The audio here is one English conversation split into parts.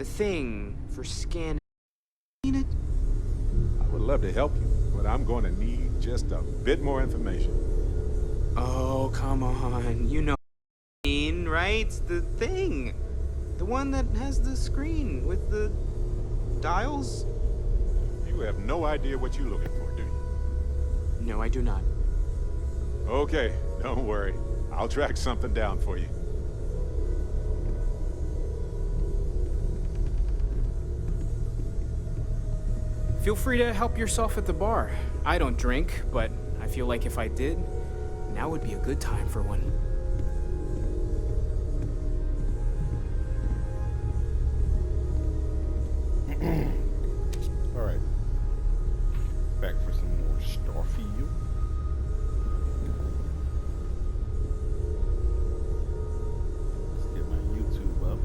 The thing for scanning it? I would love to help you, but I'm going to need just a bit more information. Oh, come on. You know what I mean, right? The thing. The one that has the screen with the dials? You have no idea what you're looking for, do you? No, I do not. Okay, don't worry. I'll track something down for you. Feel free to help yourself at the bar. I don't drink, but I feel like if I did, now would be a good time for one. All right. Back for some more Starfield. Let's get my YouTube up.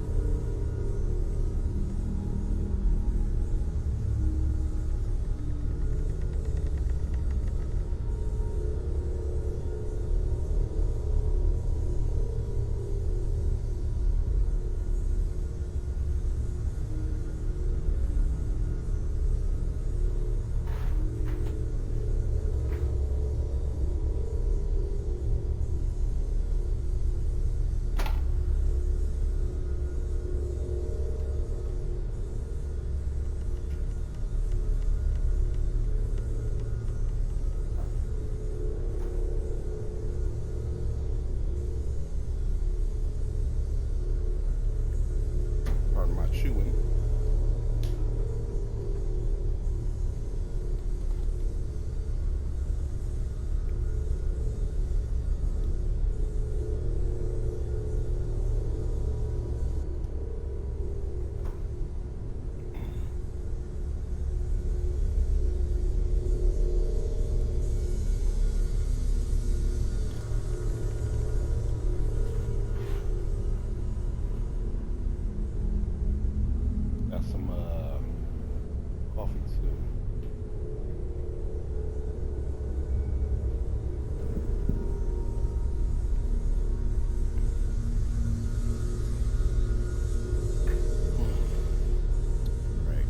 Pardon my chewing. Got some coffee too. Right.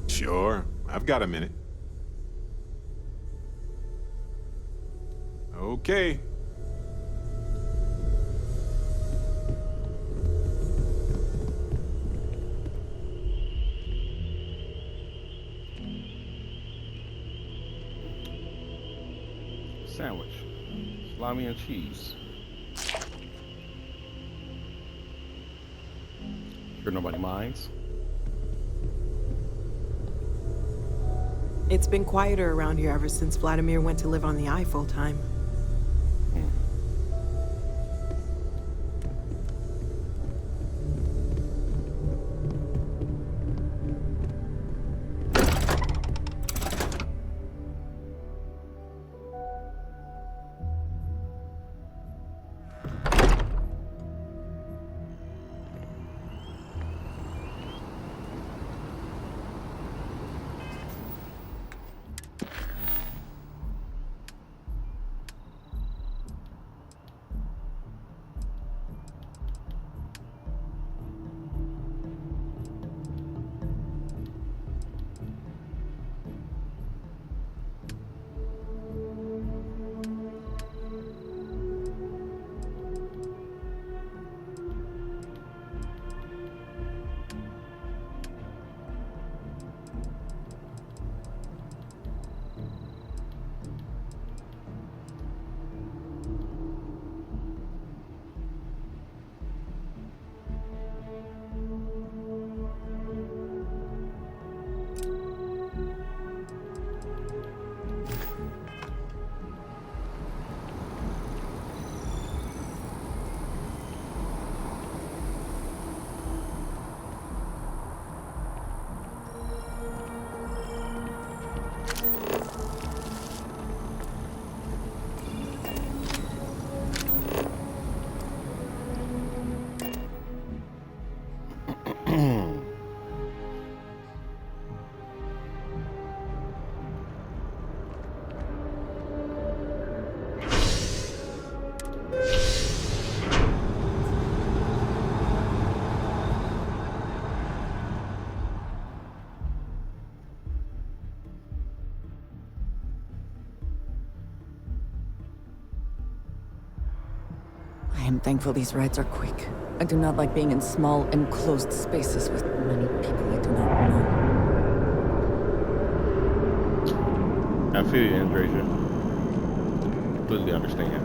Sure, I've got a minute. Okay. Sandwich. Salami and cheese. Sure nobody minds. It's been quieter around here ever since Vladimir went to live on the Eye full time. am thankful these rides are quick. I do not like being in small, enclosed spaces with many people I do not know. I feel you, Andresia. Completely understand.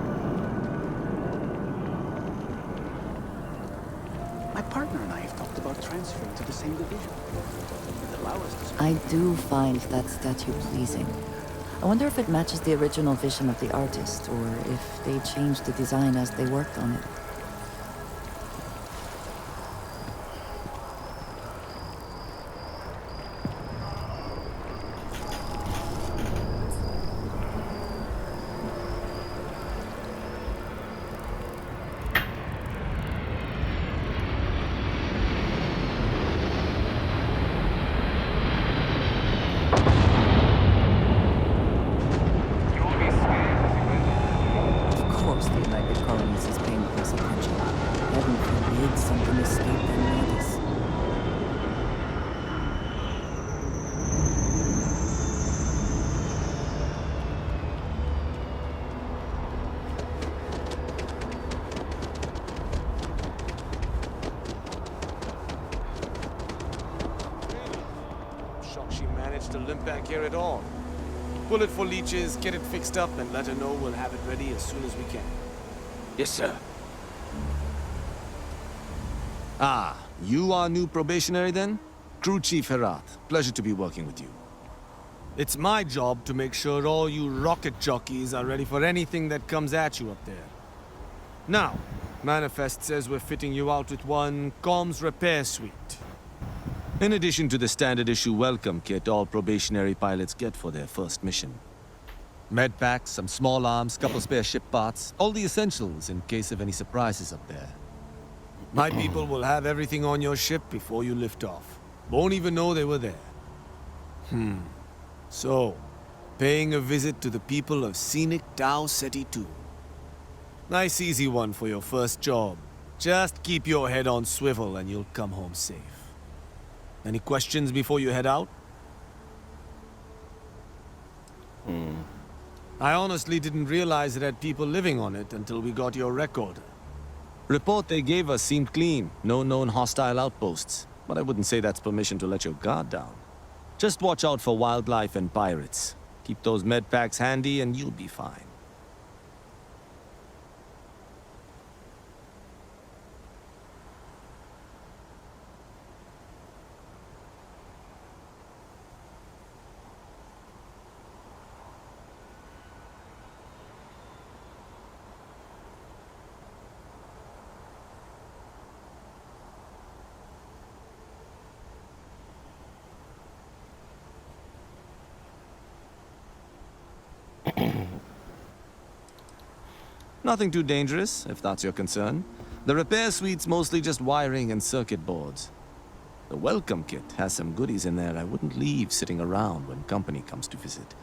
My partner and I have talked about transferring to the same division. It allow us to... I do find that statue pleasing. I wonder if it matches the original vision of the artist, or if they changed the design as they worked on it. Of course the United Colonies is paying close attention. Heaven forbid something escape their notice. Shocked she managed to limp back here at all. Pull it for leeches, get it fixed up, and let her know we'll have it ready as soon as we can. Yes, sir. Ah, you are new probationary then? Crew Chief Herat. Pleasure to be working with you. It's my job to make sure all you rocket jockeys are ready for anything that comes at you up there. Now, Manifest says we're fitting you out with one comms repair suite. In addition to the standard issue welcome kit all probationary pilots get for their first mission. Med packs, some small arms, couple spare ship parts, all the essentials in case of any surprises up there. My people will have everything on your ship before you lift off. Won't even know they were there. So, paying a visit to the people of scenic Tau Ceti 2. Nice easy one for your first job. Just keep your head on swivel and you'll come home safe. Any questions before you head out? I honestly didn't realize it had people living on it until we got your recorder. Report they gave us seemed clean. No known hostile outposts. But I wouldn't say that's permission to let your guard down. Just watch out for wildlife and pirates. Keep those med packs handy and you'll be fine. Nothing too dangerous, if that's your concern. The repair suite's mostly just wiring and circuit boards. The welcome kit has some goodies in there I wouldn't leave sitting around when company comes to visit.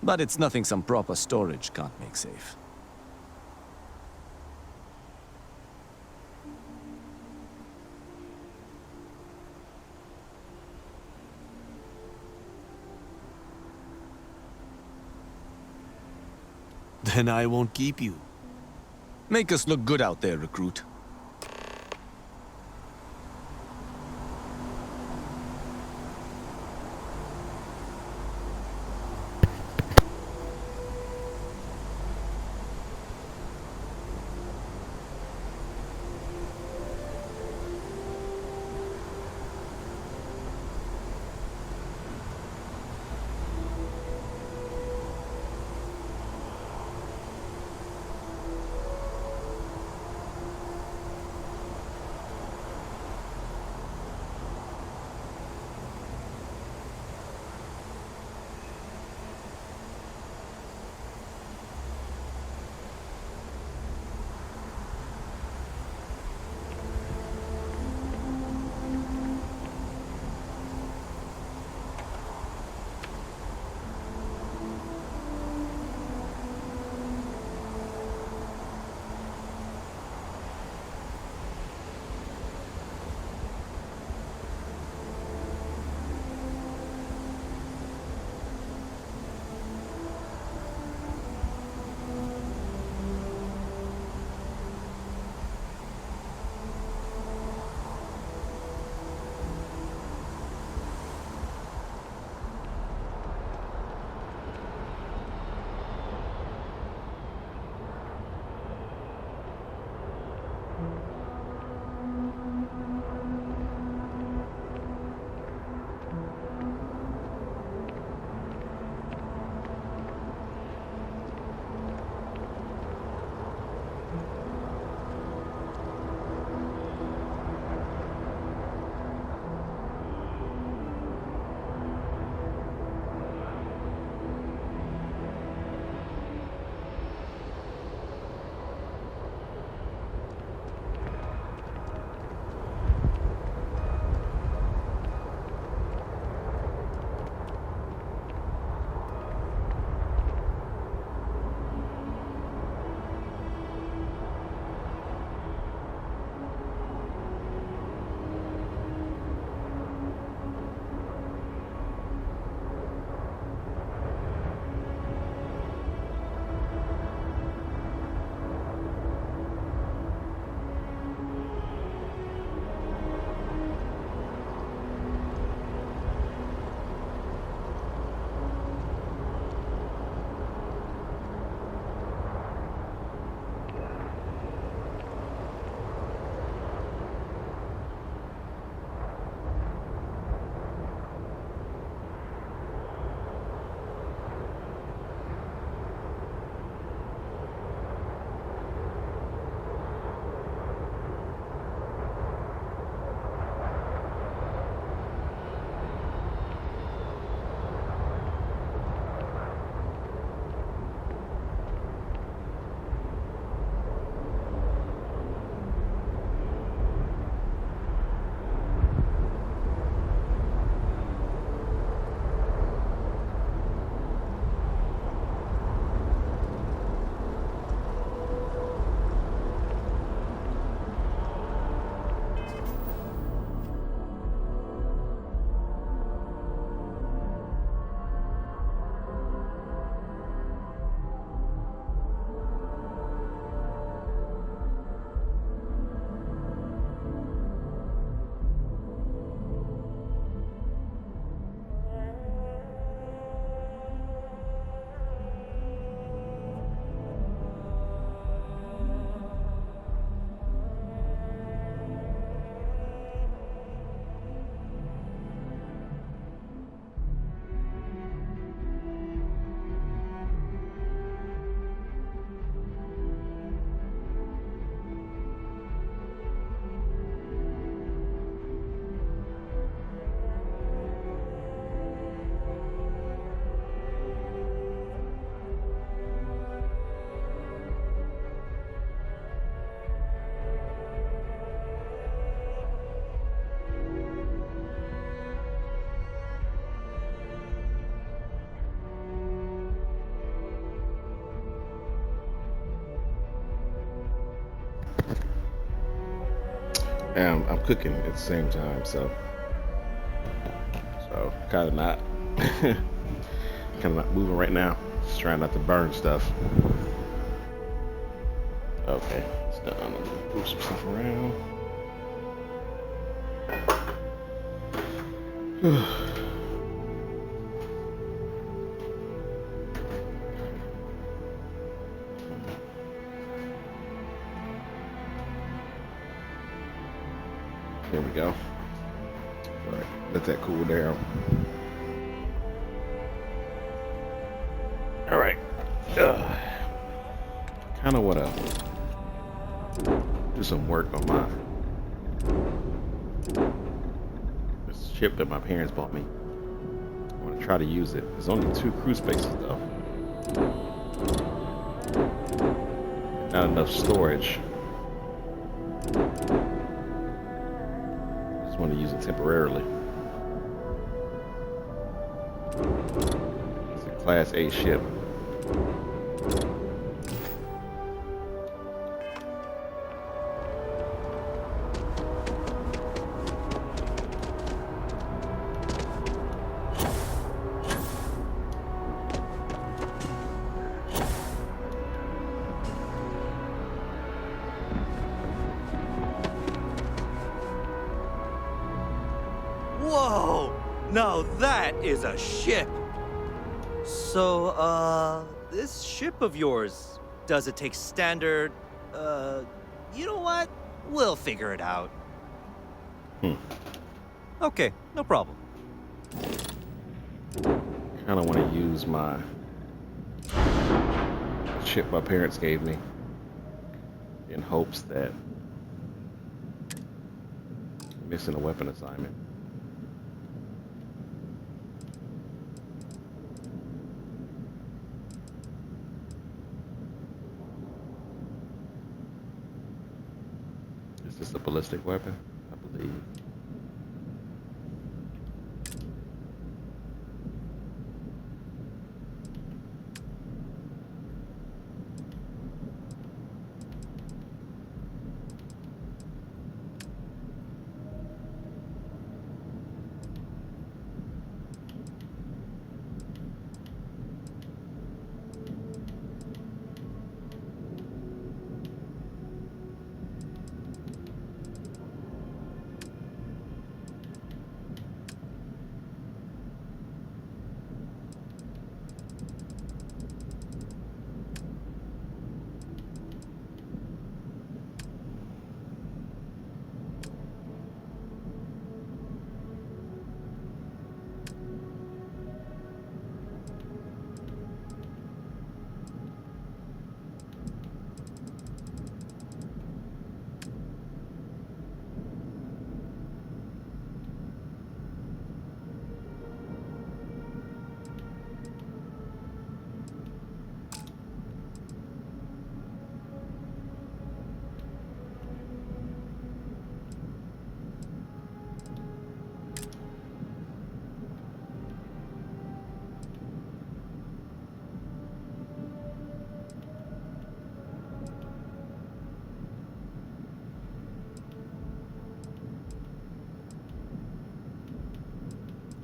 But it's nothing some proper storage can't make safe. Then I won't keep you. Make us look good out there, recruit. I'm cooking at the same time, so kind of not moving right now. Just trying not to burn stuff. Okay, it's done. I'm gonna move some stuff around. There we go. All right, let that cool down. All right. Kind of want to do some work on this ship that my parents bought me. I want to try to use it. There's only 2 crew spaces though. Not enough storage. Just want to use it temporarily. It's a Class A ship. Whoa! Now that is a ship! So, this ship of yours, does it take standard, you know what? We'll figure it out. Okay, no problem. Kind of want to use my ship my parents gave me in hopes that I'm missing a weapon assignment. Is this a ballistic weapon? I believe.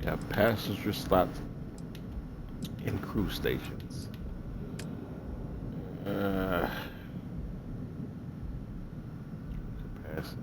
Got passenger slots in crew stations. Capacity.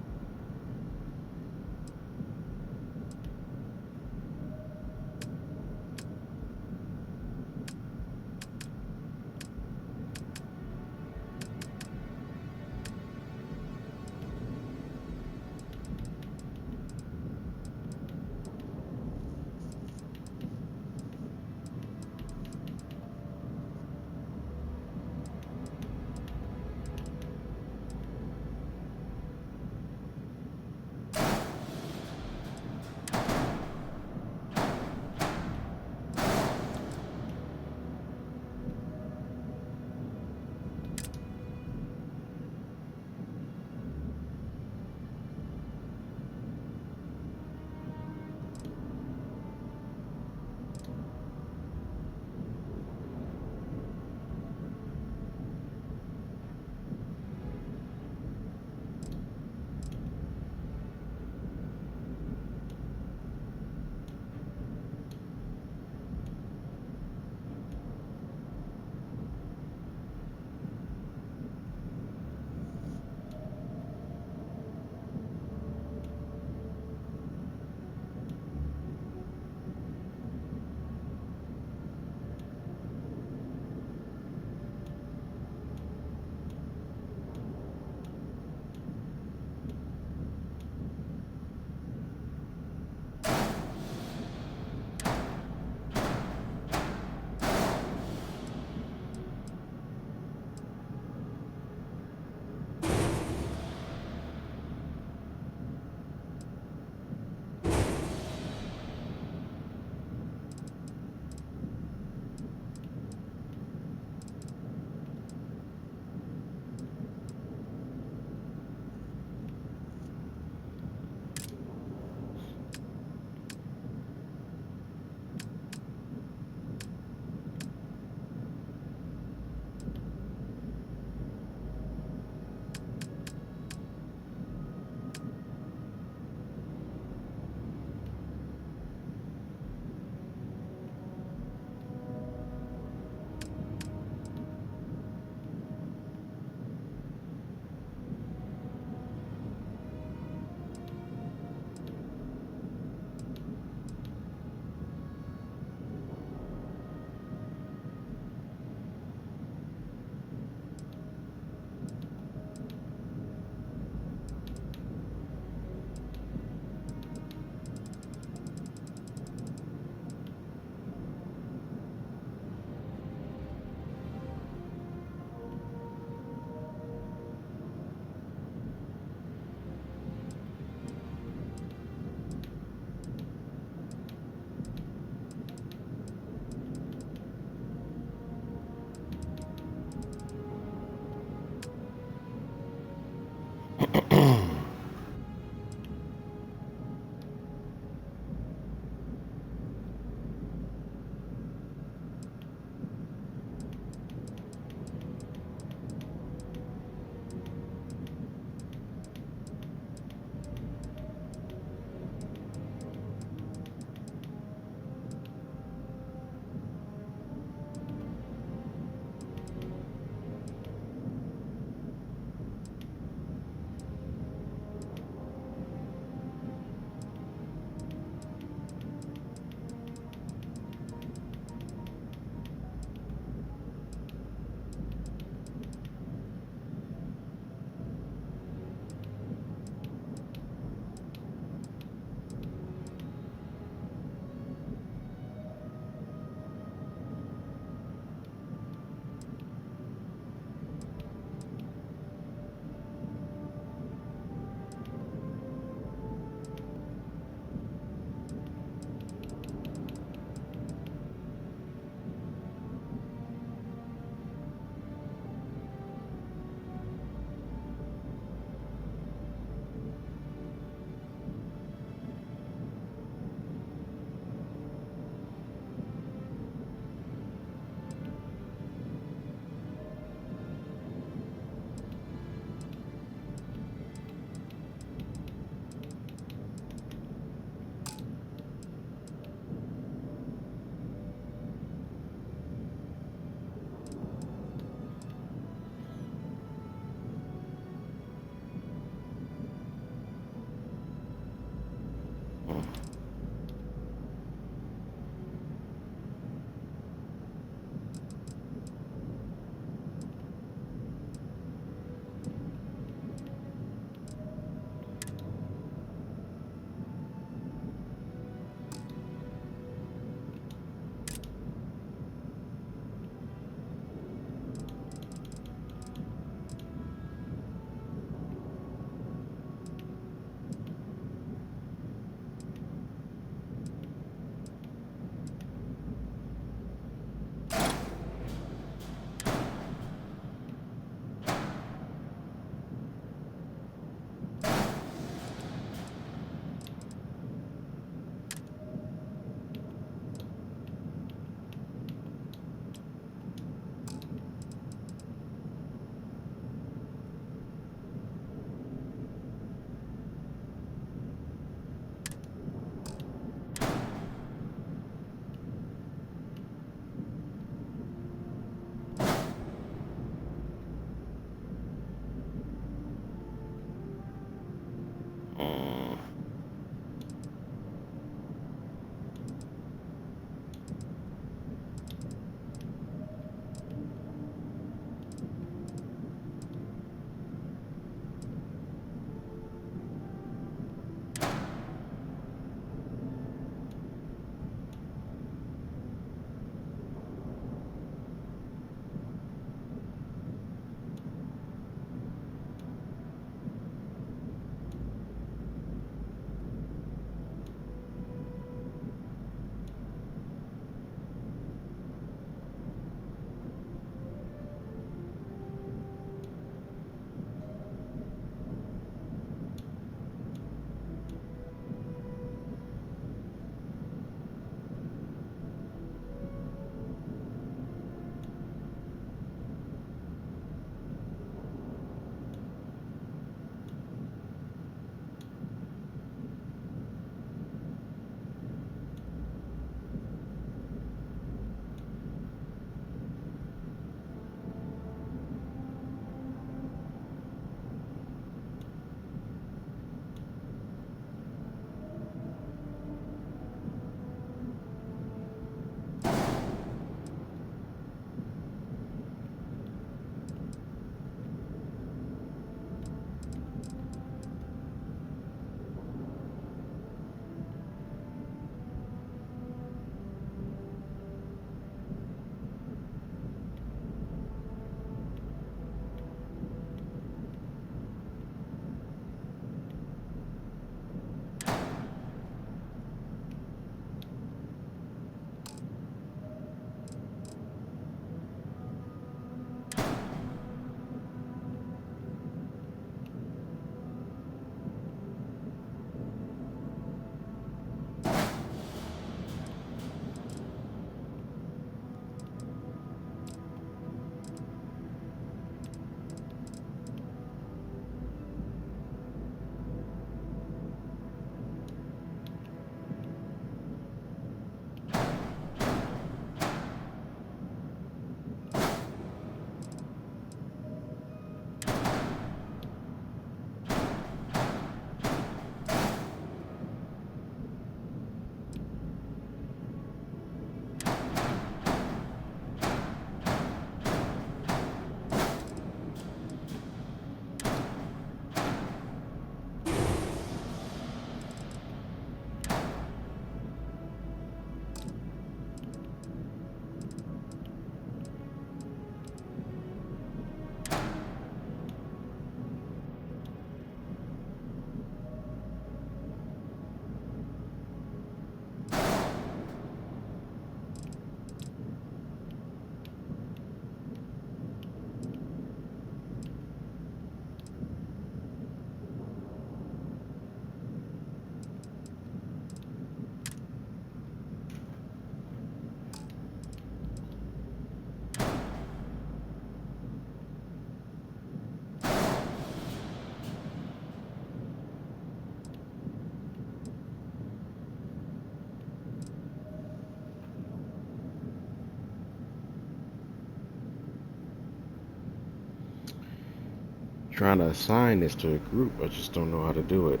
trying to assign this to a group. I just don't know how to do it.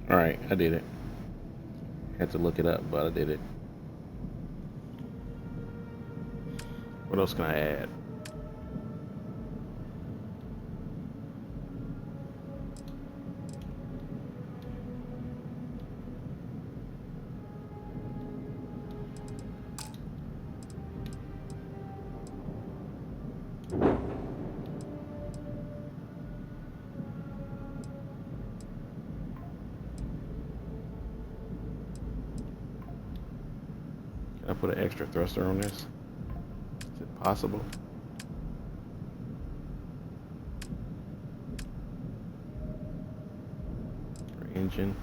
All right, I did it. Had to look it up, but I did it. What else can I add? Can I put an extra thruster on this? Is it possible? For engine.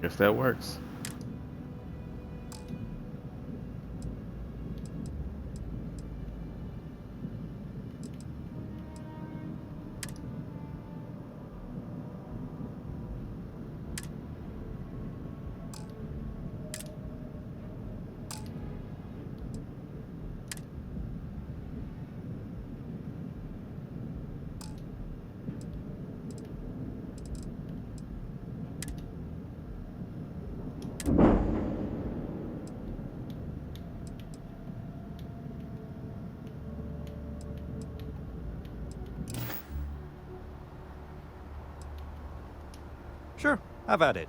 Guess that works. Sure, have at it.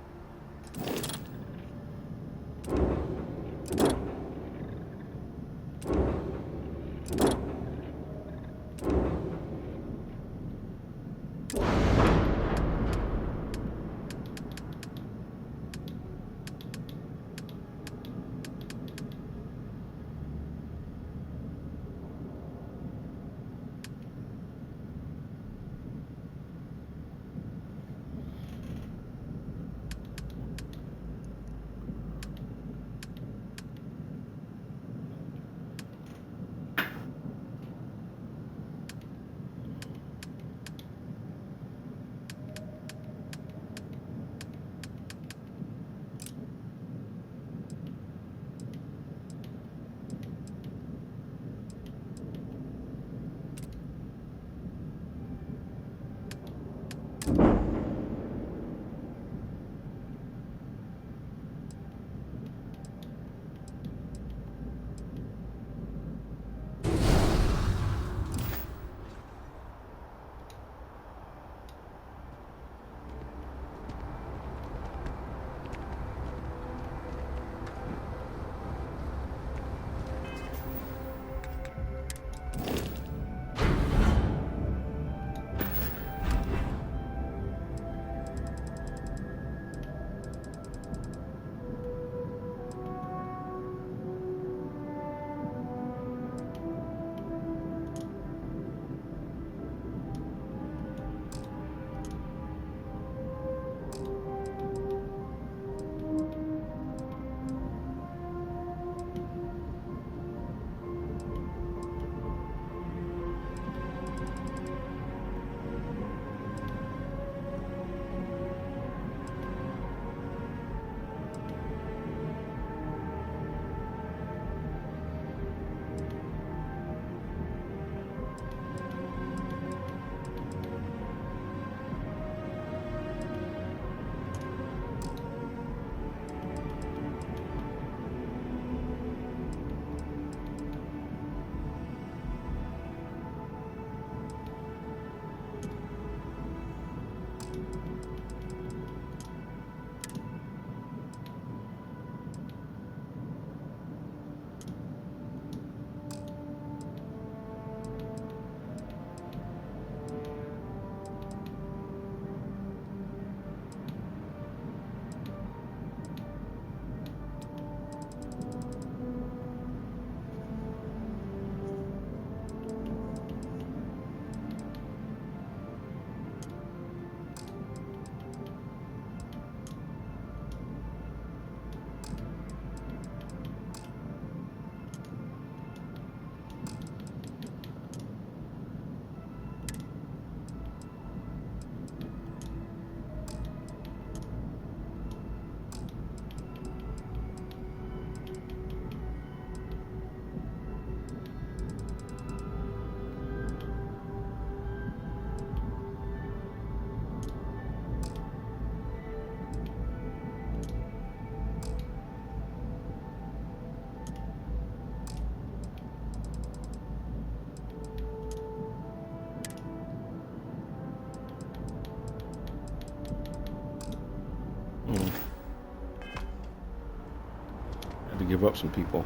give up some people.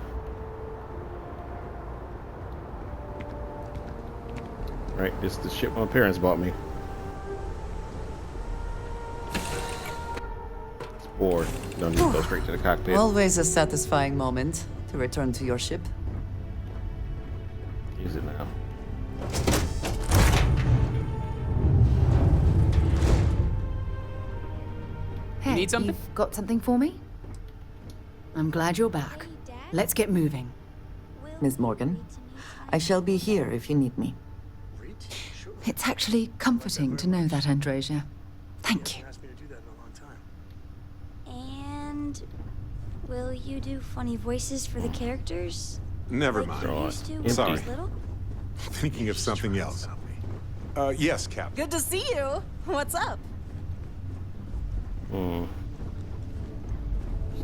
Right, this is the ship my parents bought me. It's bored. Don't need to go straight to the cockpit. Always a satisfying moment to return to your ship. Use it now. You need something? You've got something for me? I'm glad you're back. Let's get moving. Miss Morgan, I shall be here if you need me. It's actually comforting to know that, Androsia. Thank you. And will you do funny voices for the characters? Never Like mind. you used to when I Sorry. was little? Thinking of something else. Yes, Captain. Good to see you. What's up?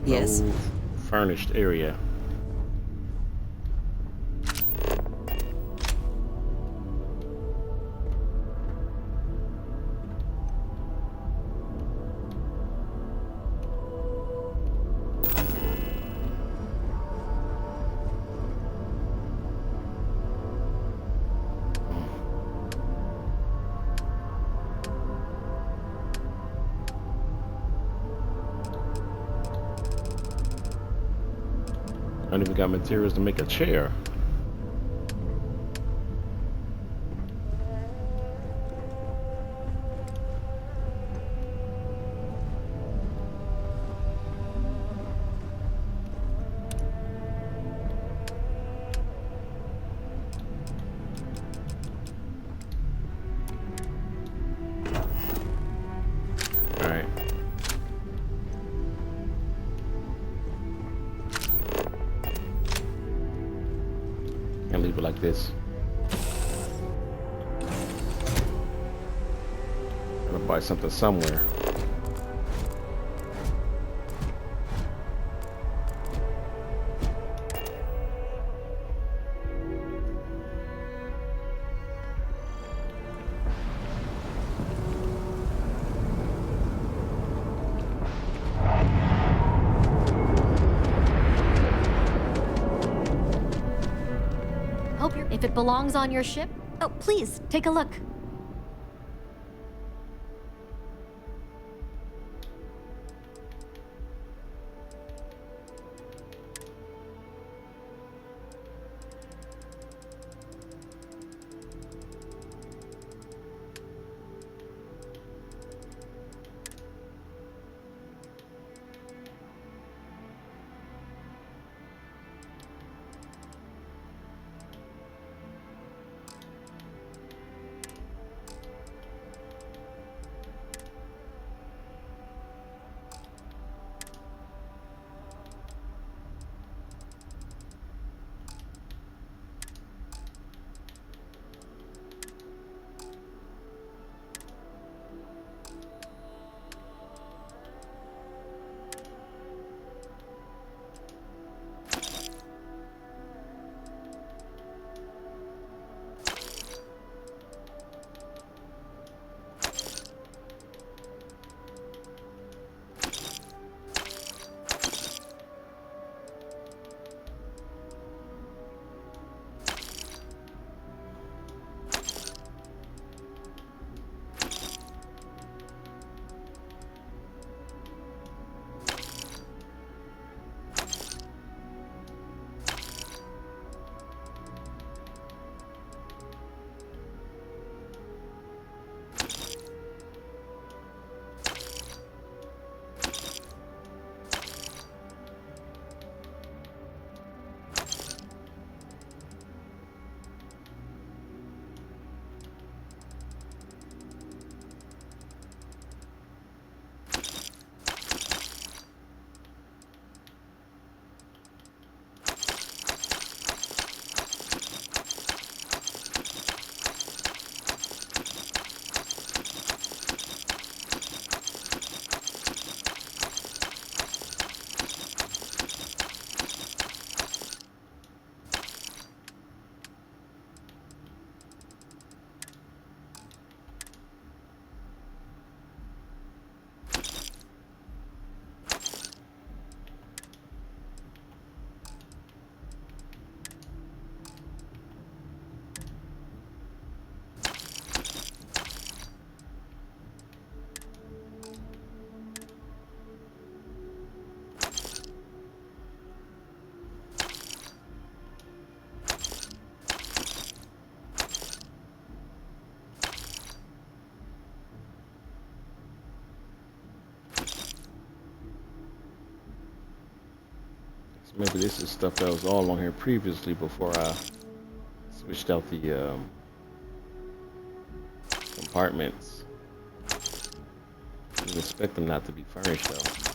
Yes? No furnished area. I don't even got materials to make a chair. All right. And leave it like this. Gotta buy something somewhere. If it belongs on your ship, oh, please, take a look. Maybe this is stuff that was all on here previously before I switched out the compartments. I expect them not to be furnished though.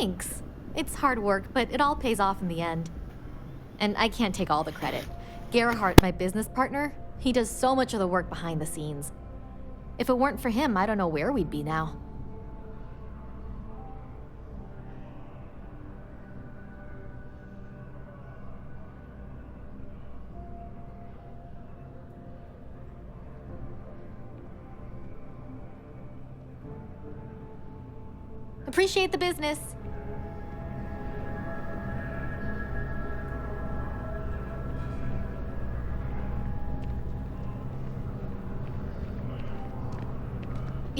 Thanks. It's hard work, but it all pays off in the end. And I can't take all the credit. Gerhardt, my business partner, he does so much of the work behind the scenes. If it weren't for him, I don't know where we'd be now. Appreciate the business.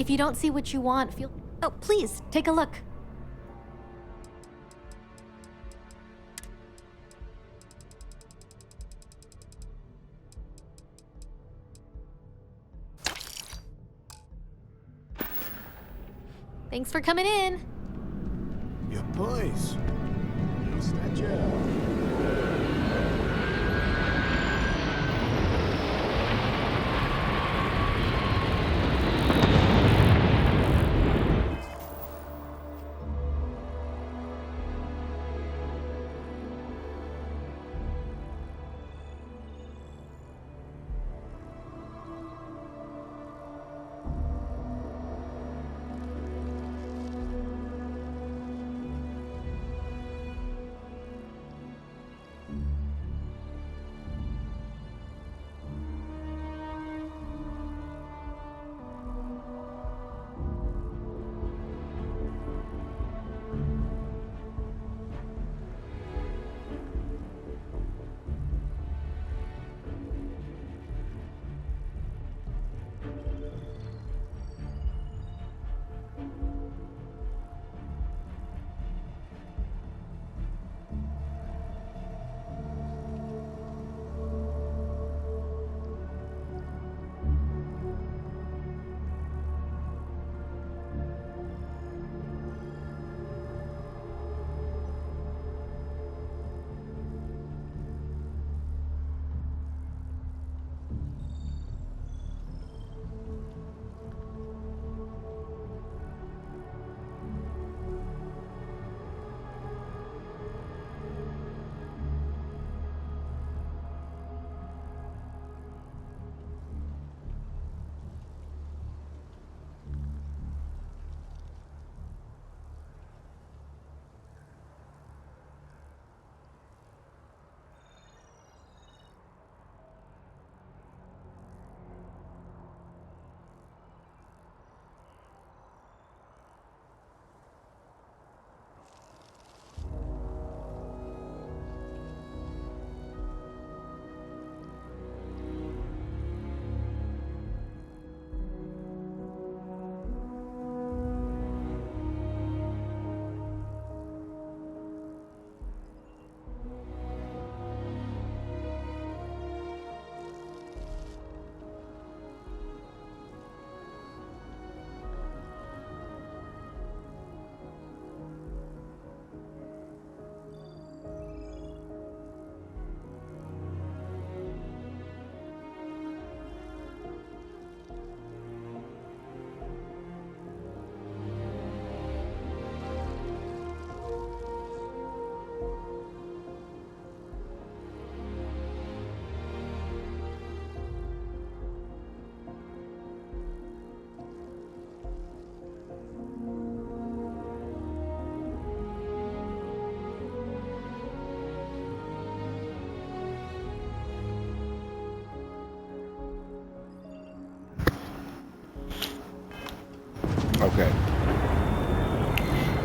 If you don't see what you want, feel... Oh, please, take a look. Thanks for coming in. Your boys.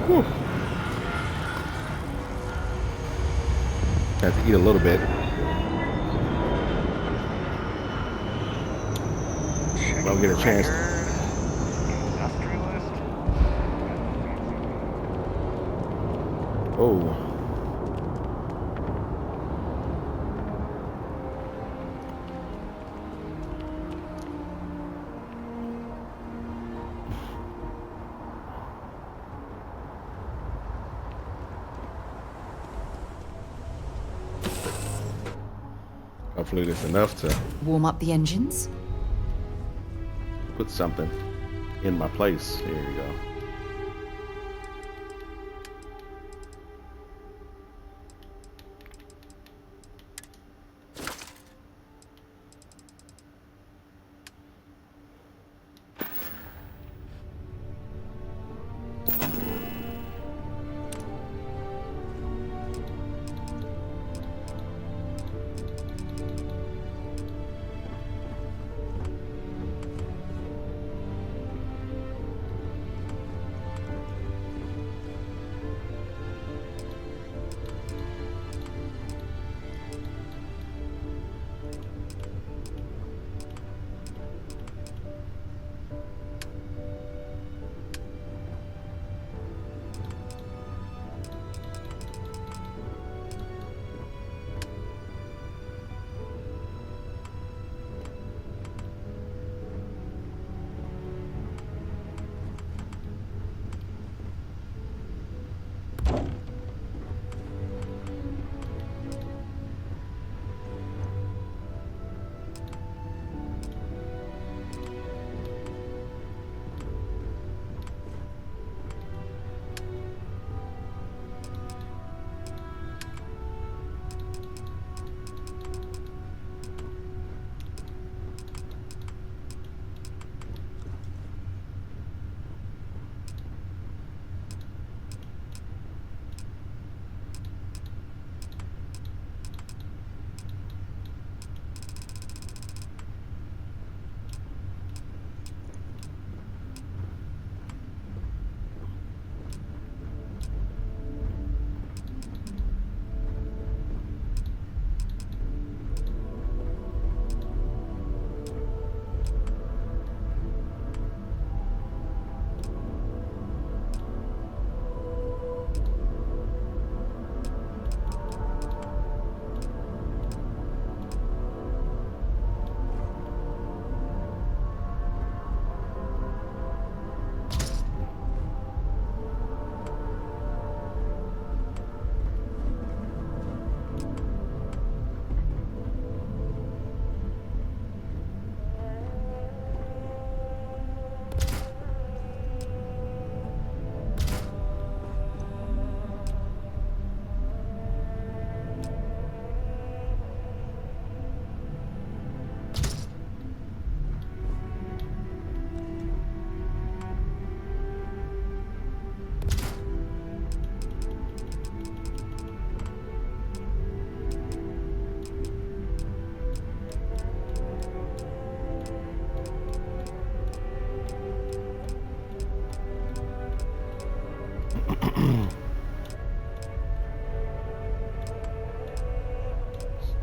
Whew. Had to eat a little bit. I'll get a chance. Oh. Hopefully that's enough to Warm up the engines? put something in my place. Here we go.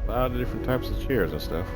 A lot of different types of chairs and stuff.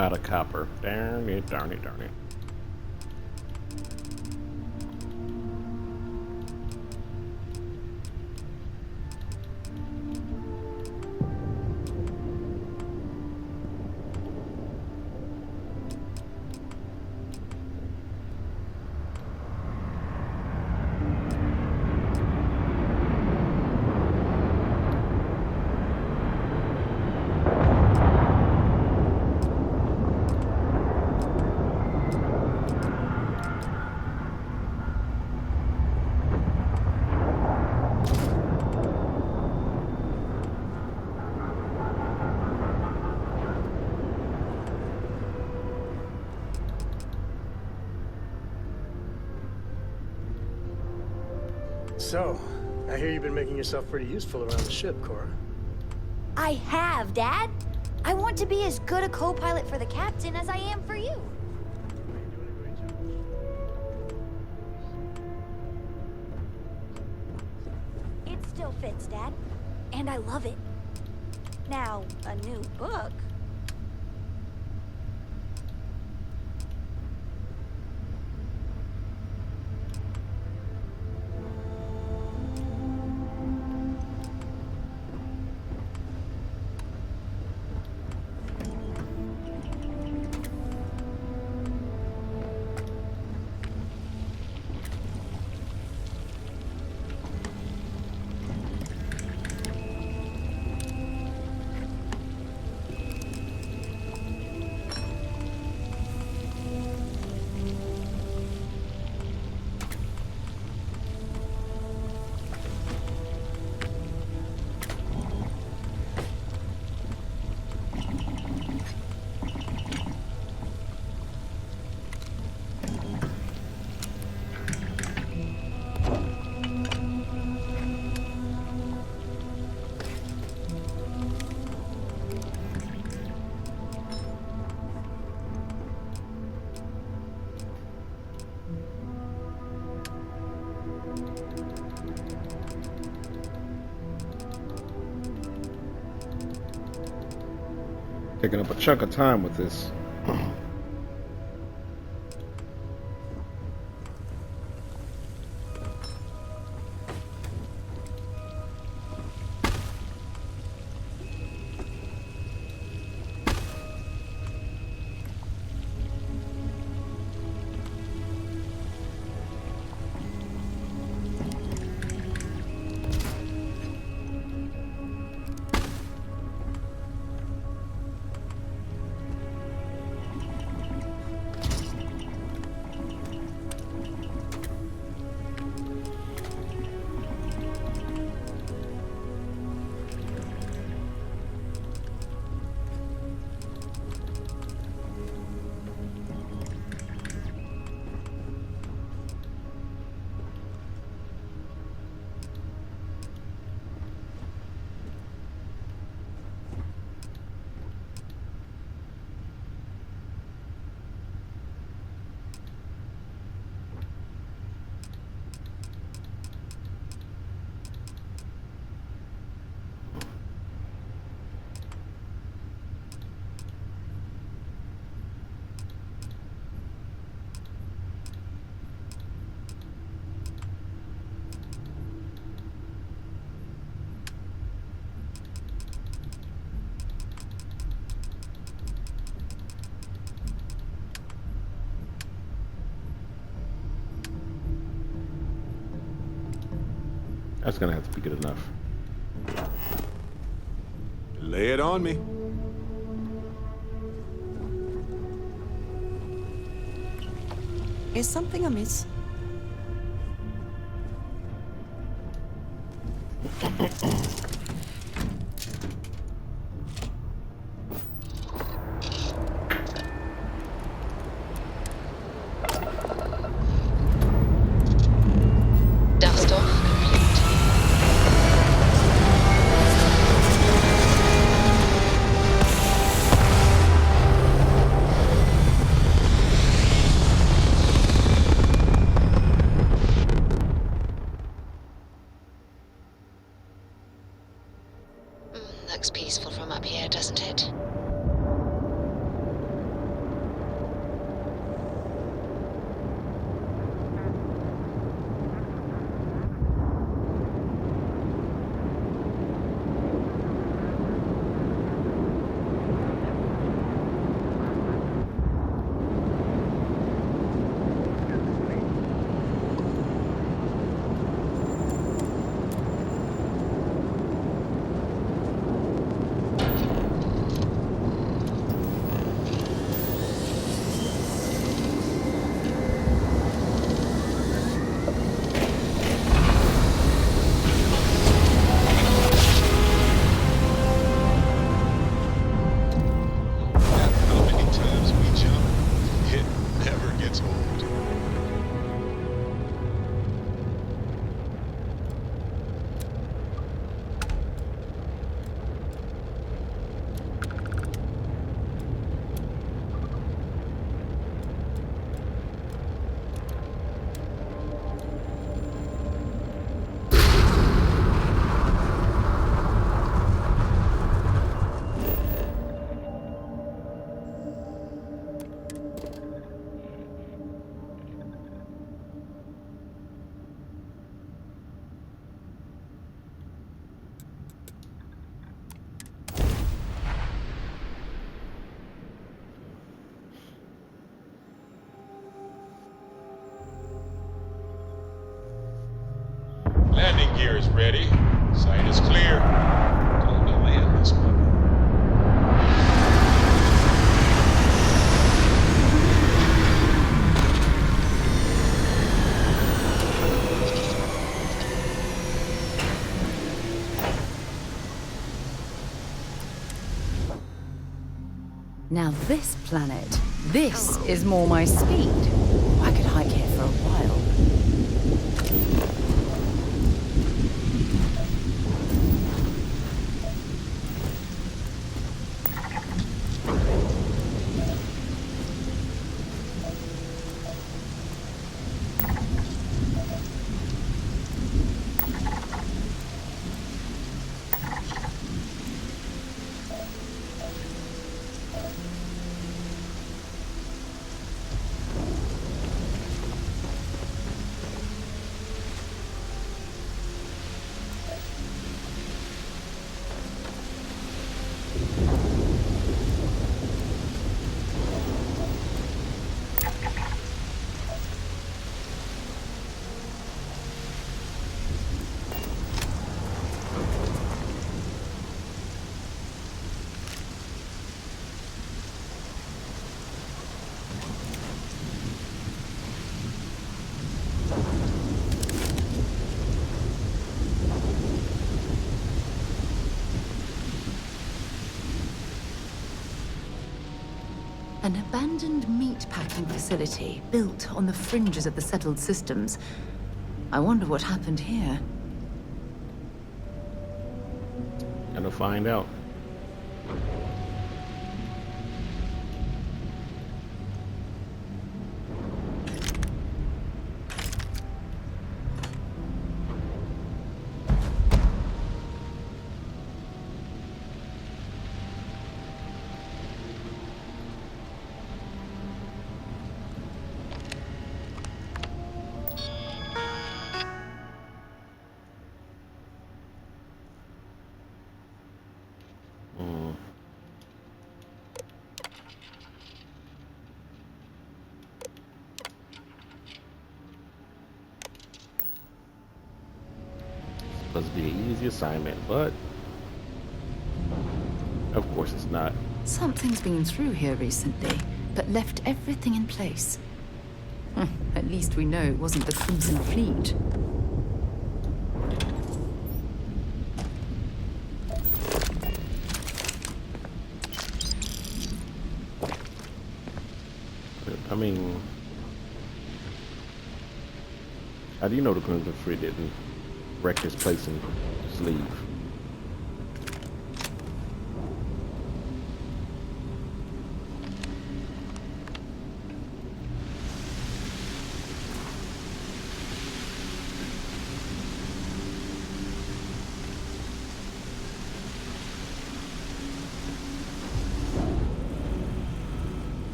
Out of copper. Darn it, darn it, darn it. So, I hear you've been making yourself pretty useful around the ship, Cora. I have, Dad. I want to be as good a co-pilot for the captain as I am for you. It still fits, Dad. And I love it. Now, a new book. Taking up a chunk of time with this. That's gonna have to be good enough. Lay it on me. Is something amiss? landing gear is ready. Sight is clear. Time to land this one. Now this planet, this is more my speed. I could hike here for a while. An abandoned meatpacking facility built on the fringes of the settled systems. I wonder what happened here. Gonna find out. Supposed to be an easy assignment, but of course it's not. Something's been through here recently, but left everything in place. At least we know it wasn't the Crimson Fleet. I mean, how do you know the Crimson Fleet didn't wreck his place and just leave?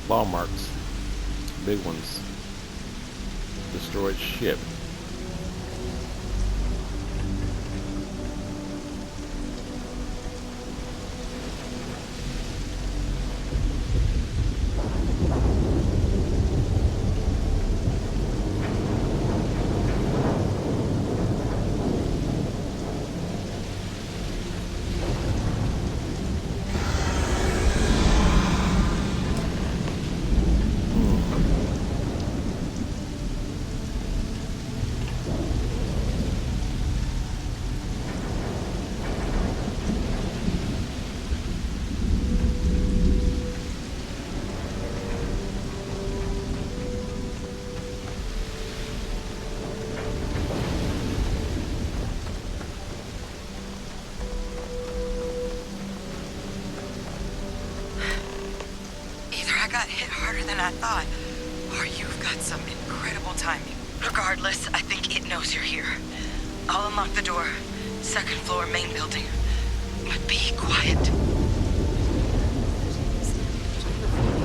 Claw marks, big ones. Destroyed ship. got hit harder than I thought, or you've got some incredible timing. Regardless, I think it knows you're here. I'll unlock the door. Second floor, main building. But be quiet.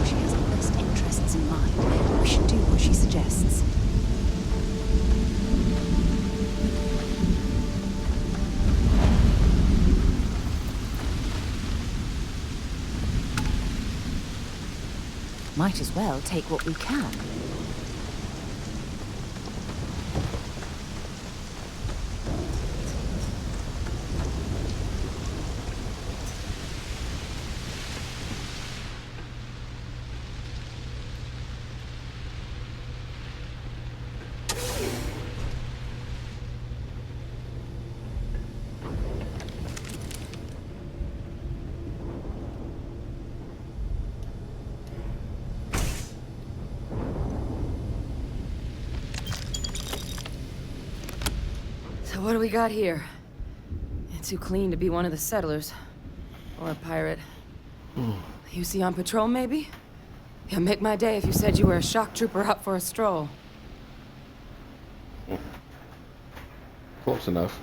She has our best interests in mind. We should do what she suggests. Might as well take what we can. So what do we got here? It's too clean to be one of the settlers. Or a pirate. You see on patrol, maybe? Yeah, make my day if you said you were a shock trooper out for a stroll. Close enough.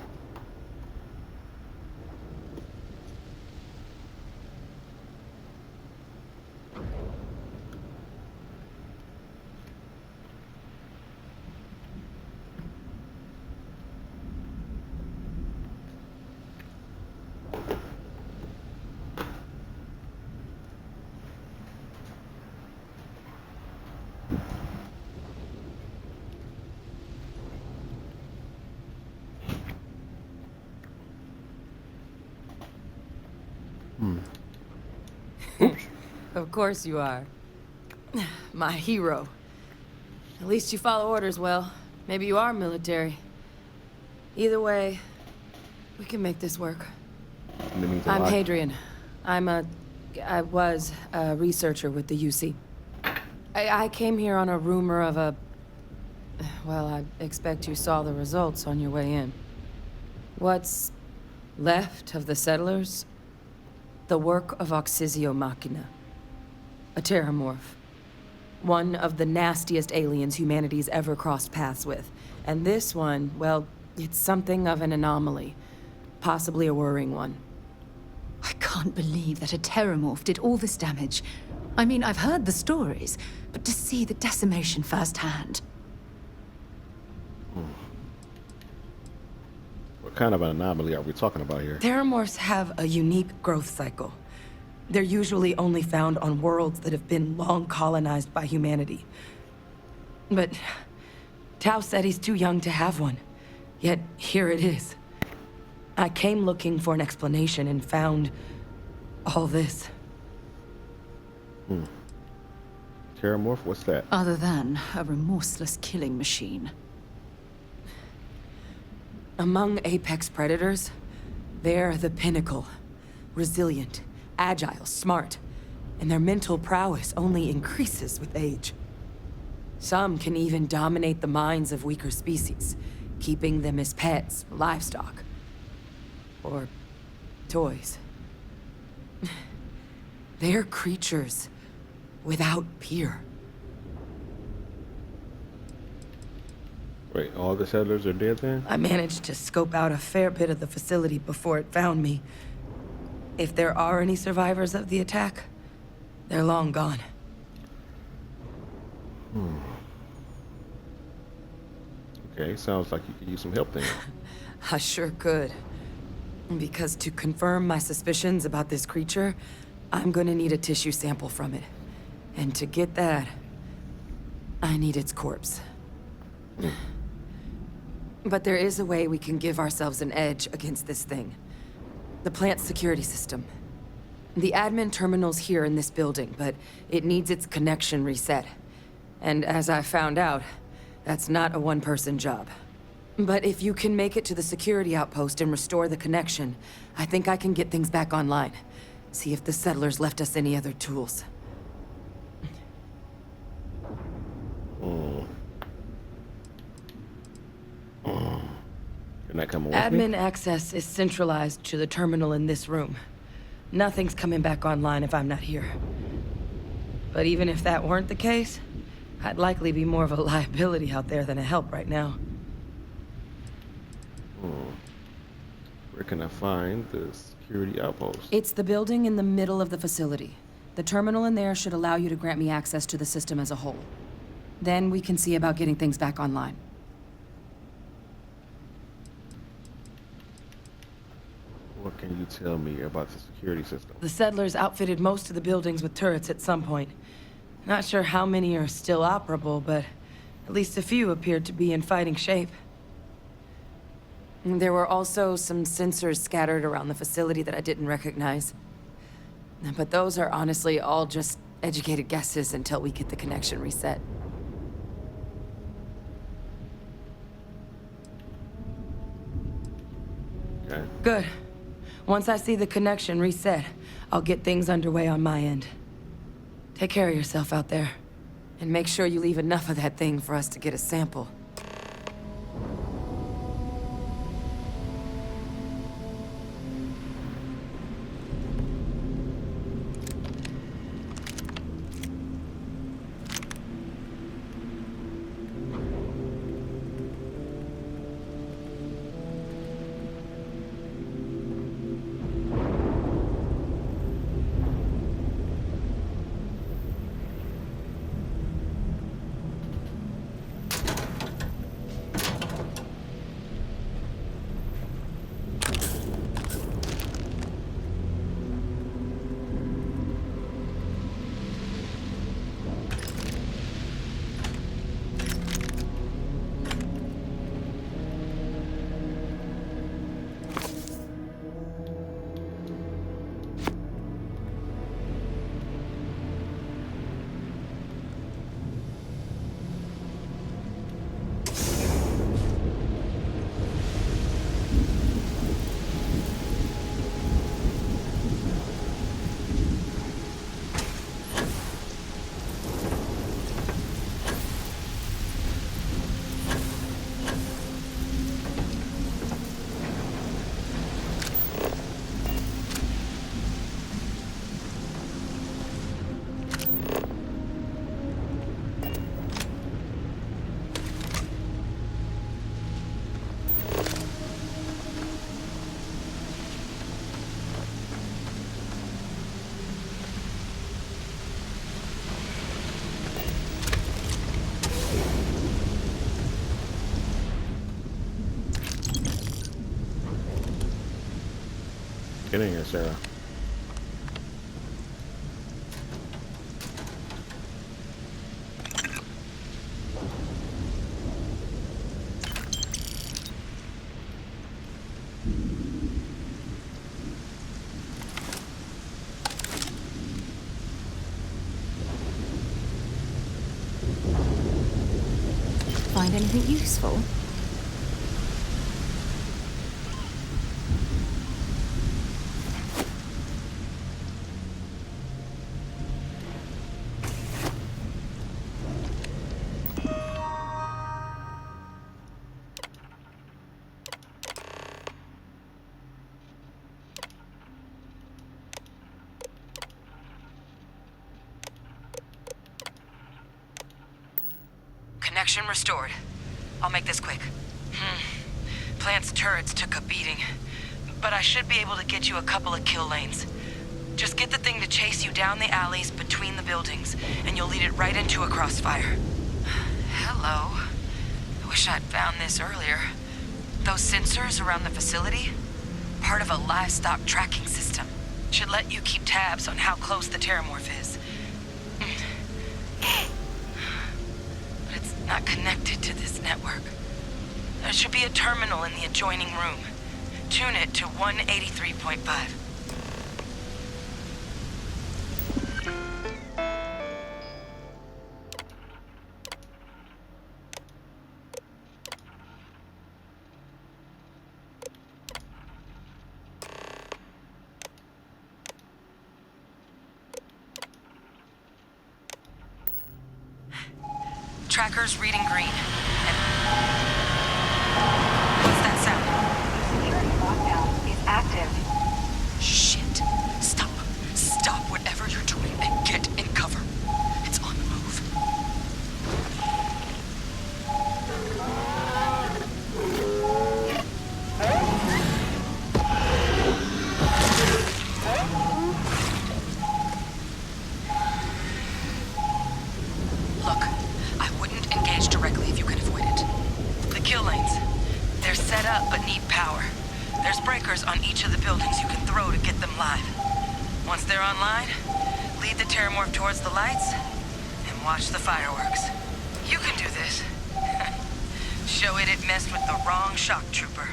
Of course you are. My hero. At least you follow orders well. Maybe you are military. Either way, we can make this work. I'm Hadrian. I was a researcher with the UC. I came here on a rumor of a... Well, I expect you saw the results on your way in. What's left of the settlers? The work of Oxysio Machina. A terramorph. One of the nastiest aliens humanity's ever crossed paths with. And this one, well, it's something of an anomaly. Possibly a worrying one. I can't believe that a terramorph did all this damage. I mean, I've heard the stories, but to see the decimation firsthand. What kind of an anomaly are we talking about here? Terramorphs have a unique growth cycle. They're usually only found on worlds that have been long colonized by humanity. But Tau said he's too young to have one. Yet here it is. I came looking for an explanation and found all this. Terramorph? What's that? Other than a remorseless killing machine. Among apex predators, they're the pinnacle. Resilient, agile, smart. And their mental prowess only increases with age. Some can even dominate the minds of weaker species, keeping them as pets, livestock, or toys. They're creatures without peer. Wait, all the settlers are dead then? I managed to scope out a fair bit of the facility before it found me. If there are any survivors of the attack, they're long gone. Okay, sounds like you could use some help then. I sure could. Because to confirm my suspicions about this creature, I'm gonna need a tissue sample from it. And to get that, I need its corpse. But there is a way we can give ourselves an edge against this thing. The plant's security system. The admin terminal's here in this building, but it needs its connection reset. And as I found out, that's not a one-person job. But if you can make it to the security outpost and restore the connection, I think I can get things back online. See if the settlers left us any other tools. You're not coming with me? Admin access is centralized to the terminal in this room. Nothing's coming back online if I'm not here. But even if that weren't the case, I'd likely be more of a liability out there than a help right now. Where can I find the security outpost? It's the building in the middle of the facility. The terminal in there should allow you to grant me access to the system as a whole. Then we can see about getting things back online. What can you tell me about the security system? The settlers outfitted most of the buildings with turrets at some point. Not sure how many are still operable, but at least a few appeared to be in fighting shape. There were also some sensors scattered around the facility that I didn't recognize. But those are honestly all just educated guesses until we get the connection reset. Okay. Good. Once I see the connection reset, I'll get things underway on my end. Take care of yourself out there. And make sure you leave enough of that thing for us to get a sample. Get in here, Sarah. Find anything useful? Connection restored. I'll make this quick. Plant's turrets took a beating, but I should be able to get you a couple of kill lanes. Just get the thing to chase you down the alleys between the buildings, and you'll lead it right into a crossfire. Hello. I wish I'd found this earlier. Those sensors around the facility? Part of a livestock tracking system. Should let you keep tabs on how close the terramorph is. But it's not connected to this network. There should be a terminal in the adjoining room. Tune it to 183.5. Tracker's reading green. What's that sound? Security lockdown is active. Shit. Stop. Stop whatever you're doing and get in cover. set up but need power. There's breakers on each of the buildings you can throw to get them live. Once they're online, lead the Terramorph towards the lights and watch the fireworks. You can do this. Show it messed with the wrong shock trooper.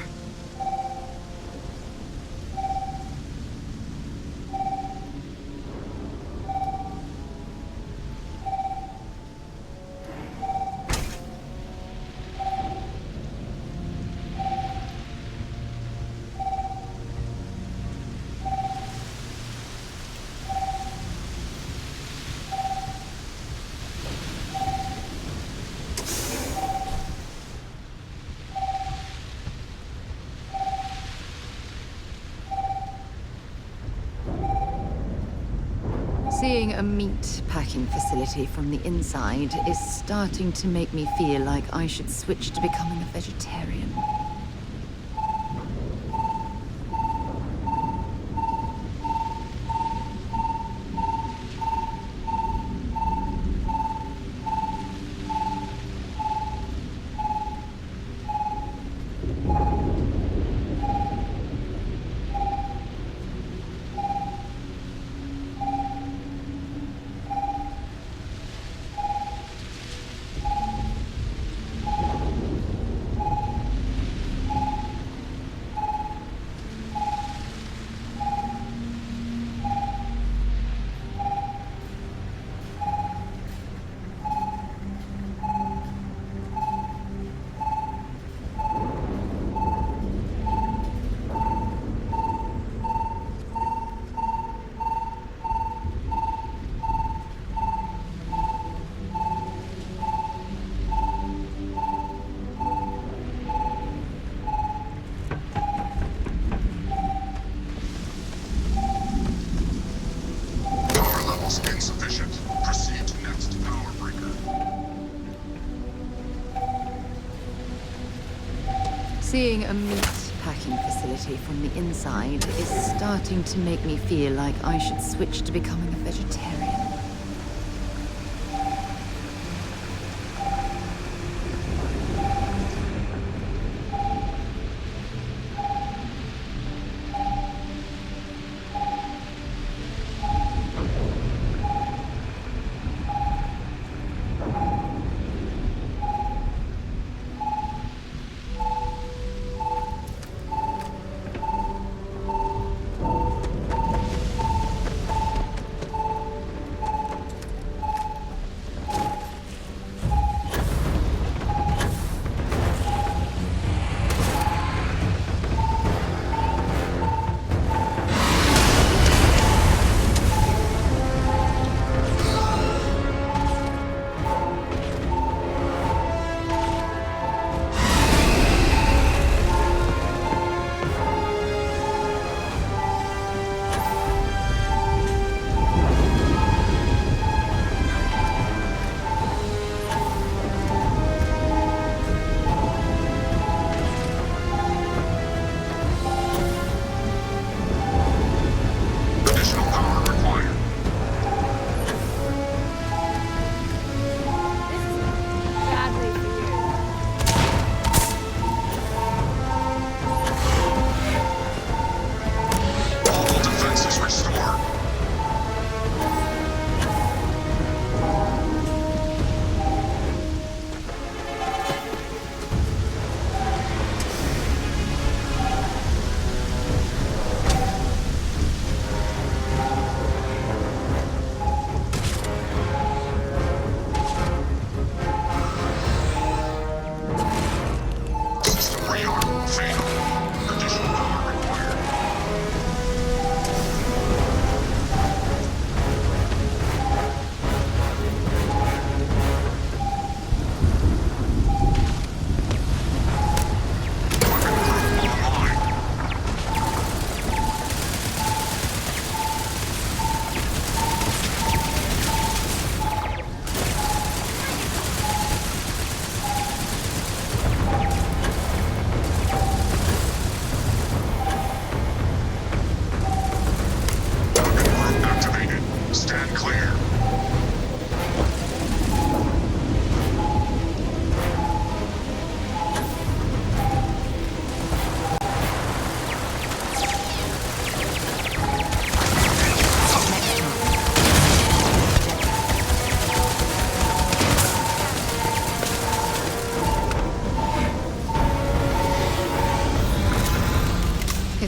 Seeing a meat packing facility from the inside is starting to make me feel like I should switch to becoming a vegetarian. Insufficient. Proceed to next power breaker. Seeing a meat packing facility from the inside is starting to make me feel like I should switch to becoming a vegetarian.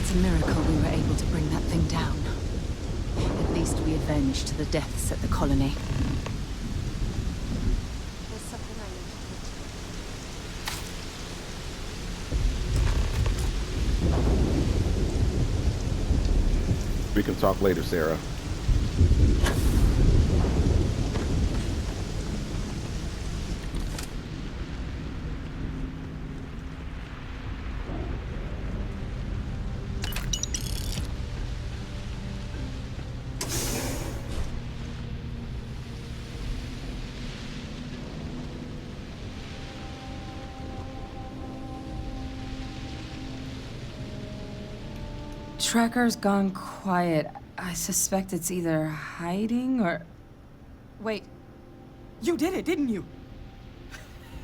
It's a miracle we were able to bring that thing down. At least we avenged the deaths at the colony. There's something I need to We can talk later, Sarah. Tracker's gone quiet. I suspect it's either hiding or... Wait. You did it, didn't you?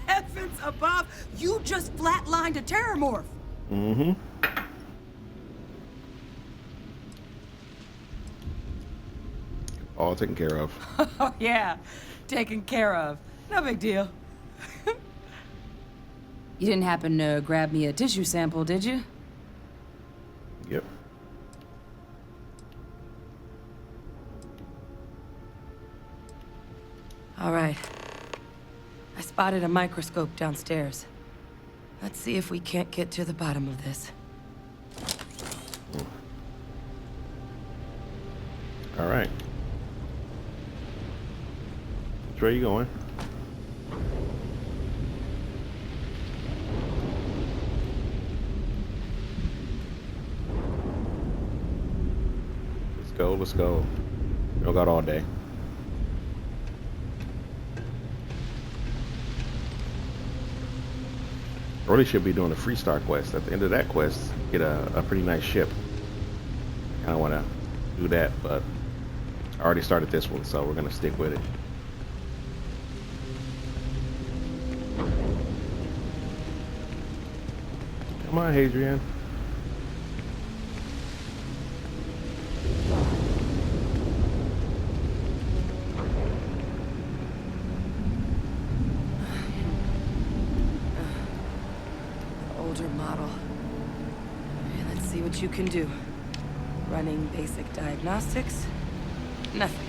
Heavens above! You just flatlined a terramorph! Mm-hmm. All taken care of. Oh, yeah. Taken care of. No big deal. You didn't happen to grab me a tissue sample, did you? Yep. All right. I spotted a microscope downstairs. Let's see if we can't get to the bottom of this. All right. Which way are you going? Let's go, let's go. We don't got all day. Really should be doing a Freestar quest. At the end of that quest, get a pretty nice ship. I don't want to do that, but I already started this one, so we're going to stick with it. Come on, Hadrian. Older model. Okay, let's see what you can do. Running basic diagnostics. Nothing.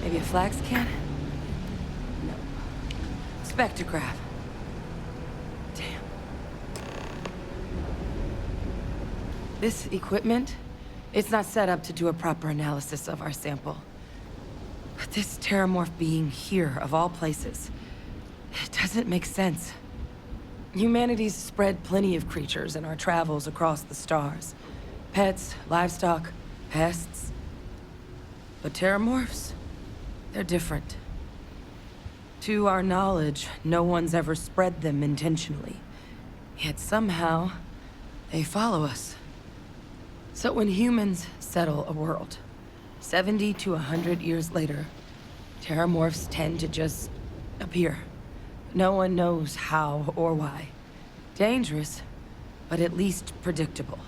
Maybe a flag scan? No. Spectrograph. Damn. This equipment, it's not set up to do a proper analysis of our sample. But this terramorph being here, of all places, it doesn't make sense. Humanity's spread plenty of creatures in our travels across the stars. Pets, livestock, pests. But terramorphs, they're different. To our knowledge, no one's ever spread them intentionally. Yet somehow, they follow us. So when humans settle a world, 70 to 100 years later, terramorphs tend to just appear. No one knows how or why. Dangerous, but at least predictable.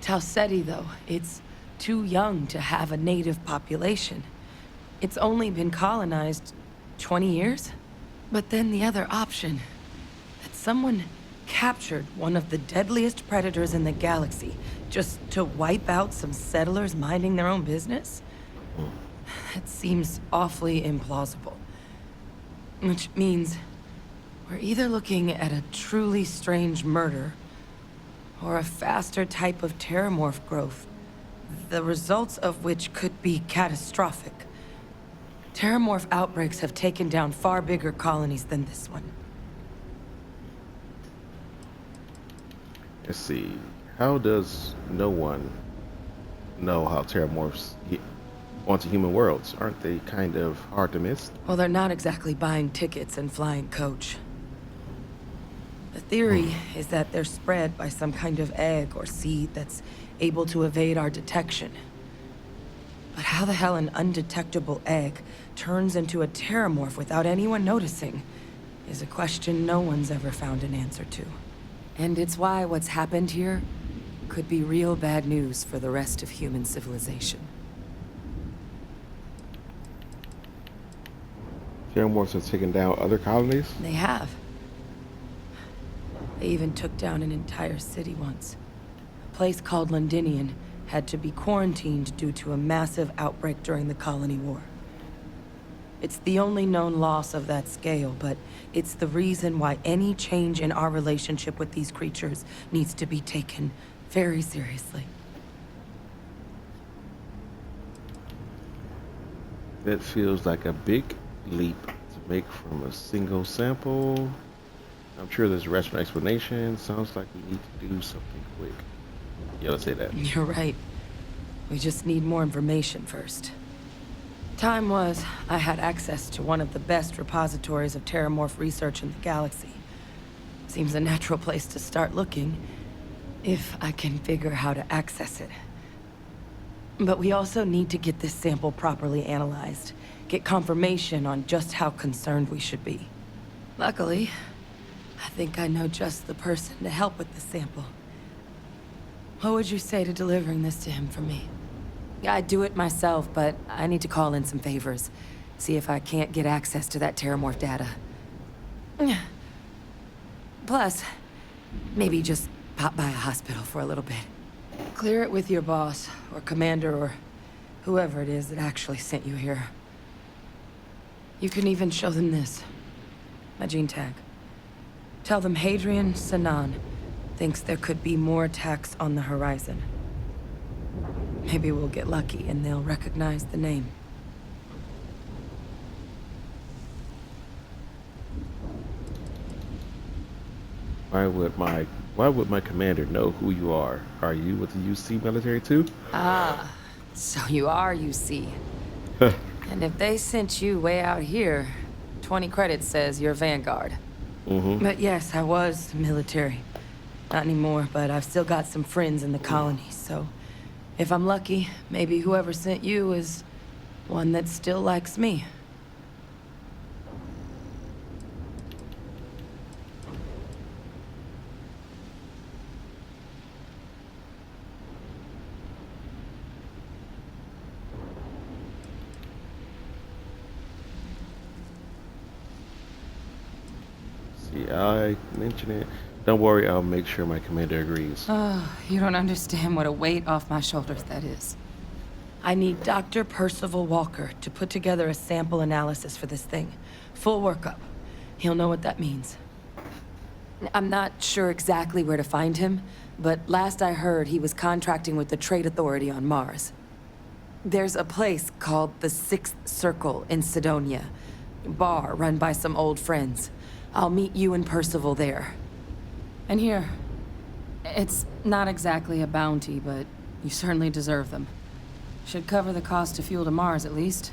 Tau Ceti, though, it's too young to have a native population. It's only been colonized 20 years? But then the other option, that someone captured one of the deadliest predators in the galaxy just to wipe out some settlers minding their own business? That seems awfully implausible. Which means we're either looking at a truly strange murder or a faster type of terramorph growth, the results of which could be catastrophic. Terramorph outbreaks have taken down far bigger colonies than this one. Let's see. How does no one know how terramorphs onto human worlds? Aren't they kind of hard to miss? Well, they're not exactly buying tickets and flying coach. The theory is that they're spread by some kind of egg or seed that's able to evade our detection. But how the hell an undetectable egg turns into a terramorph without anyone noticing is a question no one's ever found an answer to. And it's why what's happened here could be real bad news for the rest of human civilization. Terramorphs have taken down other colonies? They have. They even took down an entire city once. A place called Londinian had to be quarantined due to a massive outbreak during the Colony War. It's the only known loss of that scale, but it's the reason why any change in our relationship with these creatures needs to be taken very seriously. That feels like a big leap to make from a single sample. I'm sure there's a rest of an explanation. Sounds like we need to do something quick. Yeah, let's say that. You're right. We just need more information first. Time was, I had access to one of the best repositories of terramorph research in the galaxy. Seems a natural place to start looking, if I can figure how to access it. But we also need to get this sample properly analyzed, get confirmation on just how concerned we should be. Luckily, I think I know just the person to help with the sample. What would you say to delivering this to him for me? I'd do it myself, but I need to call in some favors. See if I can't get access to that terramorph data. Plus, maybe just pop by a hospital for a little bit. Clear it with your boss, or commander, or whoever it is that actually sent you here. You can even show them this. My gene tag. Tell them Hadrian Sanan thinks there could be more attacks on the horizon. Maybe we'll get lucky and they'll recognize the name. Why would my commander know who you are? Are you with the UC military too? Ah, so you are UC. And if they sent you way out here, 20 credits says you're Vanguard. But yes, I was military. Not anymore, but I've still got some friends in the colonies, so if I'm lucky, maybe whoever sent you is one that still likes me. See, I mention it. Don't worry, I'll make sure my commander agrees. Oh, you don't understand what a weight off my shoulders that is. I need Dr. Percival Walker to put together a sample analysis for this thing. Full workup. He'll know what that means. I'm not sure exactly where to find him, but last I heard he was contracting with the Trade Authority on Mars. There's a place called the Sixth Circle in Sidonia. Bar run by some old friends. I'll meet you and Percival there. And here, it's not exactly a bounty, but you certainly deserve them. Should cover the cost to fuel to Mars, at least.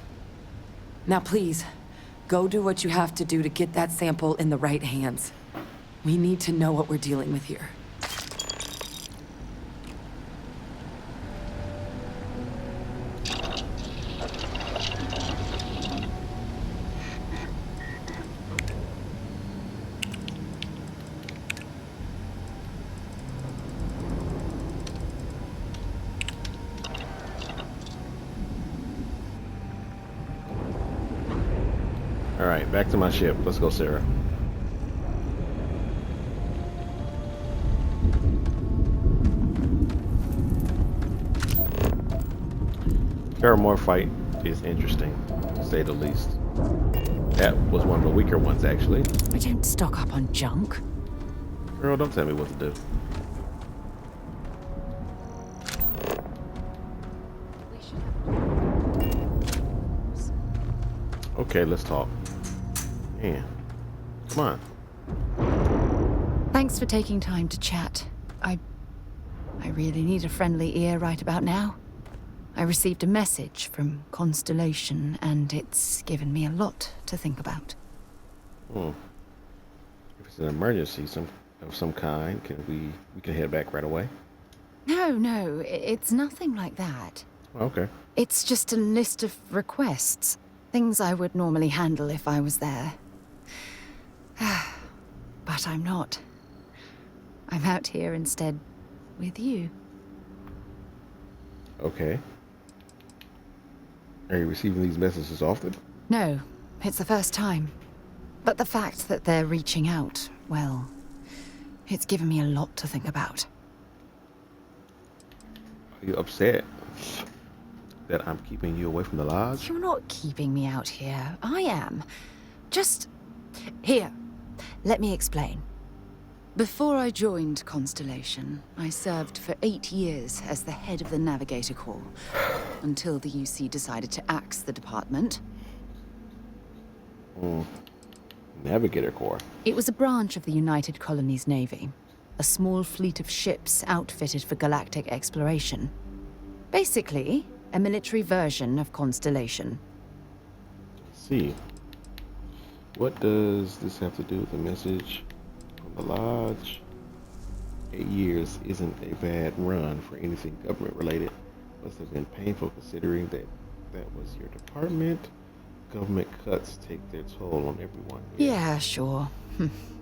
Now please, go do what you have to do to get that sample in the right hands. We need to know what we're dealing with here. Alright, back to my ship. Let's go, Sarah. Terramorph fight is interesting, to say the least. That was one of the weaker ones, actually. I don't stock up on junk. Girl, don't tell me what to do. Okay, let's talk. Man, come on. Thanks for taking time to chat. I really need a friendly ear right about now. I received a message from Constellation, and it's given me a lot to think about. If it's an emergency of some kind, we can head back right away? No, it's nothing like that. Okay. It's just a list of requests. Things I would normally handle if I was there. But I'm not. I'm out here instead with you. Okay. Are you receiving these messages often? No, it's the first time. But the fact that they're reaching out, well, it's given me a lot to think about. you upset that I'm keeping you away from the lodge? You're not keeping me out here. I am. Just... Here, let me explain. Before I joined Constellation, I served for 8 years as the head of the Navigator Corps, until the UC decided to axe the department. Navigator Corps. It was a branch of the United Colonies Navy, a small fleet of ships outfitted for galactic exploration. Basically, a military version of Constellation. Let's see. What does this have to do with the message from the lodge? 8 years isn't a bad run for anything government related. Must have been painful considering that was your department. Government cuts take their toll on everyone. Yeah, sure.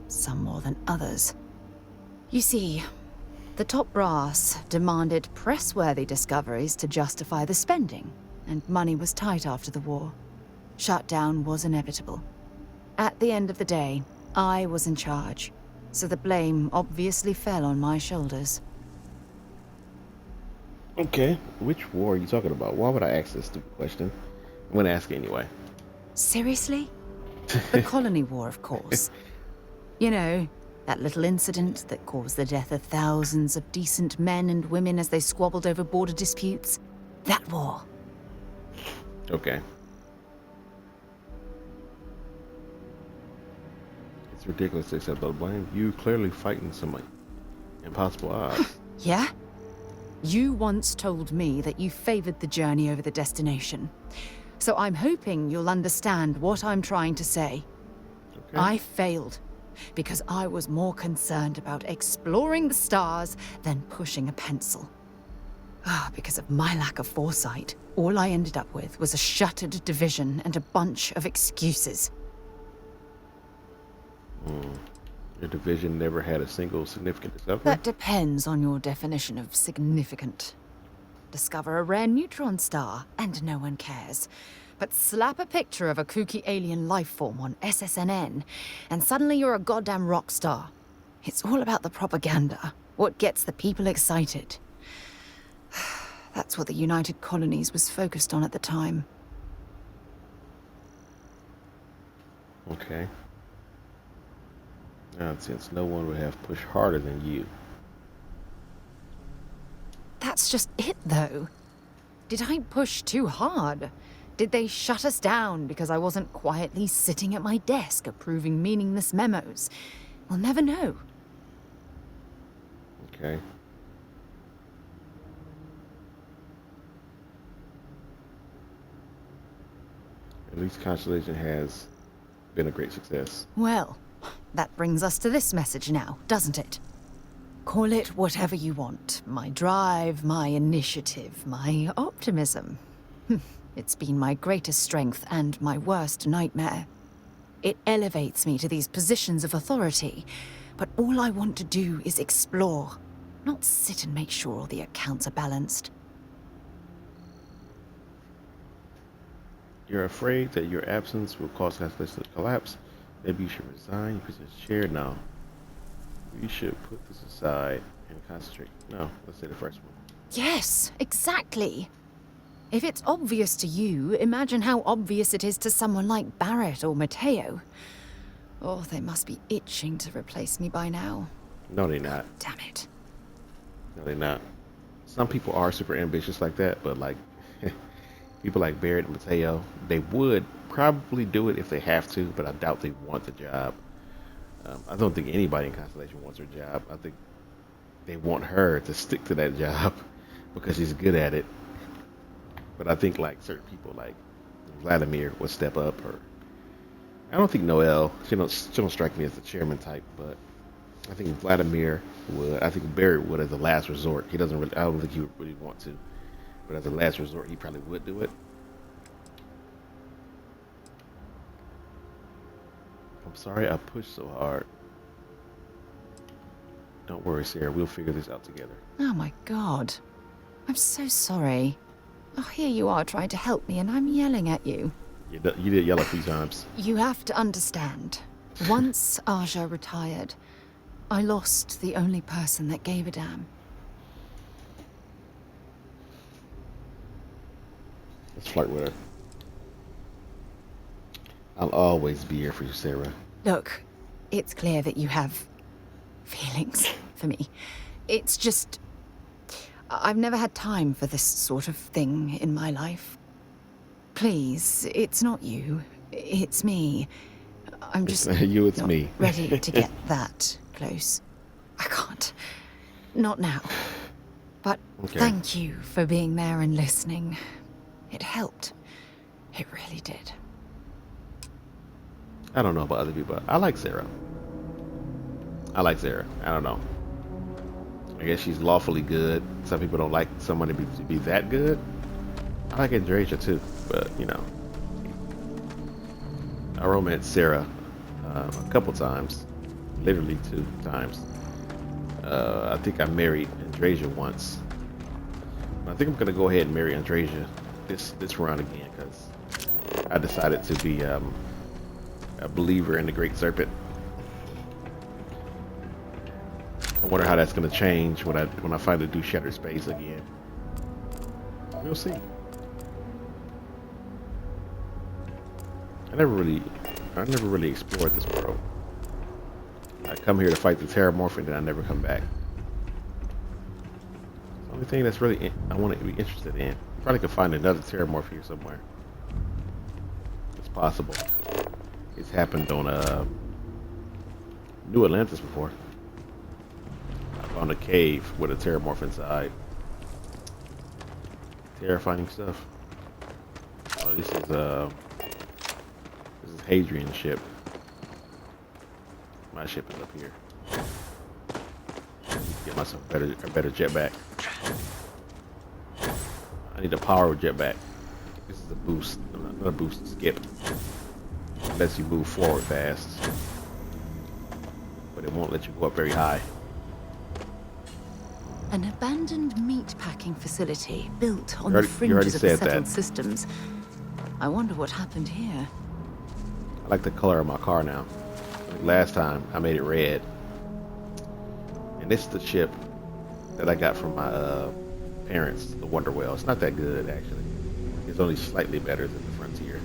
Some more than others. You see, the top brass demanded press-worthy discoveries to justify the spending, and money was tight after the war. Shutdown was inevitable. At the end of the day, I was in charge, so the blame obviously fell on my shoulders. Okay, which war are you talking about? Why would I ask this stupid question? I'm gonna ask anyway. Seriously? The Colony War, of course. You know, that little incident that caused the death of thousands of decent men and women as they squabbled over border disputes. That war. Okay. It's ridiculous to accept all the blame. You clearly fighting some impossible odds. Yeah? You once told me that you favored the journey over the destination. So I'm hoping you'll understand what I'm trying to say. Okay. I failed because I was more concerned about exploring the stars than pushing a pencil. Because of my lack of foresight, all I ended up with was a shuttered division and a bunch of excuses. Your division never had a single significant discovery? That depends on your definition of significant. Discover a rare neutron star, and no one cares. But slap a picture of a kooky alien life form on SSNN, and suddenly you're a goddamn rock star. It's all about the propaganda, what gets the people excited. That's what the United Colonies was focused on at the time. Okay. Now, since no one would have pushed harder than you. That's just it, though. Did I push too hard? Did they shut us down because I wasn't quietly sitting at my desk approving meaningless memos? We'll never know. Okay. At least Constellation has been a great success. Well, that brings us to this message now, doesn't it? Call it whatever you want. My drive, my initiative, my optimism. It's been my greatest strength and my worst nightmare. It elevates me to these positions of authority, but all I want to do is explore, not sit and make sure all the accounts are balanced. You're afraid that your absence will cause Constellation to collapse. Maybe you should resign. You're just chair now. You should put this aside and concentrate. No, let's say the first one. Yes, exactly. If it's obvious to you, imagine how obvious it is to someone like Barrett or Mateo. Oh, they must be itching to replace me by now. No, they're not. Damn it. No, they're not. Some people are super ambitious like that, but like people like Barrett and Mateo, they would probably do it if they have to, but I doubt they want the job. I don't think anybody in Constellation wants her job. I think they want her to stick to that job because she's good at it. But I think like certain people like Vladimir would step up, or I don't think Noelle. She don't strike me as the chairman type, but I think Vladimir would. I think Barrett would as a last resort. He doesn't really. I don't think he would really want to, but as a last resort, he probably would do it. I'm sorry I pushed so hard. Don't worry, Sarah. We'll figure this out together. Oh my god. I'm so sorry. Oh, here you are trying to help me and I'm yelling at you. You did yell a few times. You have to understand. Once Aja retired, I lost the only person that gave a damn. Let's flirt with her. I'll always be here for you, Sarah. Look, it's clear that you have feelings for me. It's just... I've never had time for this sort of thing in my life. Please, it's not you. It's me. I'm just you, it's not me. ready to get that close. I can't. Not now. But Okay. thank you for being there and listening. It helped. It really did. I don't know about other people. I like Sarah. I like Sarah. I don't know. I guess she's lawfully good. Some people don't like someone to be that good. I like Andreja too, but you know, I romanced Sarah a couple times, literally 2 times. I think I married Andreja once. I think I'm gonna go ahead and marry Andreja this round again because I decided to be a believer in the Great Serpent. I wonder how that's gonna change when I finally do Shattered Space again. We'll see. I never really explored this world. I come here to fight the Terramorph and then I never come back. The only thing that's really I want to be interested in. Probably could find another Terramorph here somewhere. It's possible. It's happened on New Atlantis before. I found a cave with a Terramorph inside. Terrifying stuff. Oh, this is Hadrian's ship. My ship is up here. Get myself a better jetpack. I need a power jetpack. This is a boost, not a boost, skip. It lets you move forward fast, but it won't let you go up very high. An abandoned meat-packing facility built on You already the fringes of the said settled that. systems. I wonder what happened here. I like the color of my car now. Like last time I made it red, and this is the ship that I got from my parents, the Wonderwell. It's not that good actually. It's only slightly better than the Frontier.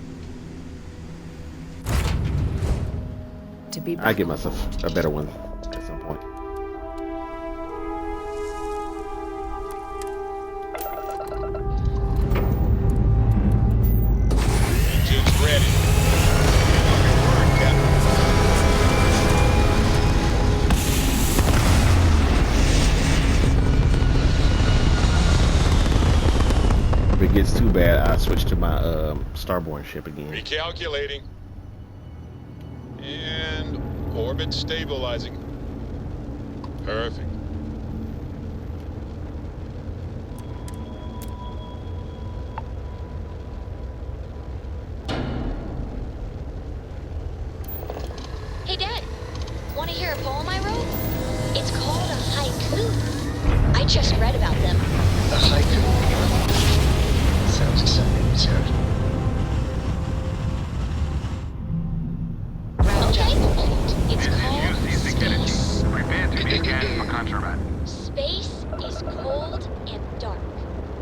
To be I get myself a better one at some point. Engine's ready. If it gets too bad, I switch to my Starborn ship again. Recalculating. And orbit stabilizing. Perfect. Hey, Dad. Want to hear a poem I wrote? It's called a haiku. I just read about them. A haiku? Sounds exciting, Sarah. Okay. It's called Space. Prepare to be scanned for contraband. Space is cold and dark.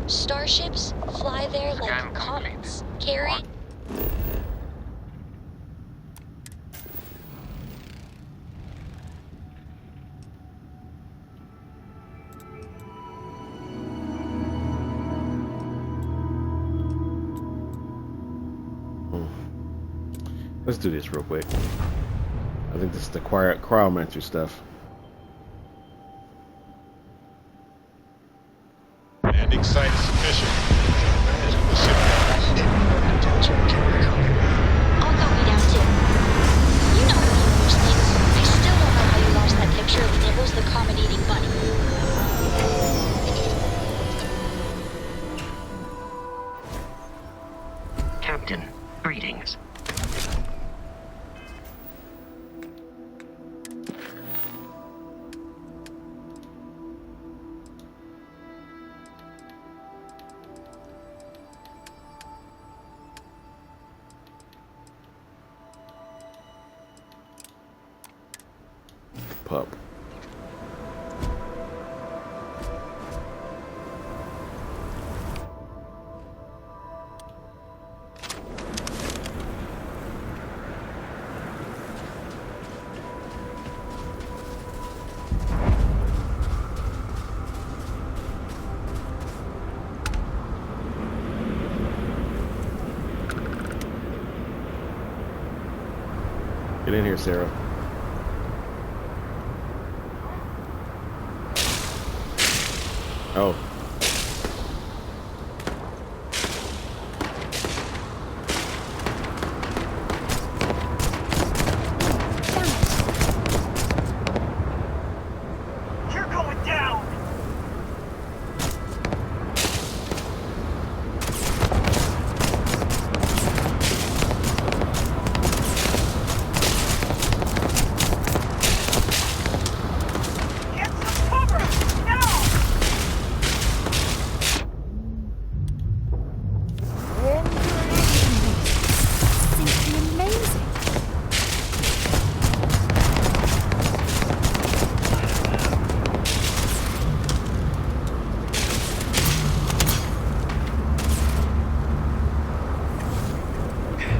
Starships fly there like comets. Carry... Let's do this real quick. I think this is the cryomancer stuff. Landing site is sufficient. I'll copy down too. You know one of those things. I still don't know how you lost that picture of Nibbles the comet-eating bunny. Captain, greetings. Pup. Get in here, Sarah. Oh. You're going down! Get some cover! Now! Simply amazing.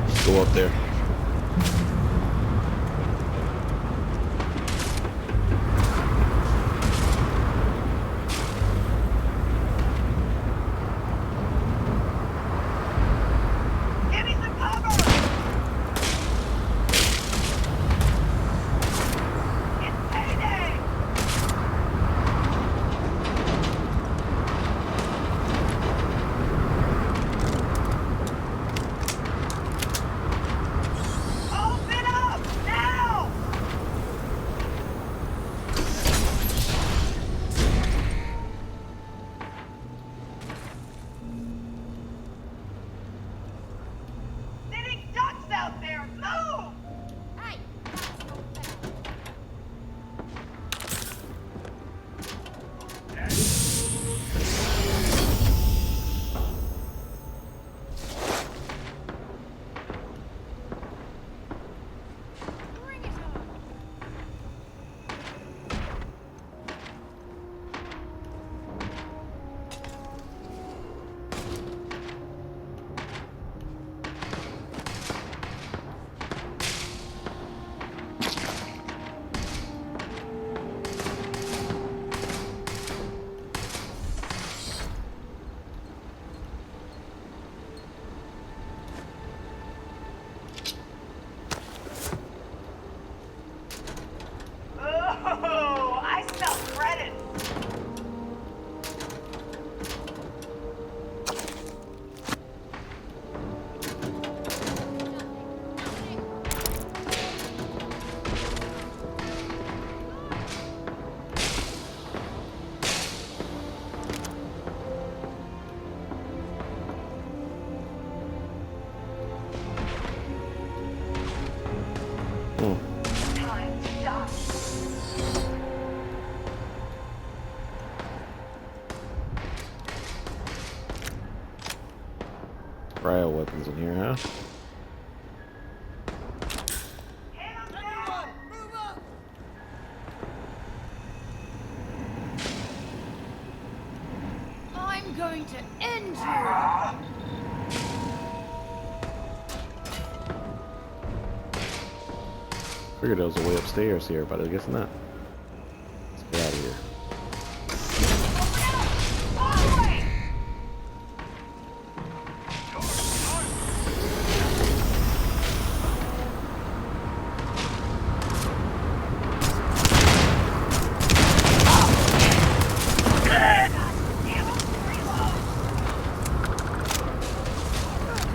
Just go up there. Give me some cover! It's payday! Open up! Now! Sitting ducks out there! Move! Hey! Oh, I smell credit! Time to die. Cryo weapons in here, huh? I'm going to end you. Figured there was a way upstairs here, but I guess not. Let's get out of here.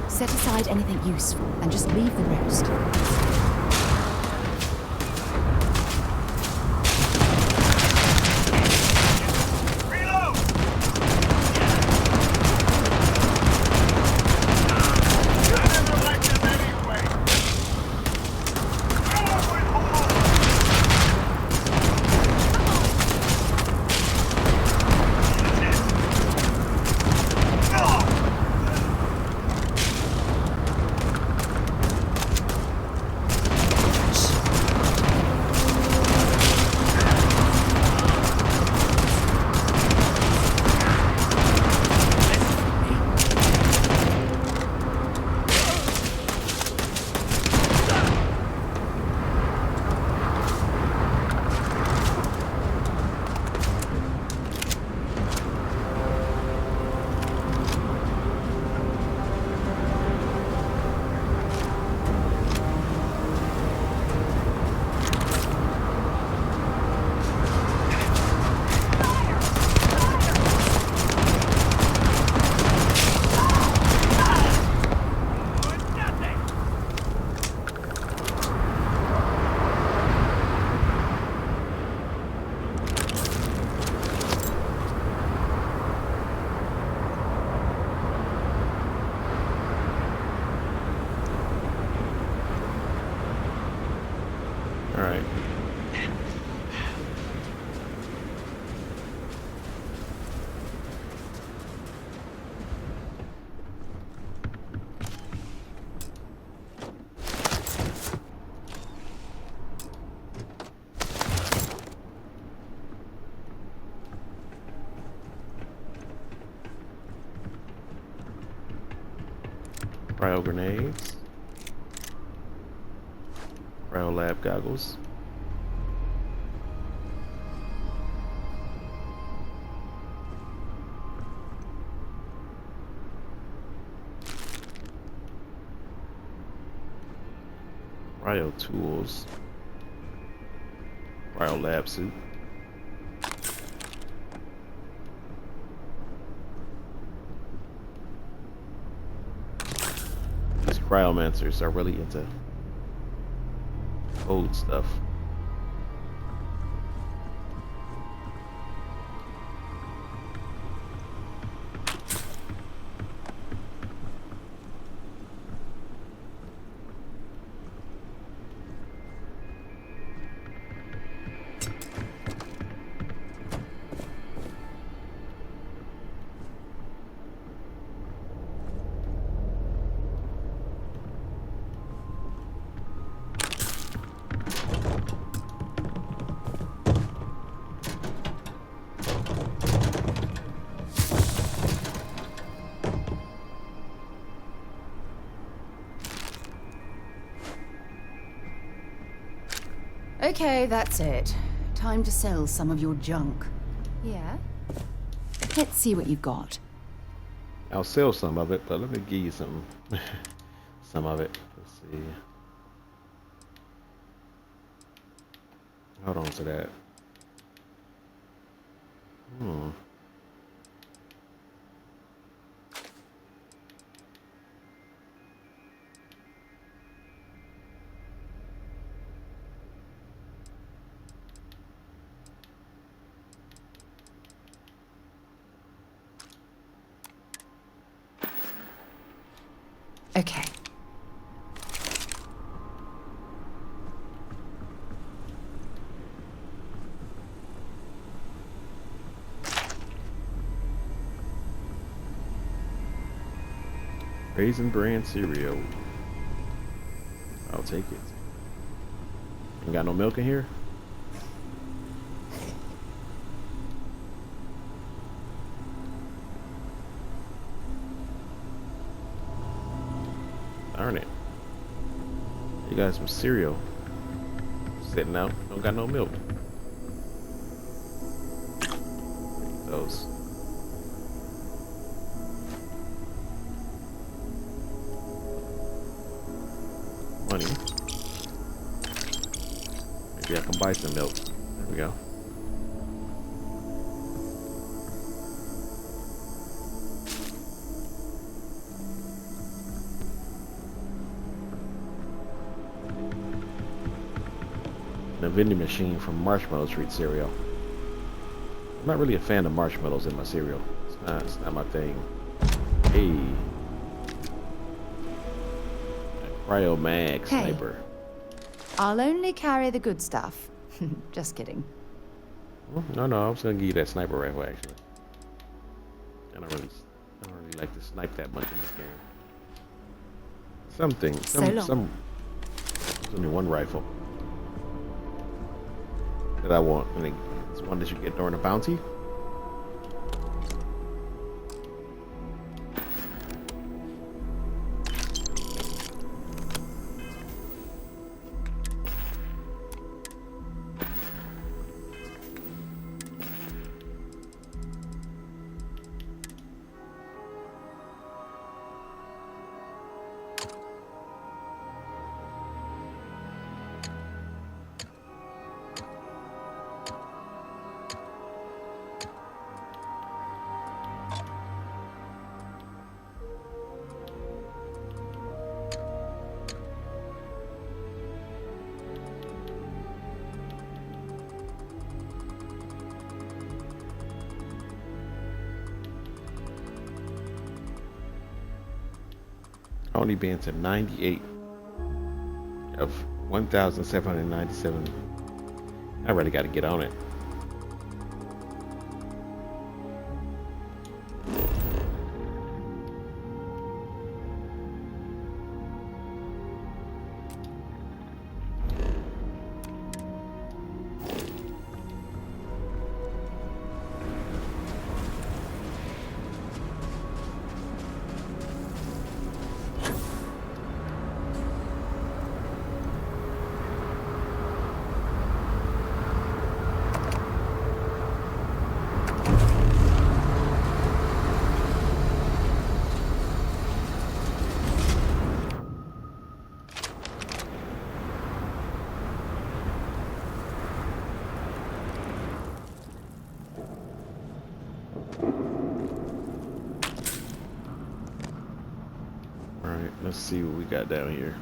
Set aside anything useful and just leave the rest. Cryo grenades. Cryo lab goggles. Cryo tools. Cryo lab suit. These cryomancers are really into old stuff. Okay, that's it. Time to sell some of your junk. Yeah? Let's see what you've got. I'll sell some of it, but let me give you some some of it. Let's see. Hold on to that. Okay. Raisin Bran cereal. I'll take it. Ain't got no milk in here? Darn it. You got some cereal sitting out. Don't got no milk. Those. Money. Maybe I can buy some milk. There we go. And a vending machine from Marshmallow Treat cereal. I'm not really a fan of marshmallows in my cereal. It's not my thing. Hey. Cryo mag sniper. I'll only carry the good stuff. Just kidding. No, I was gonna give you that sniper rifle actually. I don't really like to snipe that much in this game. There's only one rifle that I want. I think it's one that you get during a bounty. Only been to 98 of 1,797. I really got to get on it. Let's see what we got down here.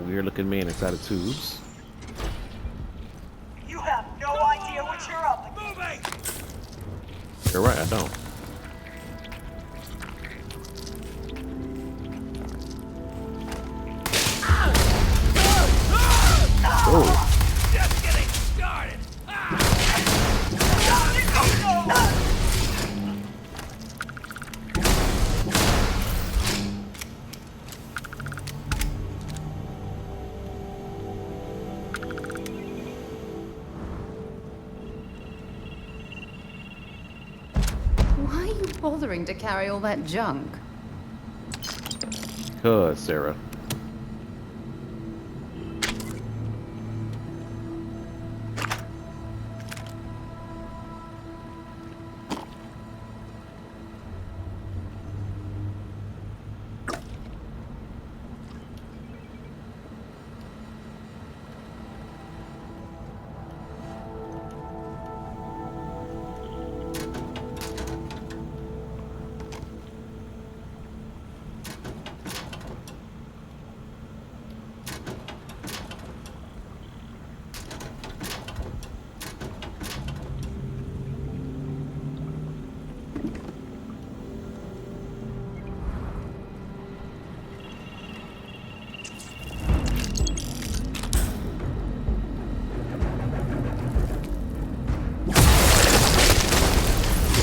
Weird looking man inside of tubes. You have no idea what you're up against. You're right, I don't. Oh. Just getting started. Why are you bothering to carry all that junk? Cuz, Sarah.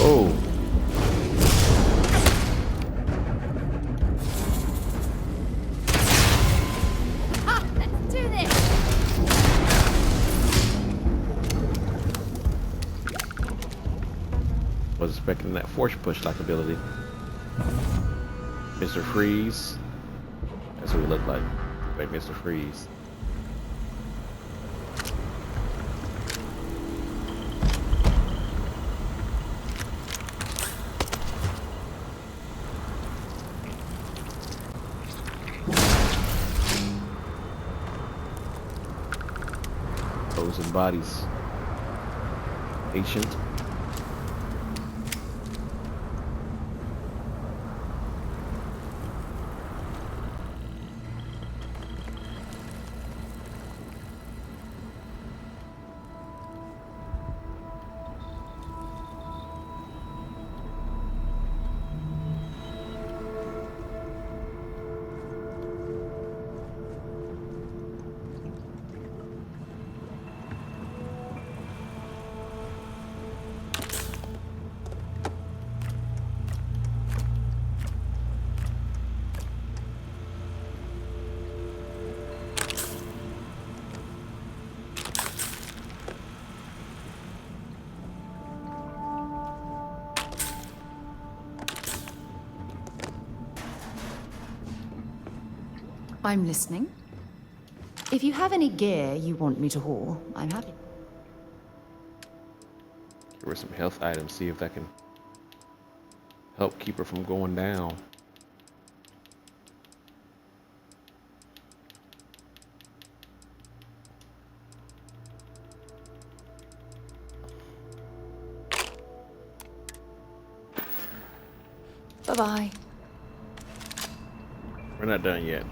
Oh. Ah, let's do this. Was expecting that force push like ability. Mr. Freeze. That's what he looked like. Like Mr. Freeze. Frozen bodies. Patient. I'm listening. If you have any gear you want me to haul, I'm happy. Give her some health items, see if that can help keep her from going down. Bye-bye. We're not done yet.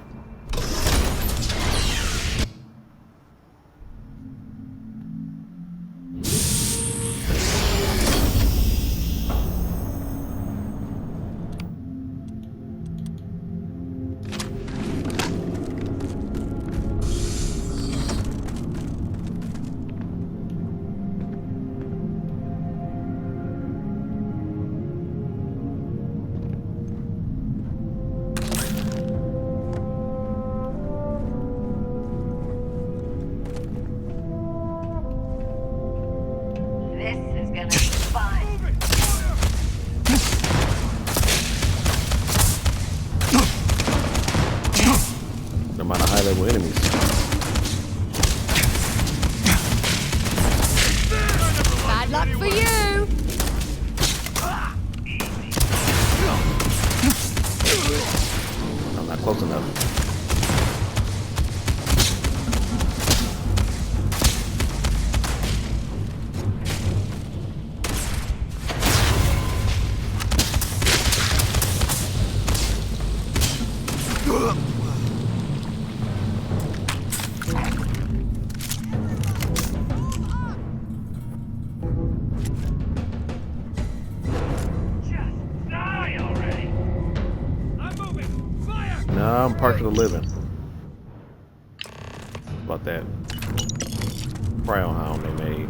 The amount of high-level enemies. close enough. Nah, I'm partial to living. About that cryo hound they made.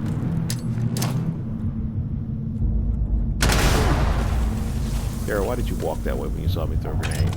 Sarah, why did you walk that way when you saw me throw a grenade?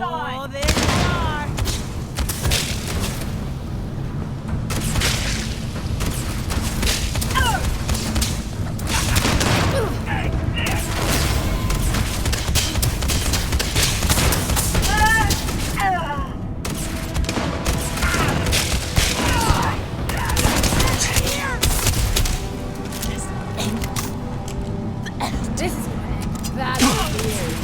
Oh, there you are. This is that's weird.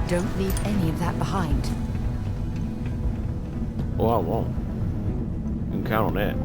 Don't leave any of that behind. Oh, I won't. You can count on that.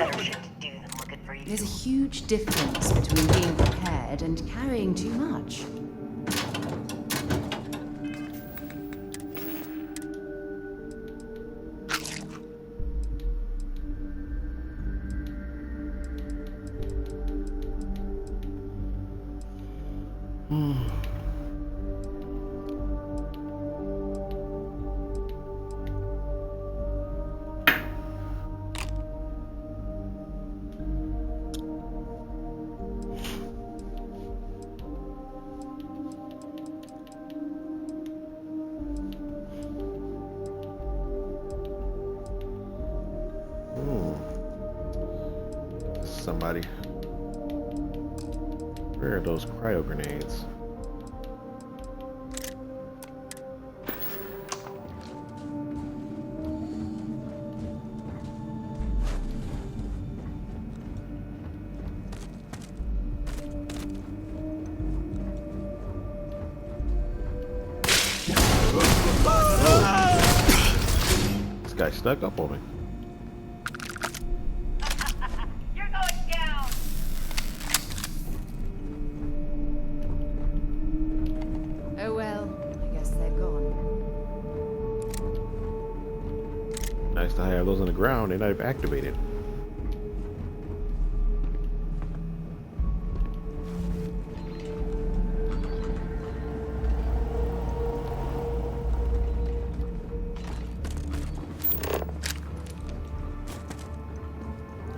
better shit to do than looking for you. There's a huge difference between being prepared and carrying too much. Somebody. Where are those cryo grenades? This guy snuck up on me. Oh well, I guess they're gone. Nice to have those on the ground. They're not even activated.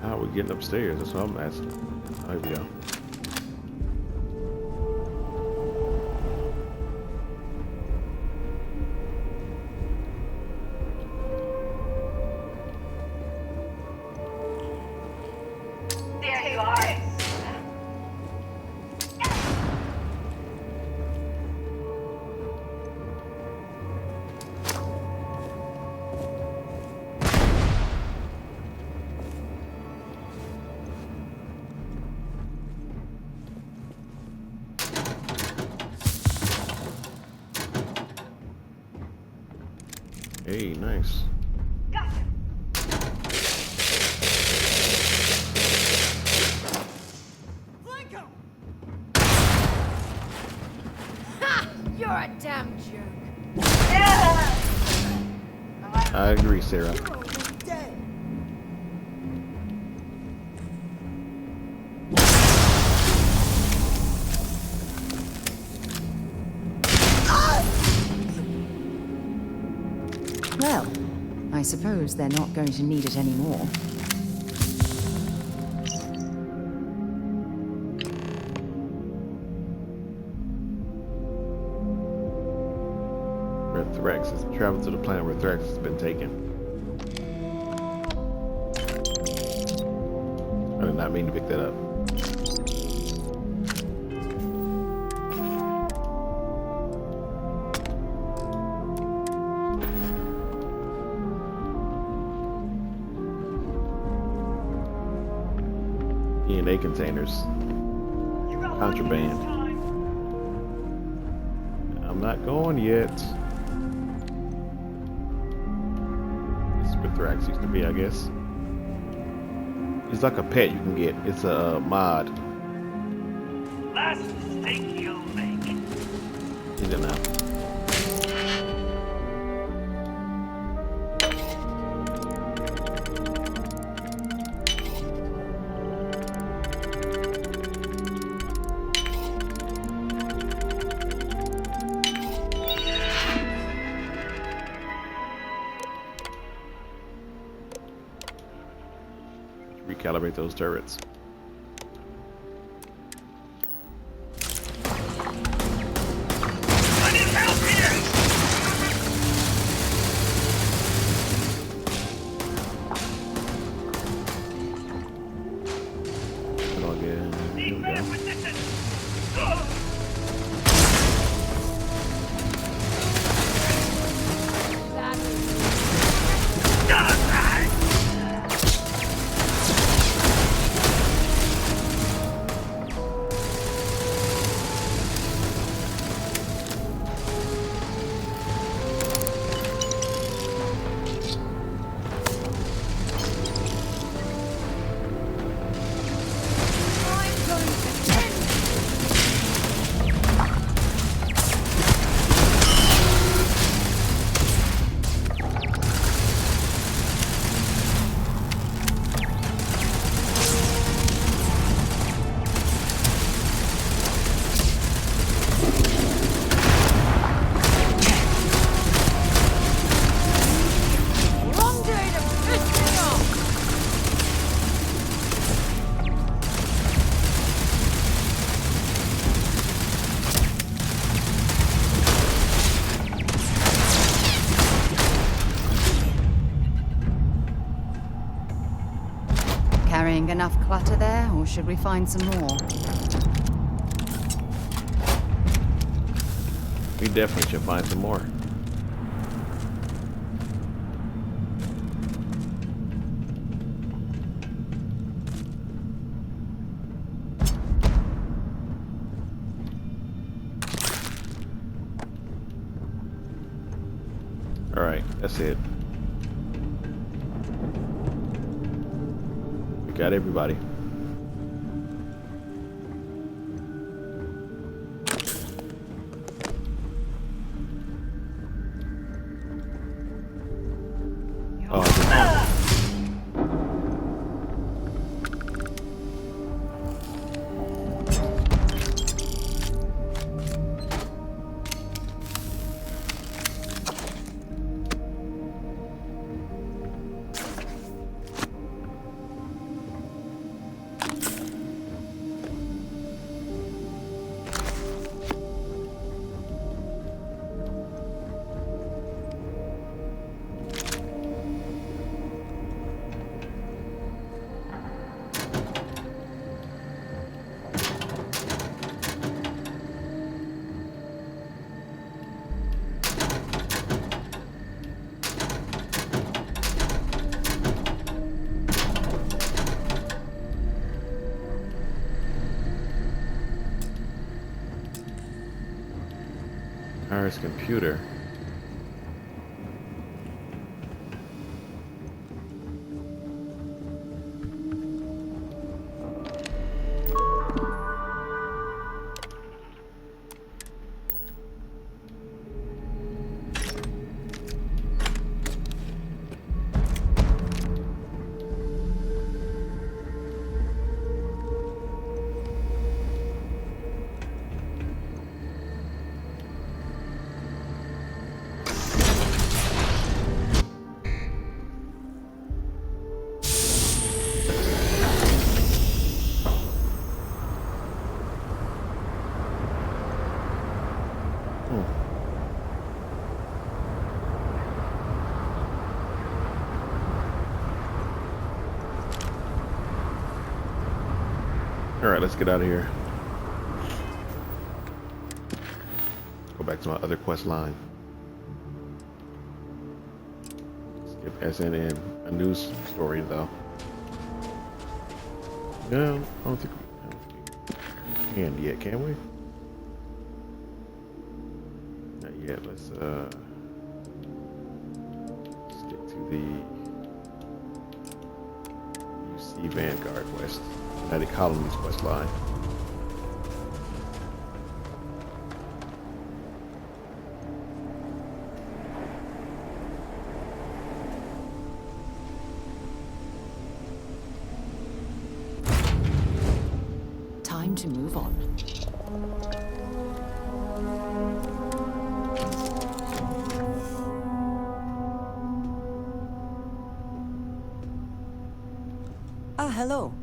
How are we getting upstairs? That's what I'm asking. Here we go. There you are. Hey, nice. Ha! You're a damn jerk. I agree, Sarah. Well, I suppose they're not going to need it anymore. Where Threx has traveled to the planet where Threx has been taken. I did not mean to pick that up. DNA containers. Contraband. I'm not going yet. This is where Thrax used to be, I guess. It's like a pet you can get. It's a mod. Last mistake you'll make. He's in now. Recalibrate those turrets. I need help here! Log in. Here we go. carrying enough clutter there, or should we find some more? We definitely should find some more. All right, that's it. We got everybody. Iris computer. All right, let's get out of here. Go back to my other quest line. Skip SNN. A news story though. No, I don't think we can yet, can we? Not yet. Let's stick to the UC Vanguard quest. United Colonies quest line. Time to move on. Ah, hello.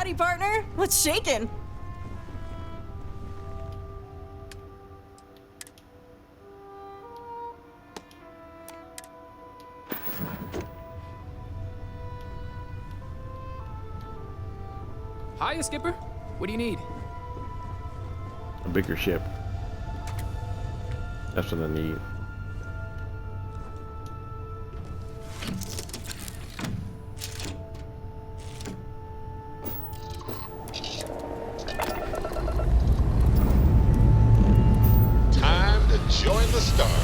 Howdy, partner. What's shaking? Hiya, Skipper. What do you need? A bigger ship. That's what I need. Time to join the stars.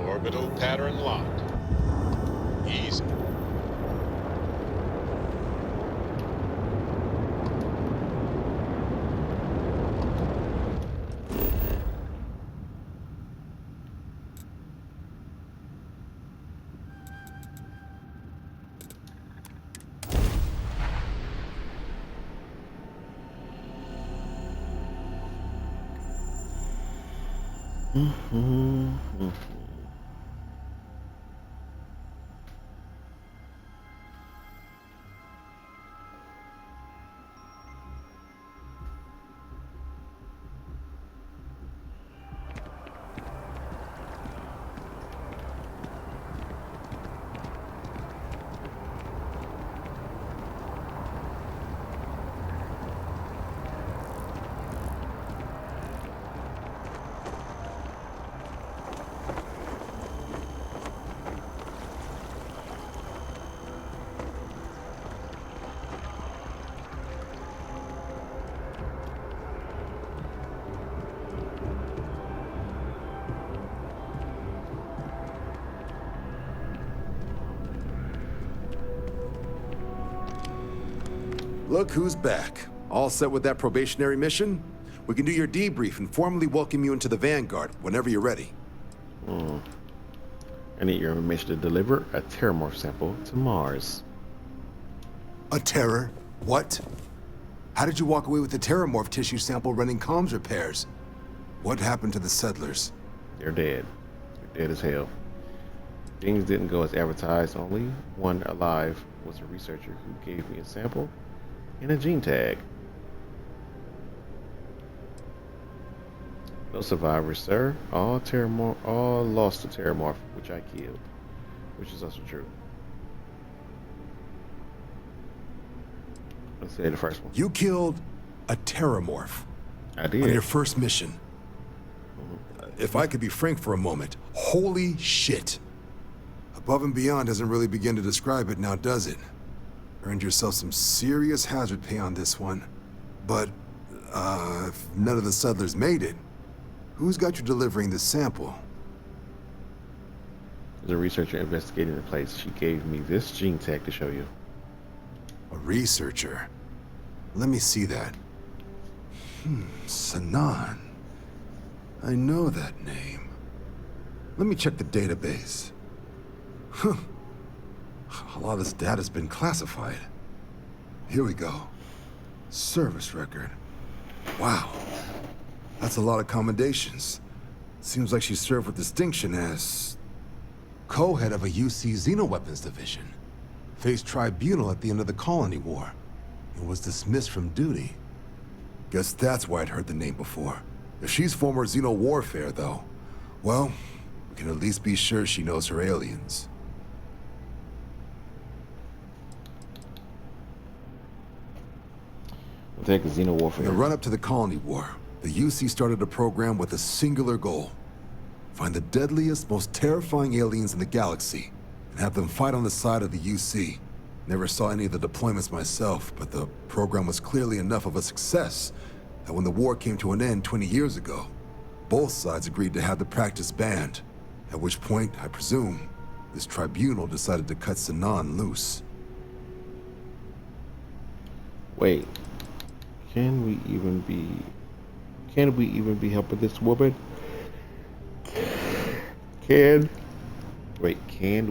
Orbital pattern locked. Easy. Look who's back. All set with that probationary mission? We can do your debrief and formally welcome you into the Vanguard whenever you're ready. I need your information to deliver a terramorph sample to Mars. A terror? What? How did you walk away with the terramorph tissue sample running comms repairs? What happened to the settlers? They're dead. They're dead as hell. Things didn't go as advertised. Only one alive was a researcher who gave me a sample and a gene tag. No survivors, sir. All lost to terramorph, which I killed, which is also true. Let's say the first one. You killed a terramorph. I did. On your first mission. If I could be frank for a moment, holy shit. Above and beyond doesn't really begin to describe it now, does it? Earned yourself some serious hazard pay on this one. But, if none of the settlers made it, who's got you delivering this sample? There's a researcher investigating the place. She gave me this gene tag to show you. A researcher? Let me see that. Sanan. I know that name. Let me check the database. Huh. A lot of this data's been classified. Here we go. Service record. Wow. That's a lot of commendations. Seems like she served with distinction as co-head of a UC Xenoweapons division. Faced tribunal at the end of the Colony War and was dismissed from duty. Guess that's why I'd heard the name before. If she's former Xeno warfare, though, well, we can at least be sure she knows her aliens. What the heck is Xeno warfare? In the run-up to the Colony War, the UC started a program with a singular goal. Find the deadliest, most terrifying aliens in the galaxy and have them fight on the side of the UC. Never saw any of the deployments myself, but the program was clearly enough of a success that when the war came to an end 20 years ago, both sides agreed to have the practice banned, at which point, I presume, this tribunal decided to cut Sanan loose. Wait, can we even be helping this woman? Can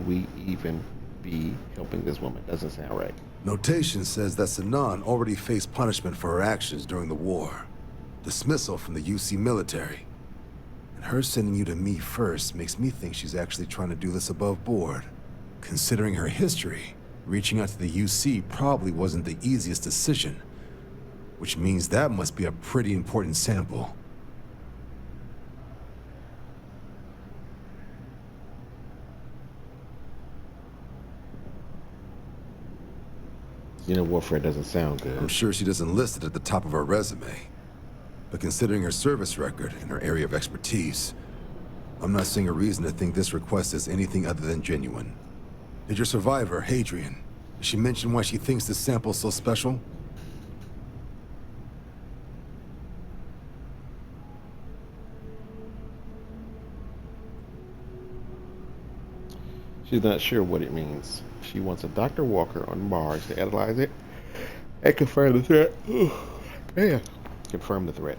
we even be helping this woman. Doesn't sound right. Notation says that Sinan already faced punishment for her actions during the war. Dismissal from the UC military. And her sending you to me first makes me think she's actually trying to do this above board. Considering her history, reaching out to the UC probably wasn't the easiest decision. Which means that must be a pretty important sample. Warfare doesn't sound good. I'm sure she doesn't list it at the top of her resume. But considering her service record and her area of expertise, I'm not seeing a reason to think this request is anything other than genuine. Did your survivor, Hadrian, did she mention why she thinks this sample's so special? She's not sure what it means. She wants a Dr. Walker on Mars to analyze it and confirm the threat. Yeah. Confirm the threat.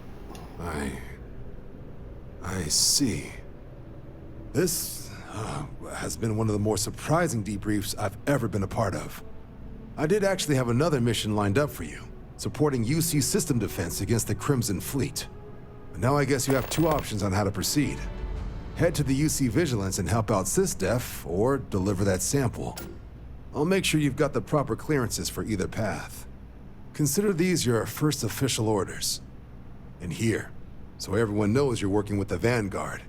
I see. This has been one of the more surprising debriefs I've ever been a part of. I did actually have another mission lined up for you, supporting UC system defense against the Crimson Fleet. But now I guess you have two options on how to proceed. Head to the UC Vigilance and help out SysDef, or deliver that sample. I'll make sure you've got the proper clearances for either path. Consider these your first official orders. And here, so everyone knows you're working with the Vanguard.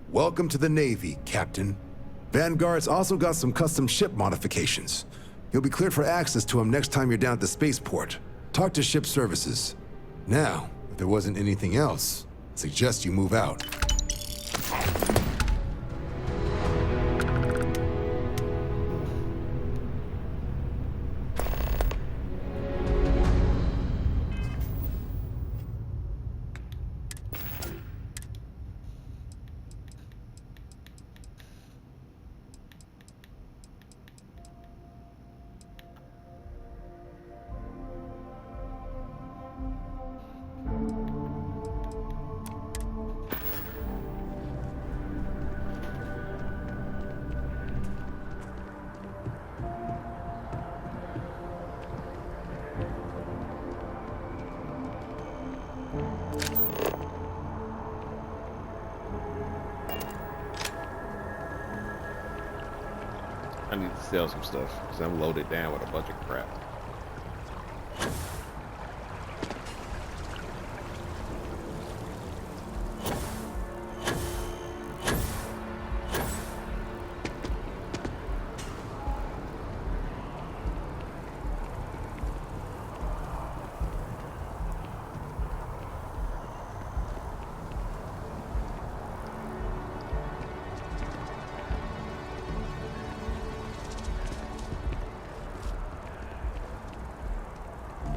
Welcome to the Navy, Captain. Vanguard's also got some custom ship modifications. You'll be cleared for access to them next time you're down at the spaceport. Talk to ship services. Now, if there wasn't anything else, I suggest you move out. I need to sell some stuff because I'm loaded down with a bunch of crap.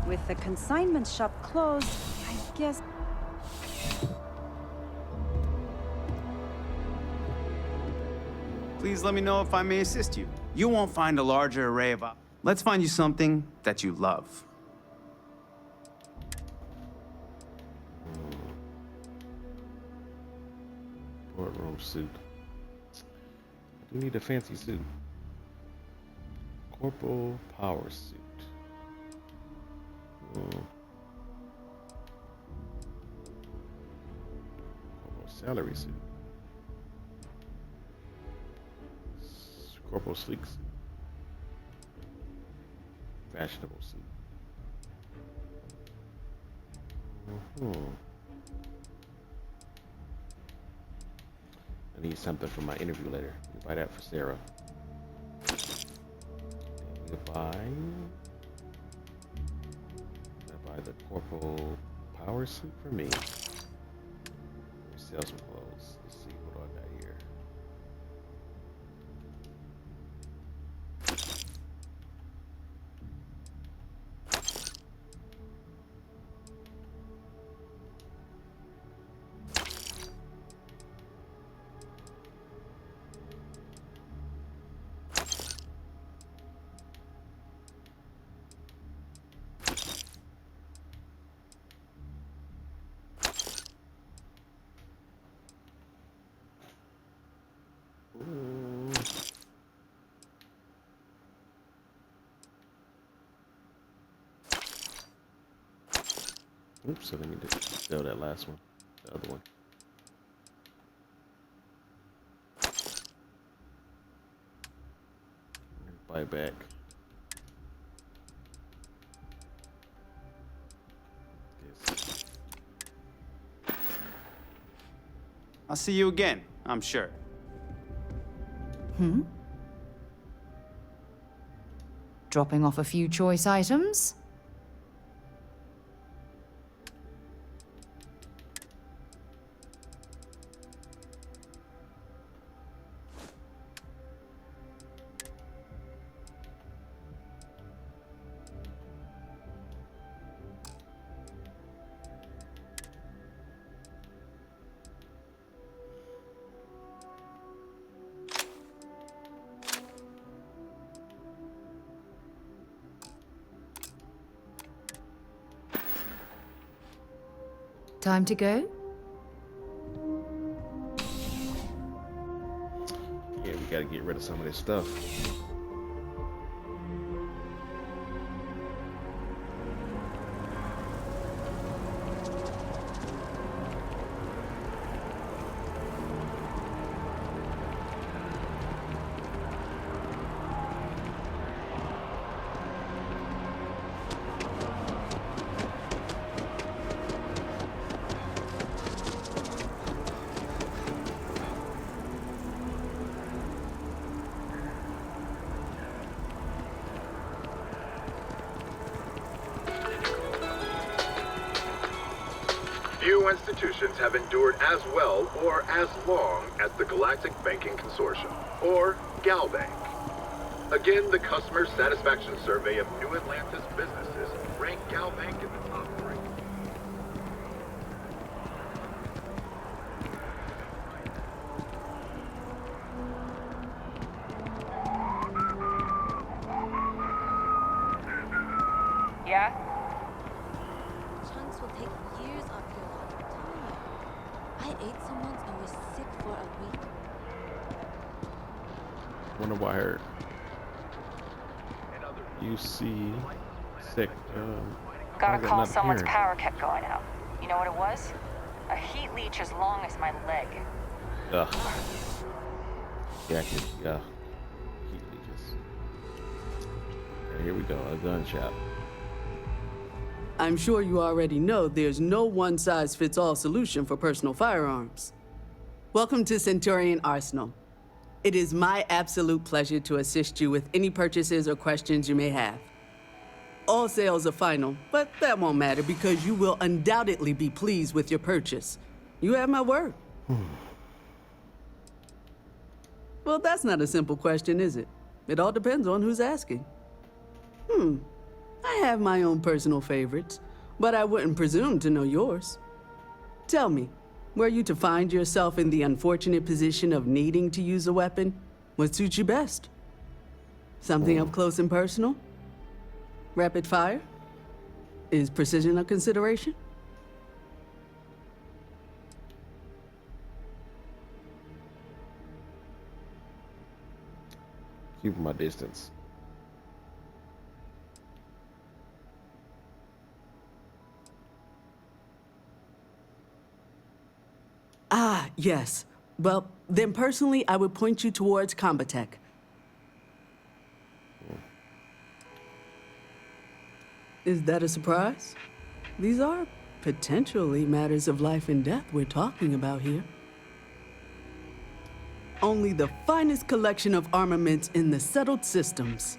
With the consignment shop closed, I guess... Please let me know if I may assist you. You won't find a larger array of... Let's find you something that you love. Boardroom suit. I do need a fancy suit. Corporal power suit. Corporal salary suit. Corporal sleek suit. Fashionable suit. I need something for my interview later. Let me buy that for Sarah. Buy the corporal power suit for me. Sell some clothes. Let's see what do I got here. Oops, so let me just sell that last one, the other one. Buy back. This. I'll see you again, I'm sure. Dropping off a few choice items? Time to go? Yeah, we gotta get rid of some of this stuff. Few institutions have endured as well or as long as the Galactic Banking Consortium, or GalBank. Again, the Customer Satisfaction Survey of New Atlantis businesses ranked GalBank in the top 3. Yeah? Chunks will take years off your life, I'm telling you. I ate some once and was sick for a week. Wonder why her UC sick. Gotta call someone's power kept going out. You know what it was? A heat leech as long as my leg. Ugh. Yeah, yeah. Heat leeches. Okay, here we go. A gun shop. I'm sure you already know there's no one-size-fits-all solution for personal firearms. Welcome to Centurion Arsenal. It is my absolute pleasure to assist you with any purchases or questions you may have. All sales are final, but that won't matter because you will undoubtedly be pleased with your purchase. You have my word. Well, that's not a simple question, is it? It all depends on who's asking. I have my own personal favorites, but I wouldn't presume to know yours. Tell me, were you to find yourself in the unfortunate position of needing to use a weapon, what suits you best? Something up close and personal? Rapid fire? Is precision a consideration? Keep my distance. Ah, yes. Well, then personally, I would point you towards Combatech. Is that a surprise? These are potentially matters of life and death we're talking about here. Only the finest collection of armaments in the settled systems.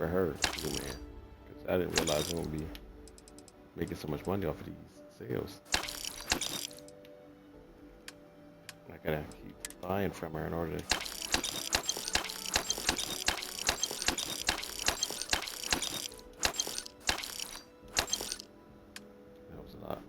for her too, man. Because I didn't realize I'm gonna be making so much money off of these sales. I gotta keep buying from her in order to. That was a lot.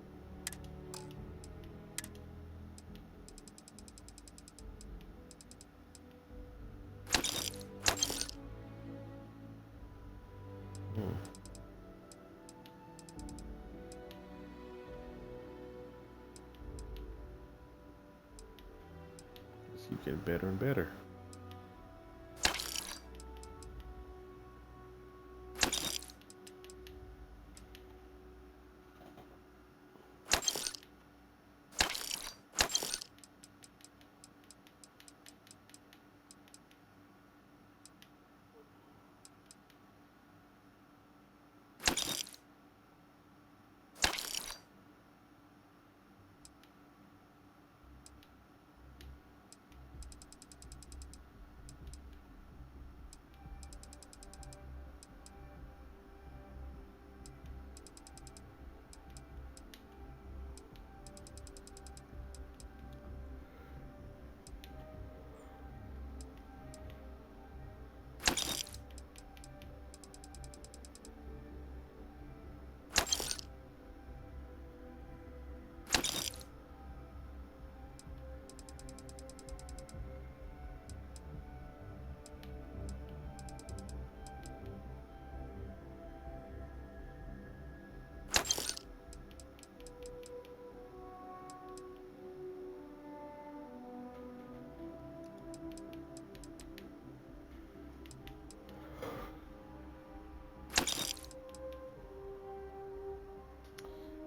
Just keep getting better and better.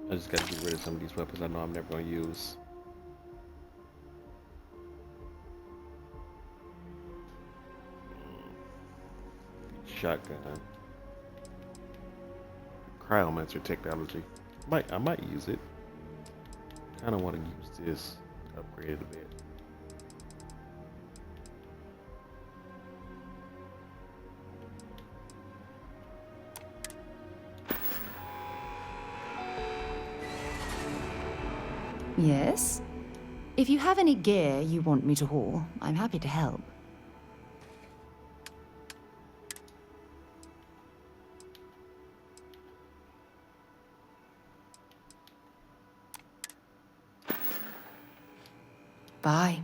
I just gotta get rid of some of these weapons I know I'm never gonna use. Shotgun. Cryomancer technology. I might use it. Kinda wanna use this. Upgrade it a bit. Yes? If you have any gear you want me to haul, I'm happy to help. Bye.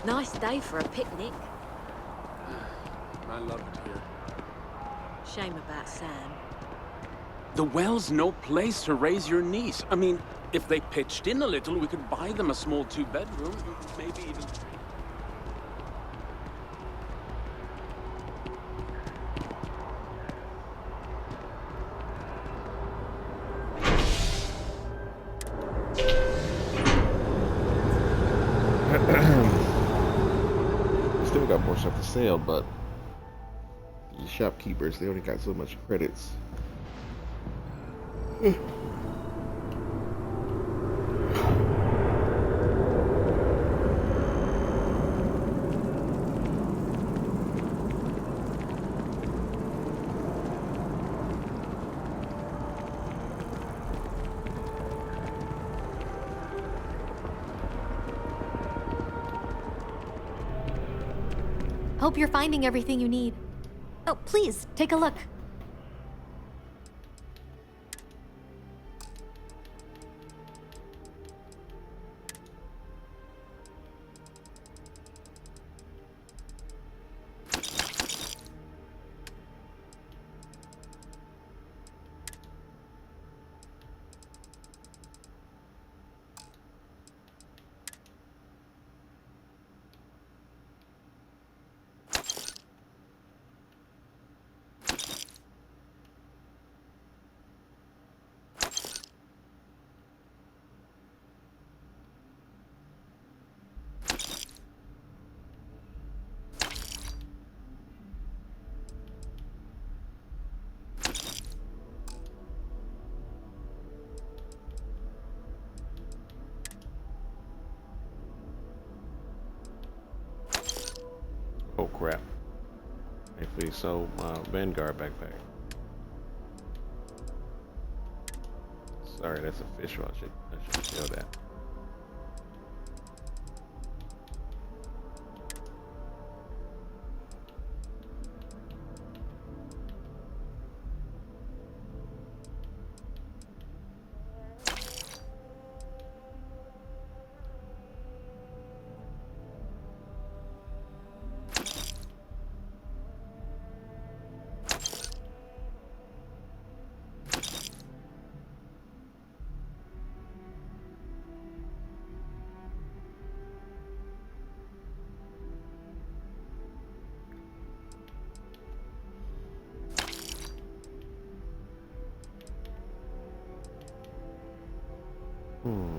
Nice day for a picnic. I love it here. Shame about Sam. The well's no place to raise your niece. I mean, if they pitched in a little, we could buy them a small 2-bedroom, maybe even 3. Still got more stuff to sell, but the shopkeepers, they only got so much credits. Hope you're finding everything you need. Oh, please, take a look. Oh crap. Thankfully sold my Vanguard backpack. Sorry, that's official. I should tell that.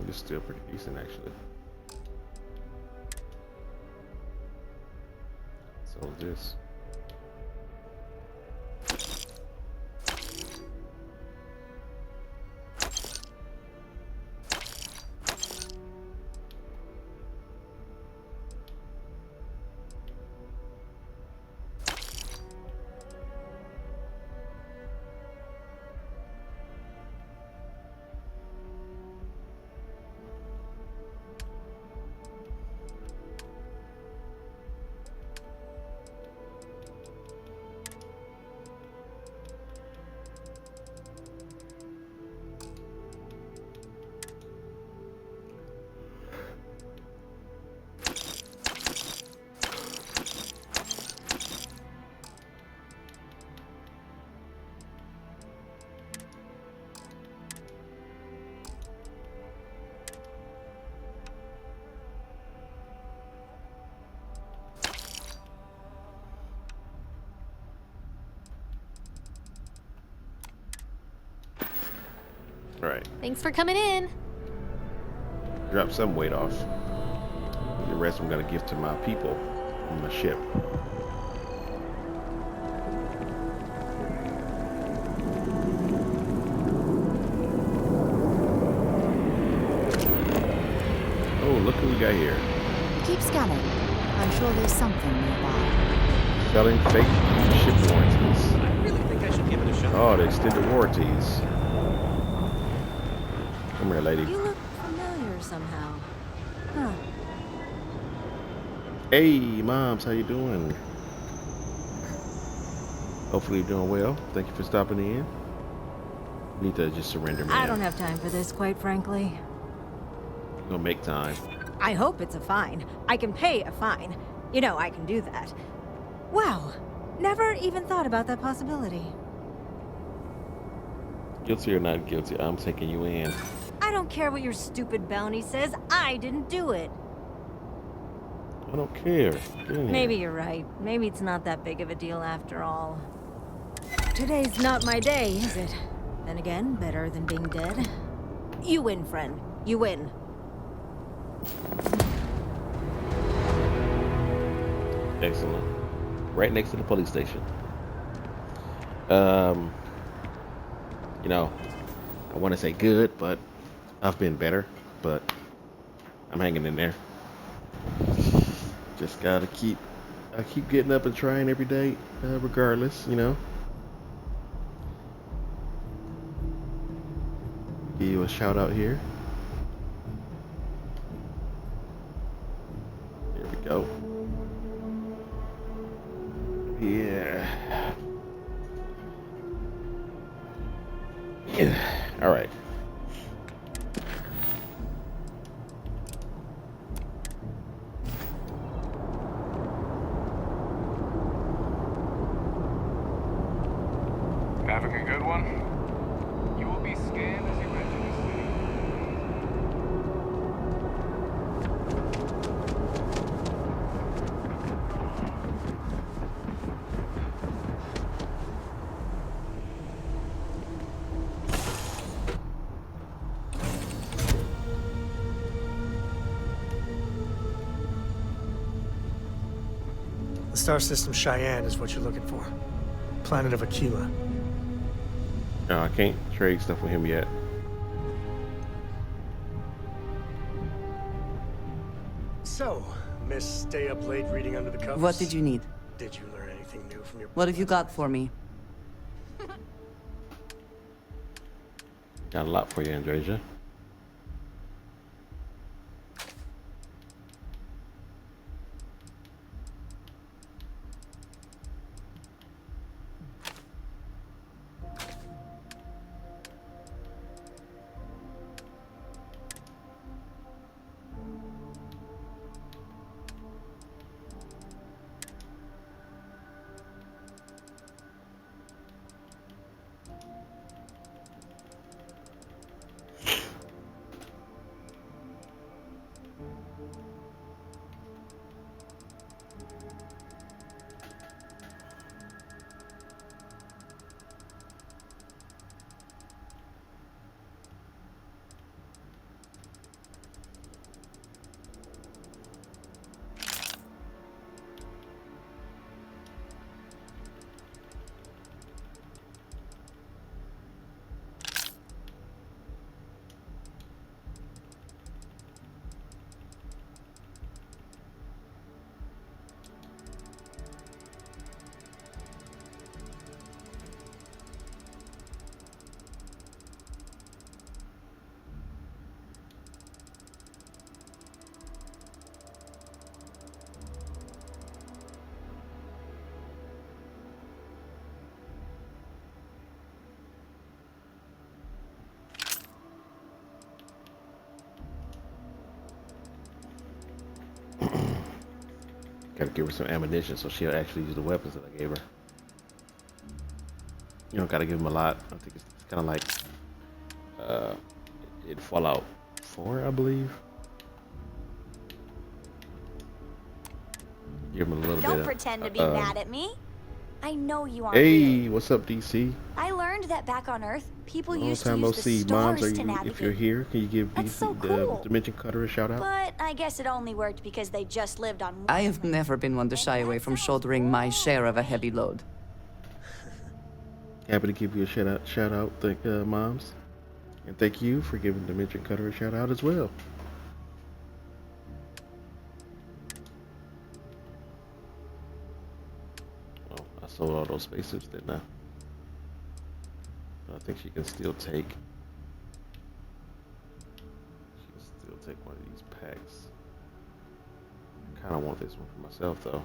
It's still pretty decent actually. So this. All right. Thanks for coming in. Drop some weight off. The rest I'm gonna give to my people on my ship. Oh, look who we got here. Keep scanning. I'm sure there's something nearby. Selling fake ship warranties. I really think I should give it a shot. Oh, the extended warranties. Come here, lady. You look familiar somehow. Huh. Hey, moms, how you doing? Hopefully you're doing well. Thank you for stopping in. Need to just surrender, man. I don't have time for this, quite frankly. You're gonna make time. I hope it's a fine. I can pay a fine. You know, I can do that. Wow. Never even thought about that possibility. Guilty or not guilty, I'm taking you in. I don't care what your stupid bounty says. I didn't do it. I don't care. Get in here. Maybe you're right. Maybe it's not that big of a deal after all. Today's not my day, is it? Then again, better than being dead. You win, friend. You win. Excellent. Right next to the police station. You know, I want to say good, but I've been better, but I'm hanging in there. Just gotta keep getting up and trying every day, regardless, you know. Give you a shout out here. There we go. Yeah. All right. Having a good one? You will be scanned as you enter the city. The star system Cheyenne is what you're looking for. Planet of Aquila. No, I can't trade stuff with him yet. So, Miss stay up late reading under the covers? What did you need? Did you learn anything new from your... What have you got for me? Got a lot for you, Andreja. Gotta give her some ammunition so she'll actually use the weapons that I gave her. You don't gotta give them a lot. I think it's kind of like in Fallout 4, I believe. Give them a little bit. Don't pretend to be mad at me. I know you aren't. Hey, real. what's up, DC? I learned that back on Earth, people Long used time to no use the see. stars Moms, to navigate. if you're here, can you give That's DC so the cool. Dimension Cutter a shout out? But I guess it only worked because they just lived on. I have never been one to shy away from shouldering my share of a heavy load. Happy to give you a shout out, thank Moms, and thank you for giving Dimension Cutter a shout out as well. Oh, I sold all those spacesuits, didn't I? I think she can still take. She can still take one of these packs. I kind of want this one for myself, though.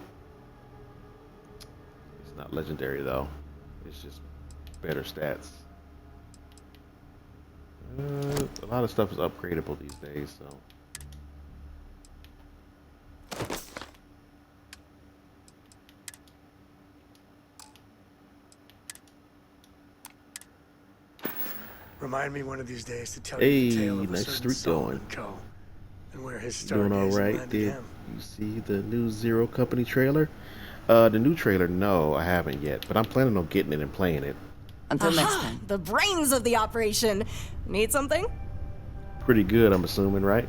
It's not legendary, though. It's just better stats. A lot of stuff is upgradable these days, so. Remind me one of these days to tell you the tale of a nice certain streak Solomon going. Coe, and where his Doing all stargazing right. landed Did him. you see the new Zero Company trailer? The new trailer, no, I haven't yet, but I'm planning on getting it and playing it. Until next time. The brains of the operation. Need something? Pretty good, I'm assuming, right?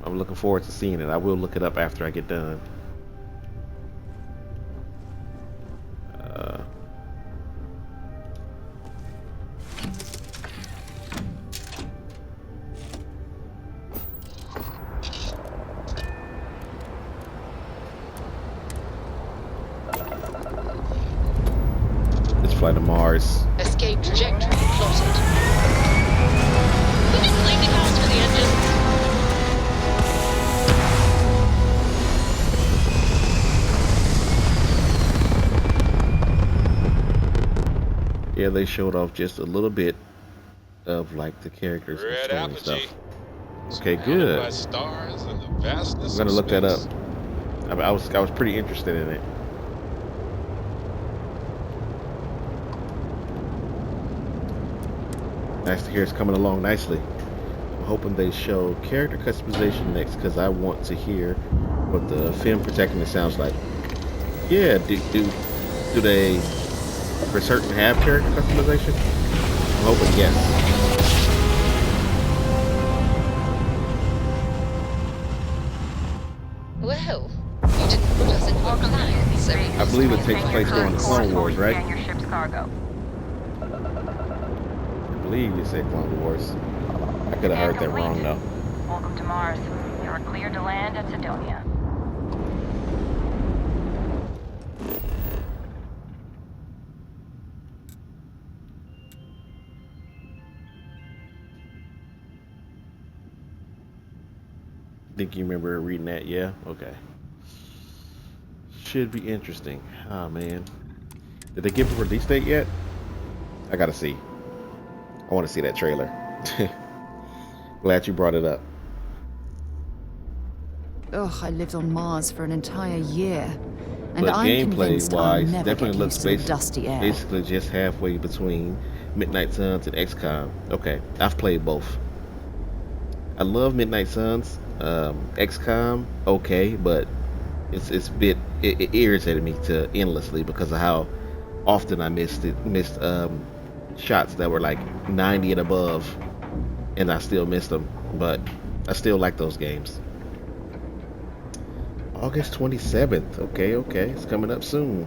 I'm looking forward to seeing it. I will look it up after I get done. Flight to Mars. Escape trajectory plotted. We didn't leave the cars for the engine. Yeah, they showed off just a little bit of like the characters and stuff. Okay, good. By stars and the vastness I'm gonna look that up. space. I was pretty interested in it. Nice to hear it's coming along nicely. I'm hoping they show character customization next because I want to hear what the film protagonist sounds like. Yeah, do they for certain have character customization? I'm hoping yes. Well, you didn't put us in your clients, so I believe it takes place during the Clone Wars, right? Your ship's cargo. I believe you said Clone Wars. I could have heard that wrong though. Welcome to Mars. You're cleared to land at Sidonia. Think you remember reading that? Yeah? Okay. Should be interesting. Oh, man. Did they give a release date yet? I gotta see. I want to see that trailer. Glad you brought it up. Ugh, I lived on Mars for an entire year. And But I'm convinced I'll gameplay-wise, never definitely get looks used to the dusty air. basically just halfway between Midnight Suns and XCOM. Okay, I've played both. I love Midnight Suns. XCOM, okay, but it's a bit it irritated me to endlessly because of how often I missed shots that were like 90 and above, and I still missed them. But I still like those games. August 27th. Okay, it's coming up soon.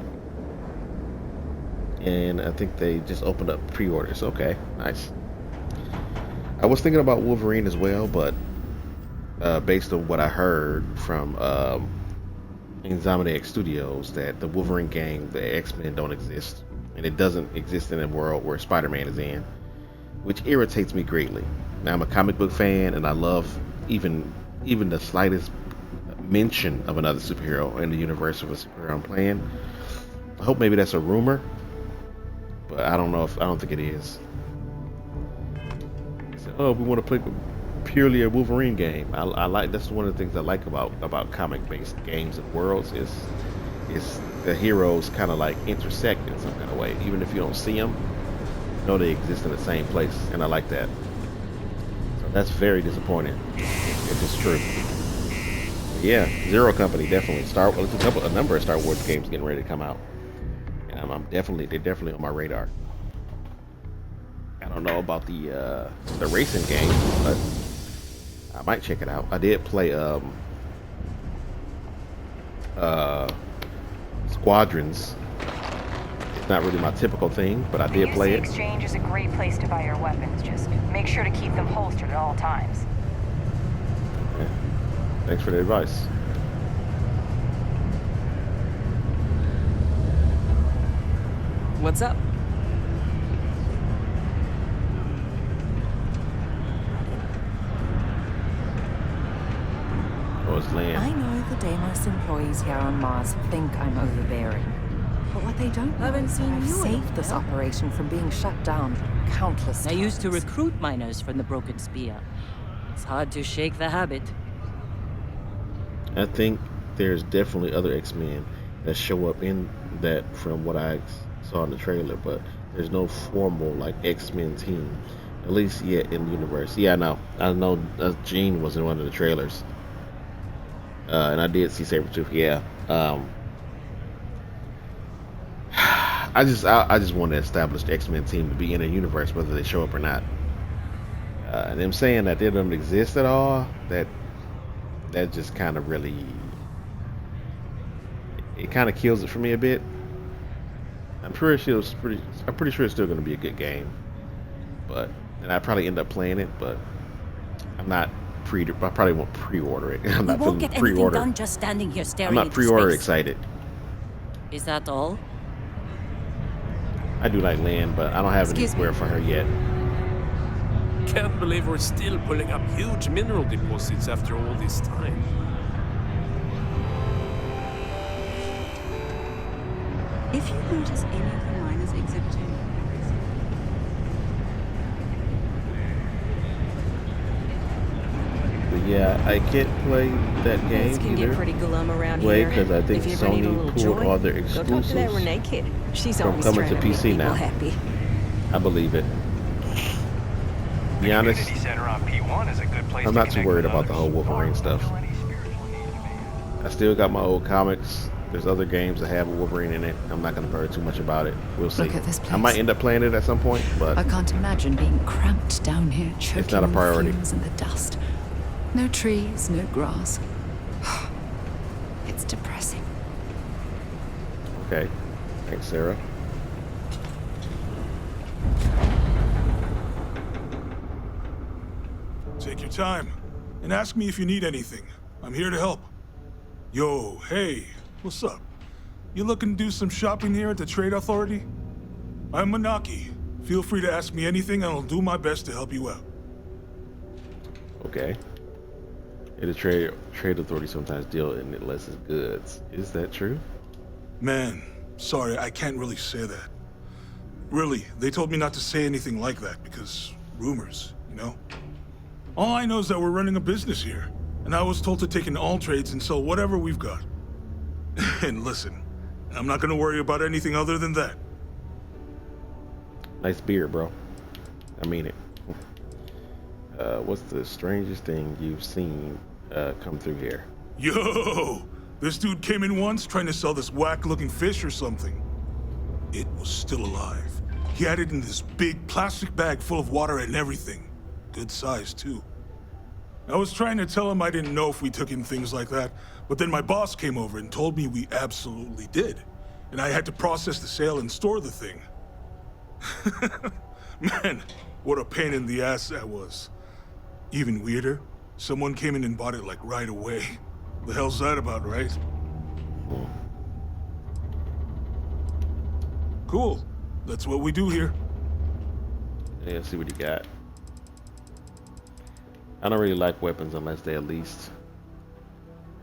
And I think they just opened up pre-orders. Okay, nice. I was thinking about Wolverine as well, but based on what I heard from Insomniac Studios, that the Wolverine game, the X-Men don't exist. And it doesn't exist in a world where Spider-Man is in, which irritates me greatly. Now, I'm a comic book fan, and I love even the slightest mention of another superhero in the universe of a superhero I'm playing. I hope maybe that's a rumor, but I don't think it is. So, oh, we want to play purely a Wolverine game. I like, that's one of the things I like about comic-based games and worlds is the heroes kind of like intersect in some kind of way, even if you don't see them. You know they exist in the same place, and I like that. So that's very disappointing if it's true. Yeah, Zero Company, definitely. There's a number of Star Wars games getting ready to come out. And they're definitely on my radar. I don't know about the racing game, but I might check it out. I did play Squadrons. It's not really my typical thing, but I did play it. The exchange is a great place to buy your weapons. Just make sure to keep them holstered at all times. Okay. Thanks for the advice. What's up? Oh, it's land. I know the Deimos employees here on Mars think I'm overbearing. But what they don't know is that I've saved this operation from being shut down countless times. I used to recruit miners from the Broken Spear. It's hard to shake the habit. I think there's definitely other X-Men that show up in that from what I saw in the trailer, but there's no formal like X-Men team, at least yet in the universe. Yeah, I know Jean was in one of the trailers, and I did see Sabretooth. Yeah, I just want to establish the X-Men team to be in a universe, whether they show up or not. And them saying that they don't exist at all, that just kind of really, it kind of kills it for me a bit. I'm pretty sure it's still going to be a good game, and I probably end up playing it, but I probably won't pre-order it. I'm not won't get anything done just standing here staring. I'm not pre-order excited. Is that all? I do like land, but I don't have anywhere for her yet. Can't believe we're still pulling up huge mineral deposits after all this time. If you notice any of the miners exhibiting but yeah, I can't play that game can either. Get pretty glum around here. Because I think Sony pulled all their exclusives from coming to PC now. Happy. I believe it. To be honest, I'm not too worried about the whole Wolverine stuff. I still got my old comics. There's other games that have a Wolverine in it. I'm not going to worry too much about it. We'll see. Look at this place. I might end up playing it at some point, but I can't imagine being cramped down here, choking it's not a priority. on the fumes and the dust. No trees, no grass. It's depressing. Okay. Thanks, Sarah. Take your time. and ask me if you need anything. I'm here to help. Yo, hey, what's up? You looking to do some shopping here at the Trade Authority? I'm Manaki. Feel free to ask me anything and I'll do my best to help you out. Okay. Yeah, the trade authority sometimes deal in illicit goods. Is that true? Man, sorry, I can't really say that. Really, they told me not to say anything like that because rumors, you know? All I know is that we're running a business here, and I was told to take in all trades and sell whatever we've got. And listen, I'm not gonna worry about anything other than that. Nice beard, bro. I mean it. What's the strangest thing you've seen come through here? Yo! This dude came in once trying to sell this whack-looking fish or something. It was still alive. He had it in this big plastic bag full of water and everything. Good size, too. I was trying to tell him I didn't know if we took in things like that, but then my boss came over and told me we absolutely did. And I had to process the sale and store the thing. Man, what a pain in the ass that was. Even weirder, someone came in and bought it like right away. The hell's that about, right? Cool. That's what we do here. Yeah, let's see what you got. I don't really like weapons unless they're at least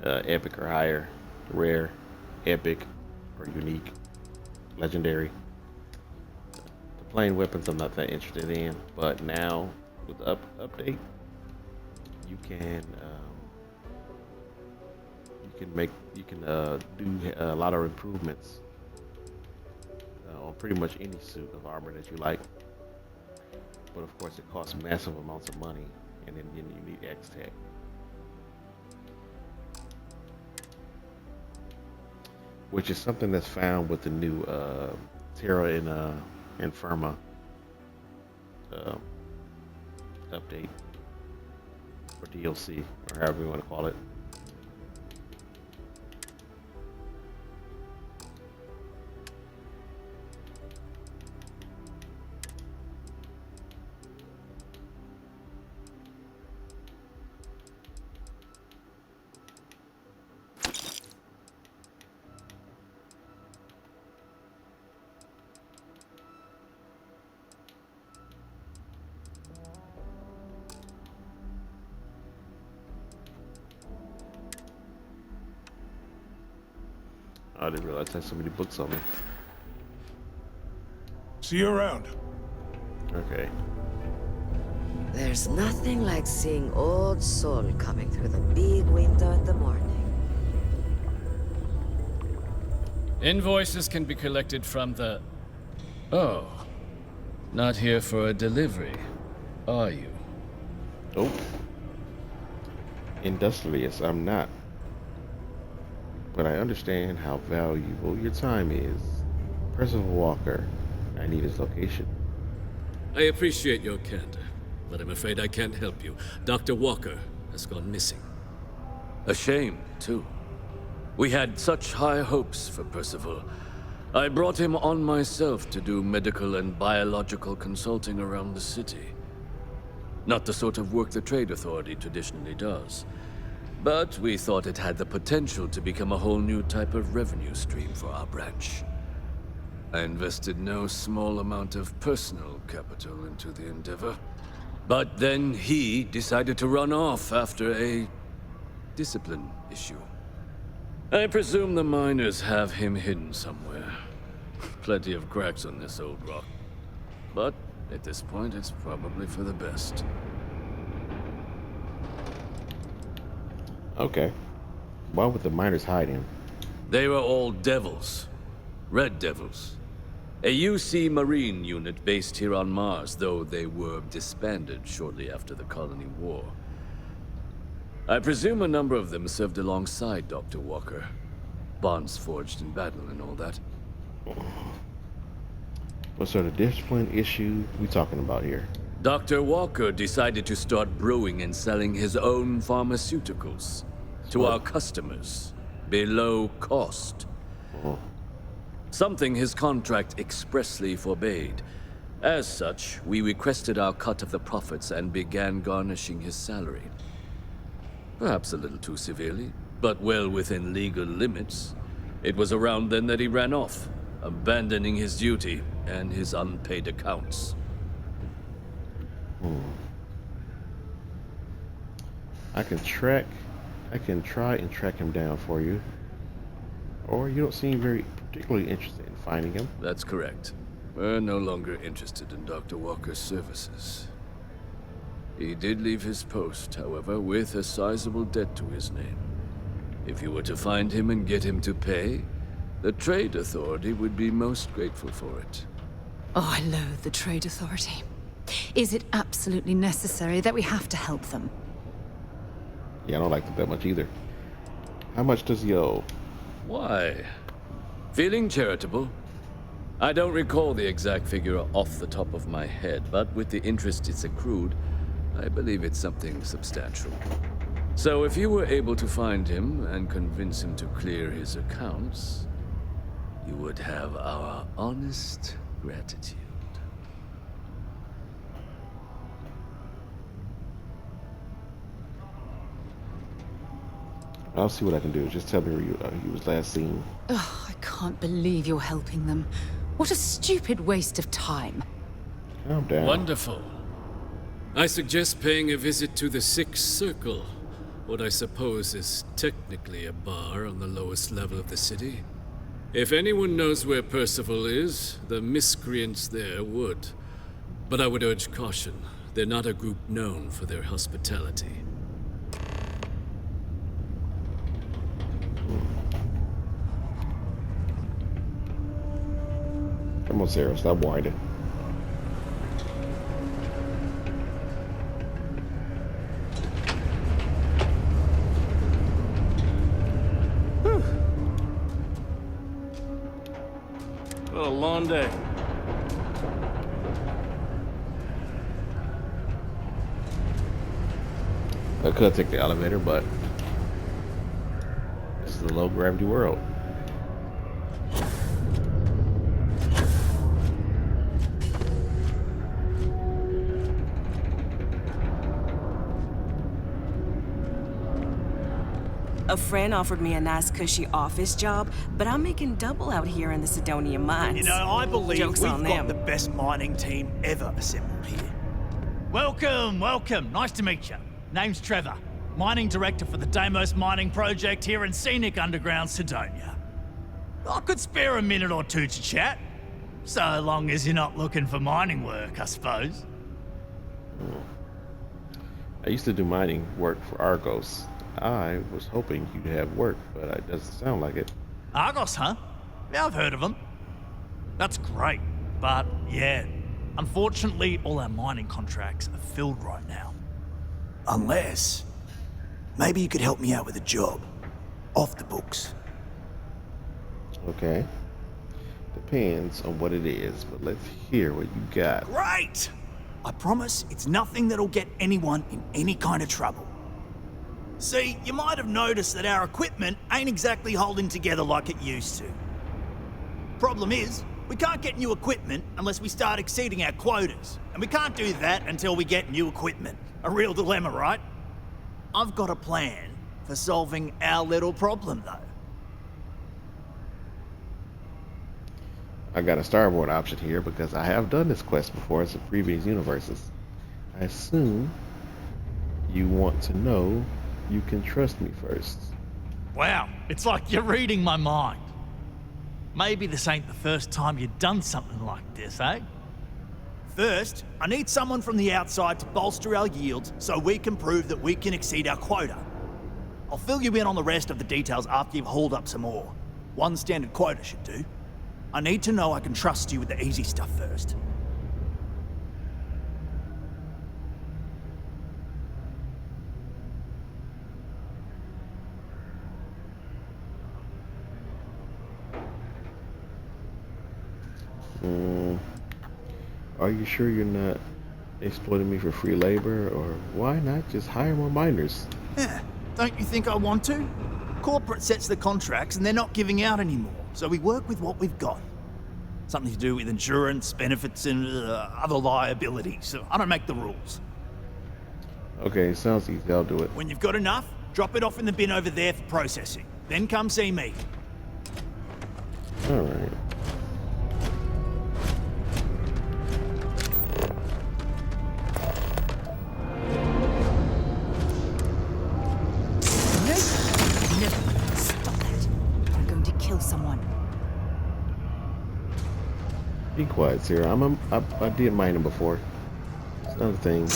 epic or higher, rare, epic, or unique, legendary. The plain weapons I'm not that interested in, but now with the update, you can do a lot of improvements on pretty much any suit of armor that you like. But of course, it costs massive amounts of money, and then you need X-Tech. Which is something that's found with the new Terra Infirma update, or DLC, or however you want to call it. I didn't realize I had so many books on me. See you around. Okay. There's nothing like seeing old Sol coming through the big window in the morning. Invoices can be collected from the... Oh. Not here for a delivery, are you? Nope. Industrious, I'm not. But I understand how valuable your time is. Percival Walker, I need his location. I appreciate your candor, but I'm afraid I can't help you. Dr. Walker has gone missing. A shame, too. We had such high hopes for Percival. I brought him on myself to do medical and biological consulting around the city. Not the sort of work the Trade Authority traditionally does. But we thought it had the potential to become a whole new type of revenue stream for our branch. I invested no small amount of personal capital into the endeavor. But then he decided to run off after a discipline issue. I presume the miners have him hidden somewhere. Plenty of cracks on this old rock. But at this point, it's probably for the best. Okay. Why would the miners hide him? They were all devils. Red Devils. A UC Marine unit based here on Mars, though they were disbanded shortly after the Colony War. I presume a number of them served alongside Dr. Walker. Bonds forged in battle and all that. What sort of discipline issue we talking about here? Dr. Walker decided to start brewing and selling his own pharmaceuticals to our customers below cost. Something his contract expressly forbade. As such, we requested our cut of the profits and began garnishing his salary. Perhaps a little too severely, but well within legal limits. It was around then that he ran off, abandoning his duty and his unpaid accounts. I can try and track him down for you. Or you don't seem very particularly interested in finding him. That's correct. We're no longer interested in Dr. Walker's services. He did leave his post, however, with a sizable debt to his name. If you were to find him and get him to pay, the Trade Authority would be most grateful for it. Oh, I loathe the Trade Authority. Is it absolutely necessary that we have to help them? Yeah, I don't like them that much either. How much does he owe? Why? Feeling charitable? I don't recall the exact figure off the top of my head, but with the interest it's accrued, I believe it's something substantial. So if you were able to find him and convince him to clear his accounts, you would have our honest gratitude. I'll see what I can do. Just tell me where he was last seen. Oh, I can't believe you're helping them. What a stupid waste of time. Calm down. Wonderful. I suggest paying a visit to the Sixth Circle, what I suppose is technically a bar on the lowest level of the city. If anyone knows where Percival is, the miscreants there would. But I would urge caution. They're not a group known for their hospitality. Come on, Sarah, stop whining. What a long day. I could take the elevator, but this is a low gravity world. A friend offered me a nice cushy office job, but I'm making double out here in the Sidonian mines. You know, I believe Joke's we've on got them. the best mining team ever assembled here. Welcome, welcome. Nice to meet you. Name's Trevor, mining director for the Deimos mining project here in scenic underground Sidonia. I could spare a minute or two to chat, so long as you're not looking for mining work, I suppose. I used to do mining work for Argos. I was hoping you'd have work, but it doesn't sound like it. Argos, huh? Yeah, I've heard of them. That's great, but yeah, unfortunately all our mining contracts are filled right now. Unless, maybe you could help me out with a job, off the books. Okay. Depends on what it is, but let's hear what you got. Great! I promise it's nothing that'll get anyone in any kind of trouble. See, you might have noticed that our equipment ain't exactly holding together like it used to. Problem is, we can't get new equipment unless we start exceeding our quotas. And we can't do that until we get new equipment. A real dilemma, right? I've got a plan for solving our little problem, though. I got a Starborn option here because I have done this quest before in some previous universes. I assume you want to know you can trust me first. Wow, it's like you're reading my mind. Maybe this ain't the first time you've done something like this, eh? First, I need someone from the outside to bolster our yields so we can prove that we can exceed our quota. I'll fill you in on the rest of the details after you've hauled up some more. One standard quota should do. I need to know I can trust you with the easy stuff first. Are you sure you're not exploiting me for free labor, or why not just hire more miners? Yeah, don't you think I want to? Corporate sets the contracts and they're not giving out anymore, so we work with what we've got. Something to do with insurance, benefits, and other liabilities. So I don't make the rules. Okay, sounds easy. I'll do it. When you've got enough, Drop it off in the bin over there for processing. Then come see me. All right. Be quiet, Sarah. I did mining before. It's not a thing.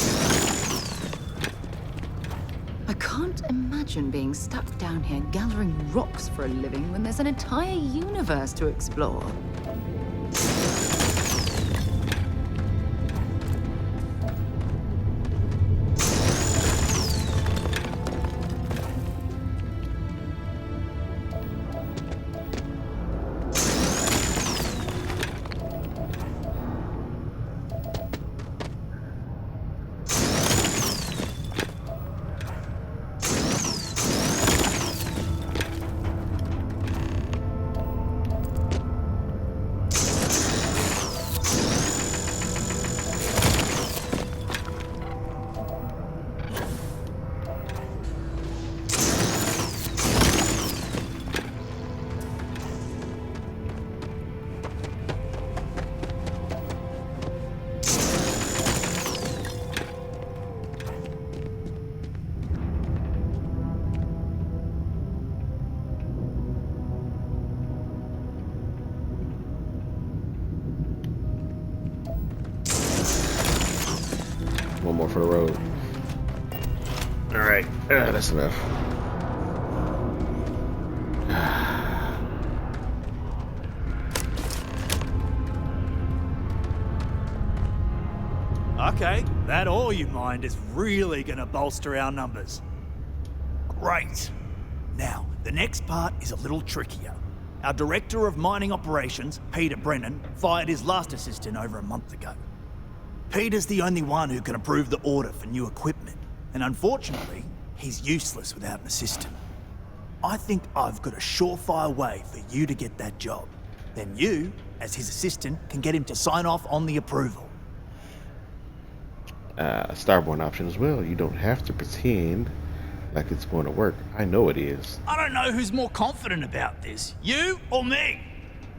I can't imagine being stuck down here gathering rocks for a living when there's an entire universe to explore. One more for the road. All right, that's enough. Okay, that ore you mined is really gonna bolster our numbers. Great. Now, the next part is a little trickier. Our Director of Mining Operations, Peter Brennan, fired his last assistant over a month ago. Peter's the only one who can approve the order for new equipment, and unfortunately, he's useless without an assistant. I think I've got a surefire way for you to get that job. Then you, as his assistant, can get him to sign off on the approval. Starborn option as well. You don't have to pretend like it's going to work. I know it is. I don't know who's more confident about this, you or me.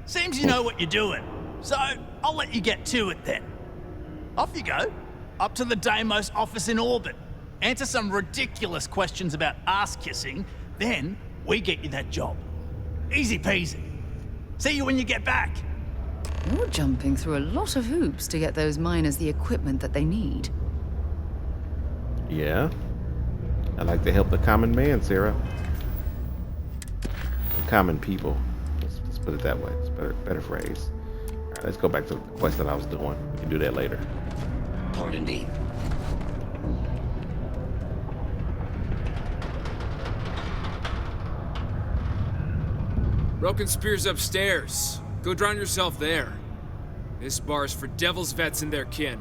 Seems you know what you're doing, so I'll let you get to it then. Off you go, up to the Deimos office in orbit. Answer some ridiculous questions about ass-kissing, then we get you that job. Easy peasy. See you when you get back. You're jumping through a lot of hoops to get those miners the equipment that they need. Yeah. I like to help the common man, Sarah. The common people. Let's put it that way. It's a better phrase. All right, let's go back to the quest that I was doing. We can do that later. Pardon me. Broken Spear's upstairs. Go drown yourself there. This bar's for Devil's vets and their kin.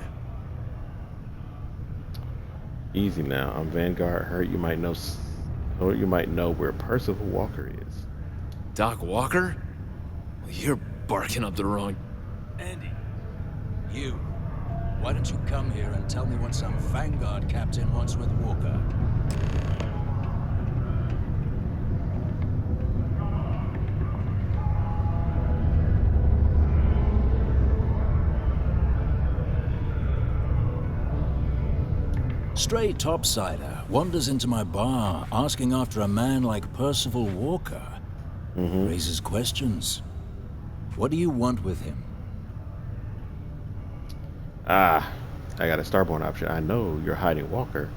Easy now. I'm Vanguard. Heard you might know where Percival Walker is. Doc Walker? Well, you're barking up the wrong... Andy, you. Why don't you come here and tell me what some Vanguard captain wants with Walker? Stray topsider wanders into my bar asking after a man like Percival Walker. Raises questions. What do you want with him? I got a Starborn option. I know you're hiding Walker.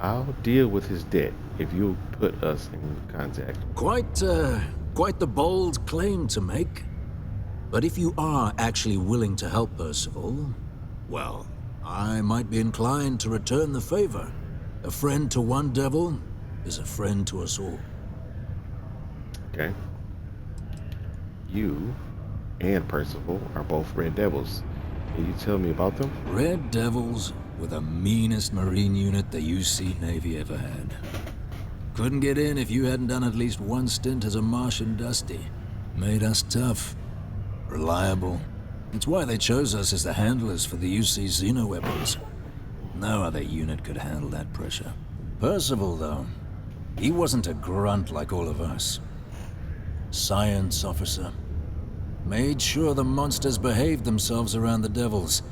I'll deal with his debt if you put us in contact. Quite the bold claim to make. But if you are actually willing to help Percival, well, I might be inclined to return the favor. A friend to one devil is a friend to us all. Okay. You and Percival are both Red Devils. Can you tell me about them? Red Devils were the meanest Marine unit the UC Navy ever had. Couldn't get in if you hadn't done at least one stint as a Martian Dusty. Made us tough, reliable. It's why they chose us as the handlers for the UC Xeno-weapons. No other unit could handle that pressure. Percival, though, He wasn't a grunt like all of us. Science officer. Made sure the monsters behaved themselves around the devils,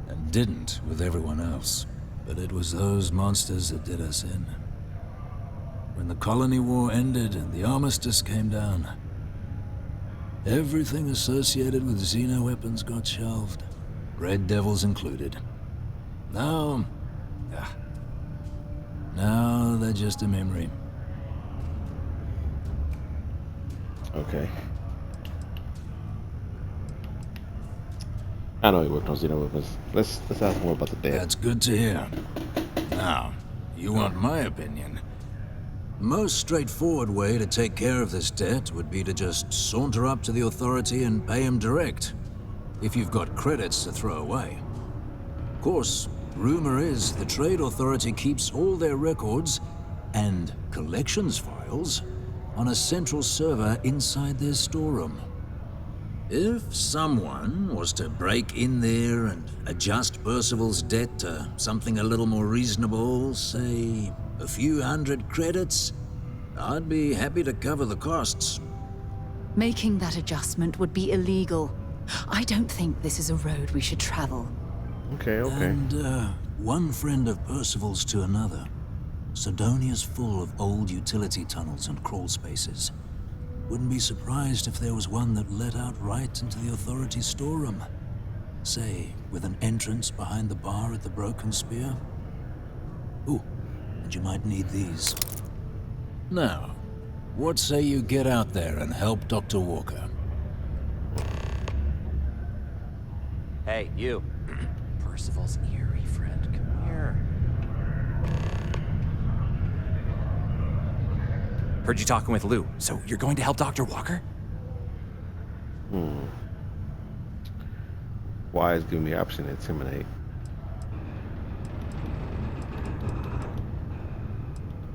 and didn't with everyone else. But it was those monsters that did us in. When the colony war ended and the armistice came down, everything associated with xeno weapons got shelved, Red Devils included. Now they're just a memory. Okay. I know he worked on xeno weapons. Let's ask more about the debt. That's good to hear. Now, you want my opinion? Most straightforward way to take care of this debt would be to just saunter up to the authority and pay him direct, if you've got credits to throw away. Of course, rumor is the Trade Authority keeps all their records and collections files on a central server inside their storeroom. If someone was to break in there and adjust Percival's debt to something a little more reasonable, say a few hundred credits, I'd be happy to cover the costs. Making that adjustment would be illegal. I don't think this is a road we should travel. Okay. And one friend of Percival's to another. Sidonia's full of old utility tunnels and crawl spaces. Wouldn't be surprised if there was one that led out right into the authority's storeroom. Say, with an entrance behind the bar at the Broken Spear. Ooh, and you might need these. Now, what say you get out there and help Dr. Walker? Hey, you. Percival's eerie friend, come here. Heard you talking with Lou, so you're going to help Dr. Walker? Why is giving me the option to intimidate?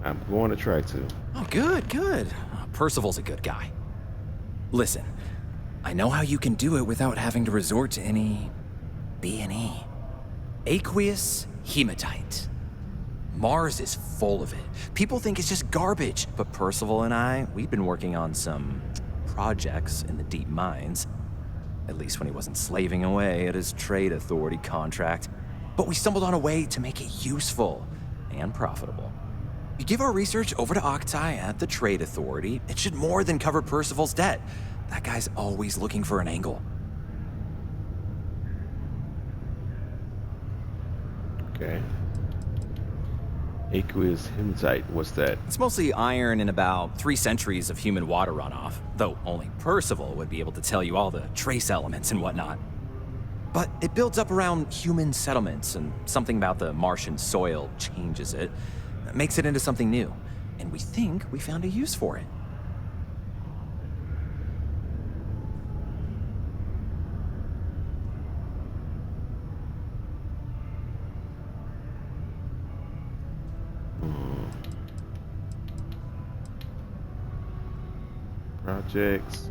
I'm going to try to. Oh, good. Percival's a good guy. Listen, I know how you can do it without having to resort to any B&E. Aqueous hematite. Mars is full of it. People think it's just garbage, but Percival and I, we've been working on some projects in the deep mines. At least when he wasn't slaving away at his Trade Authority contract. But we stumbled on a way to make it useful and profitable. You give our research over to Octai at the Trade Authority, it should more than cover Percival's debt. That guy's always looking for an angle. Okay. Aqueous hematite, what's that? It's mostly iron in about 3 centuries of human water runoff, though only Percival would be able to tell you all the trace elements and whatnot. But it builds up around human settlements, and something about the Martian soil changes it, makes it into something new, and we think we found a use for it. Projects.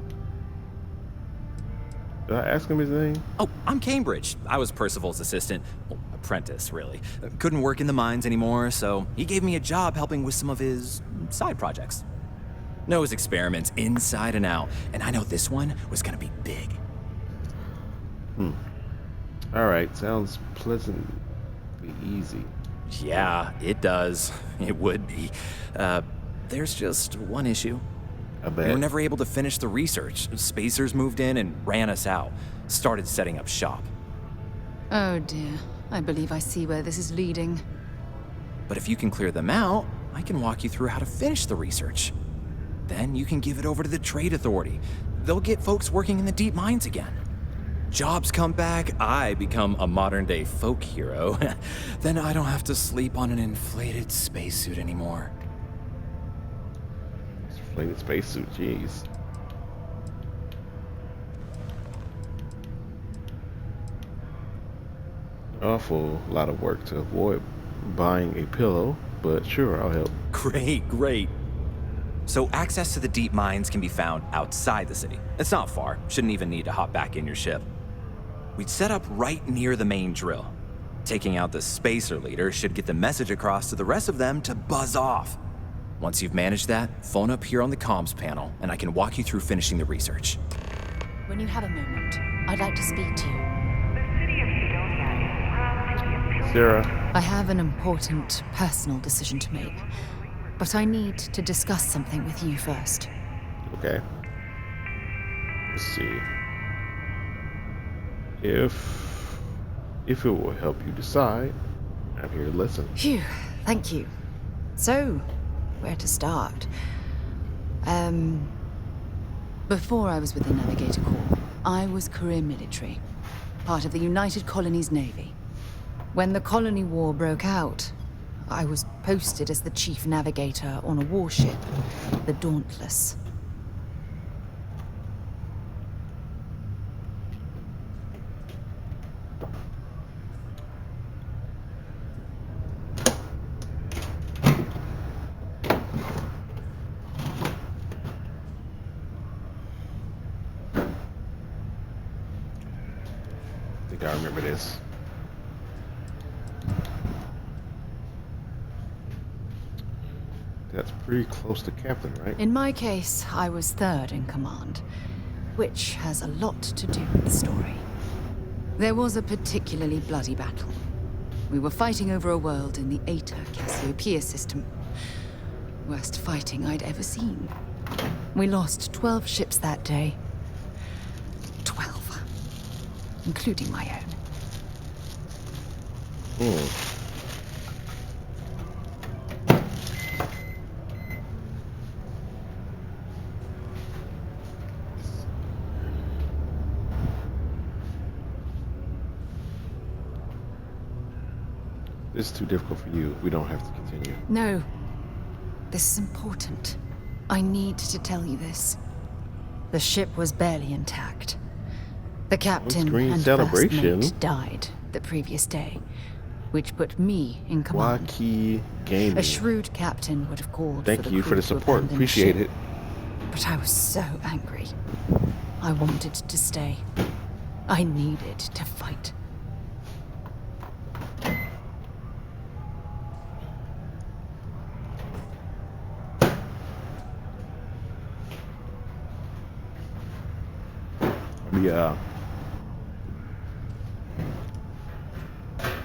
Did I ask him his name? Oh, I'm Cambridge. I was Percival's assistant. Well, apprentice, really. Couldn't work in the mines anymore, so he gave me a job helping with some of his side projects. Knows experiments inside and out, and I know this one was gonna be big. Alright, sounds pleasantly easy. Yeah, it does. It would be. There's just one issue. I bet. We were never able to finish the research. Spacers moved in and ran us out. Started setting up shop. Oh dear. I believe I see where this is leading. But if you can clear them out, I can walk you through how to finish the research. Then you can give it over to the Trade Authority. They'll get folks working in the deep mines again. Jobs come back, I become a modern-day folk hero. Then I don't have to sleep on an inflated spacesuit anymore. Inflated spacesuit, jeez. Awful lot of work to avoid buying a pillow, but sure, I'll help. Great. So access to the deep mines can be found outside the city. It's not far. Shouldn't even need to hop back in your ship. We'd set up right near the main drill. Taking out the spacer leader should get the message across to the rest of them to buzz off. Once you've managed that, phone up here on the comms panel, and I can walk you through finishing the research. When you have a moment, I'd like to speak to you. Sarah. I have an important personal decision to make, but I need to discuss something with you first. Okay. Let's see. If it will help you decide, I'm here to listen. Phew, thank you. So, where to start? Before I was with the Navigator Corps, I was career military, part of the United Colonies Navy. When the Colony War broke out, I was posted as the chief navigator on a warship, the Dauntless. I think I remember this. That's pretty close to captain, right? In my case, I was third in command, which has a lot to do with the story. There was a particularly bloody battle. We were fighting over a world in the Eta Cassiopeia system. Worst fighting I'd ever seen. We lost 12 ships that day. 12. Including my own. This is too difficult for you. We don't have to continue. No. This is important. I need to tell you this. The ship was barely intact. The captain and first mate died the previous day, which put me in command. Waukee Gaming. A shrewd captain would have called Thank you for the support. Appreciate it. But I was so angry. I wanted to stay. I needed to fight. Yeah.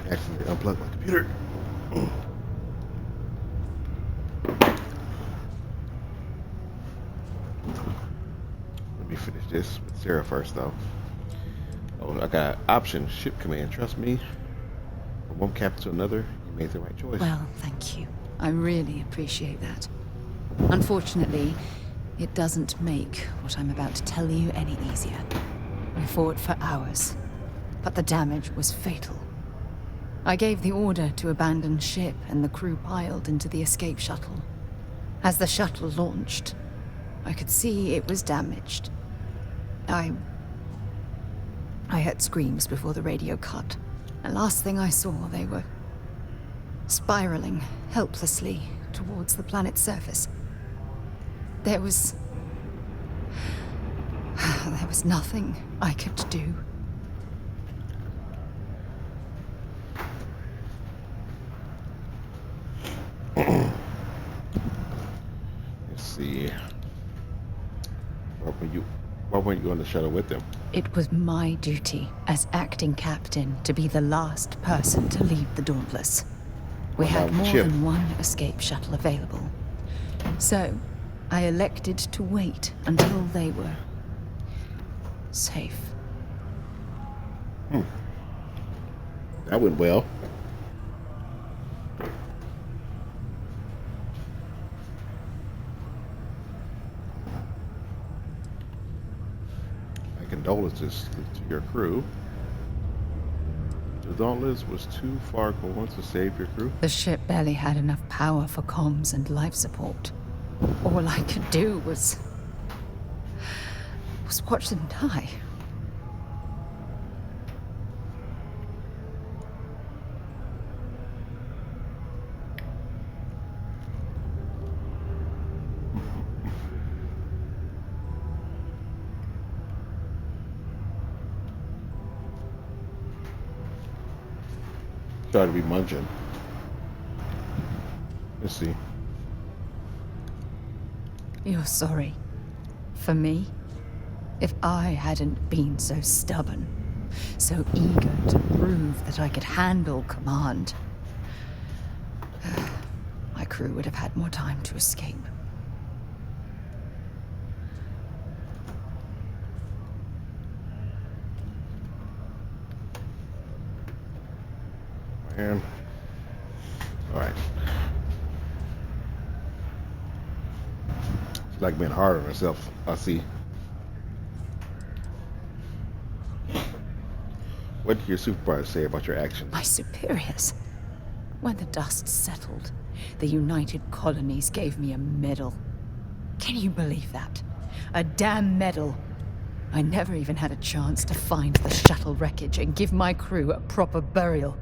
Accidentally unplugged my computer. Let me finish this with Sarah first, though. Oh, I got option ship command. Trust me. From one captain to another, you made the right choice. Well, thank you. I really appreciate that. Unfortunately, it doesn't make what I'm about to tell you any easier. We fought for hours, but the damage was fatal. I gave the order to abandon ship and the crew piled into the escape shuttle. As the shuttle launched, I could see it was damaged. I heard screams before the radio cut, and last thing I saw, they were spiraling helplessly towards the planet's surface. There was nothing I could do. Let's see. Why weren't you on the shuttle with them? It was my duty as acting captain to be the last person to leave the Dauntless. We had more than one escape shuttle available. So, I elected to wait until they were safe. That went well. My condolences to your crew. The Dauntless was too far gone to save your crew. The ship barely had enough power for comms and life support. All I could do was watch them die. Started to be munching. Let's see. You're sorry. For me? If I hadn't been so stubborn, so eager to prove that I could handle command, my crew would have had more time to escape. Man. Alright. She's like being hard on herself, I see. What did your supervisor say about your actions? My superiors? When the dust settled, the United Colonies gave me a medal. Can you believe that? A damn medal. I never even had a chance to find the shuttle wreckage and give my crew a proper burial.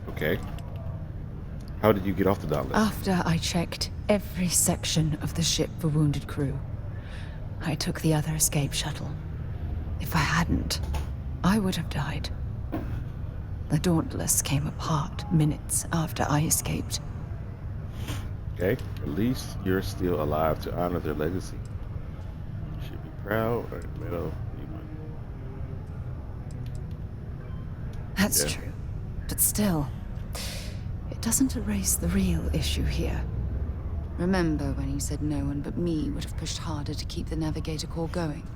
Okay. How did you get off the Dauntless? After I checked every section of the ship for wounded crew, I took the other escape shuttle. If I hadn't, I would have died. The Dauntless came apart minutes after I escaped. Okay, at least you're still alive to honor their legacy. You should be proud or medal. That's true. But still, it doesn't erase the real issue here. Remember when you said no one but me would have pushed harder to keep the Navigator Corps going?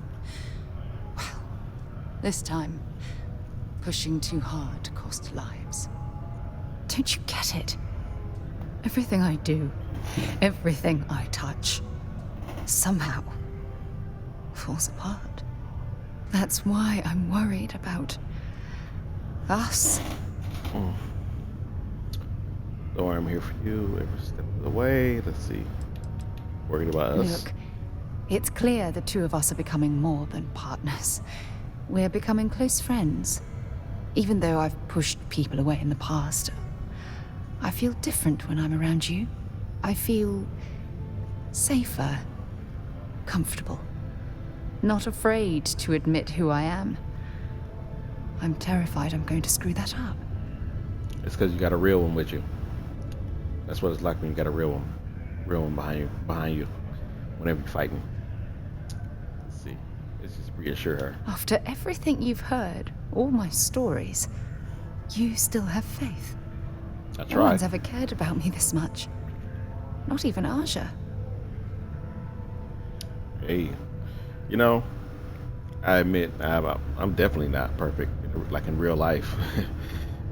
Well, this time, pushing too hard cost lives. Don't you get it? Everything I do, everything I touch, somehow falls apart. That's why I'm worried about us. Don't worry, I'm here for you every step of the way. Let's see. Worried about us. Look, it's clear the two of us are becoming more than partners. We're becoming close friends. Even though I've pushed people away in the past, I feel different when I'm around you. I feel safer, comfortable, not afraid to admit who I am. I'm terrified I'm going to screw that up. It's because you got a real one with you. That's what it's like when you got a real one behind you, whenever you're fighting. Let's see. Let's just reassure her. After everything you've heard, all my stories, you still have faith. I tried. No one's ever cared about me this much. Not even Aja. Hey, you know, I admit I'm definitely not perfect, like in real life.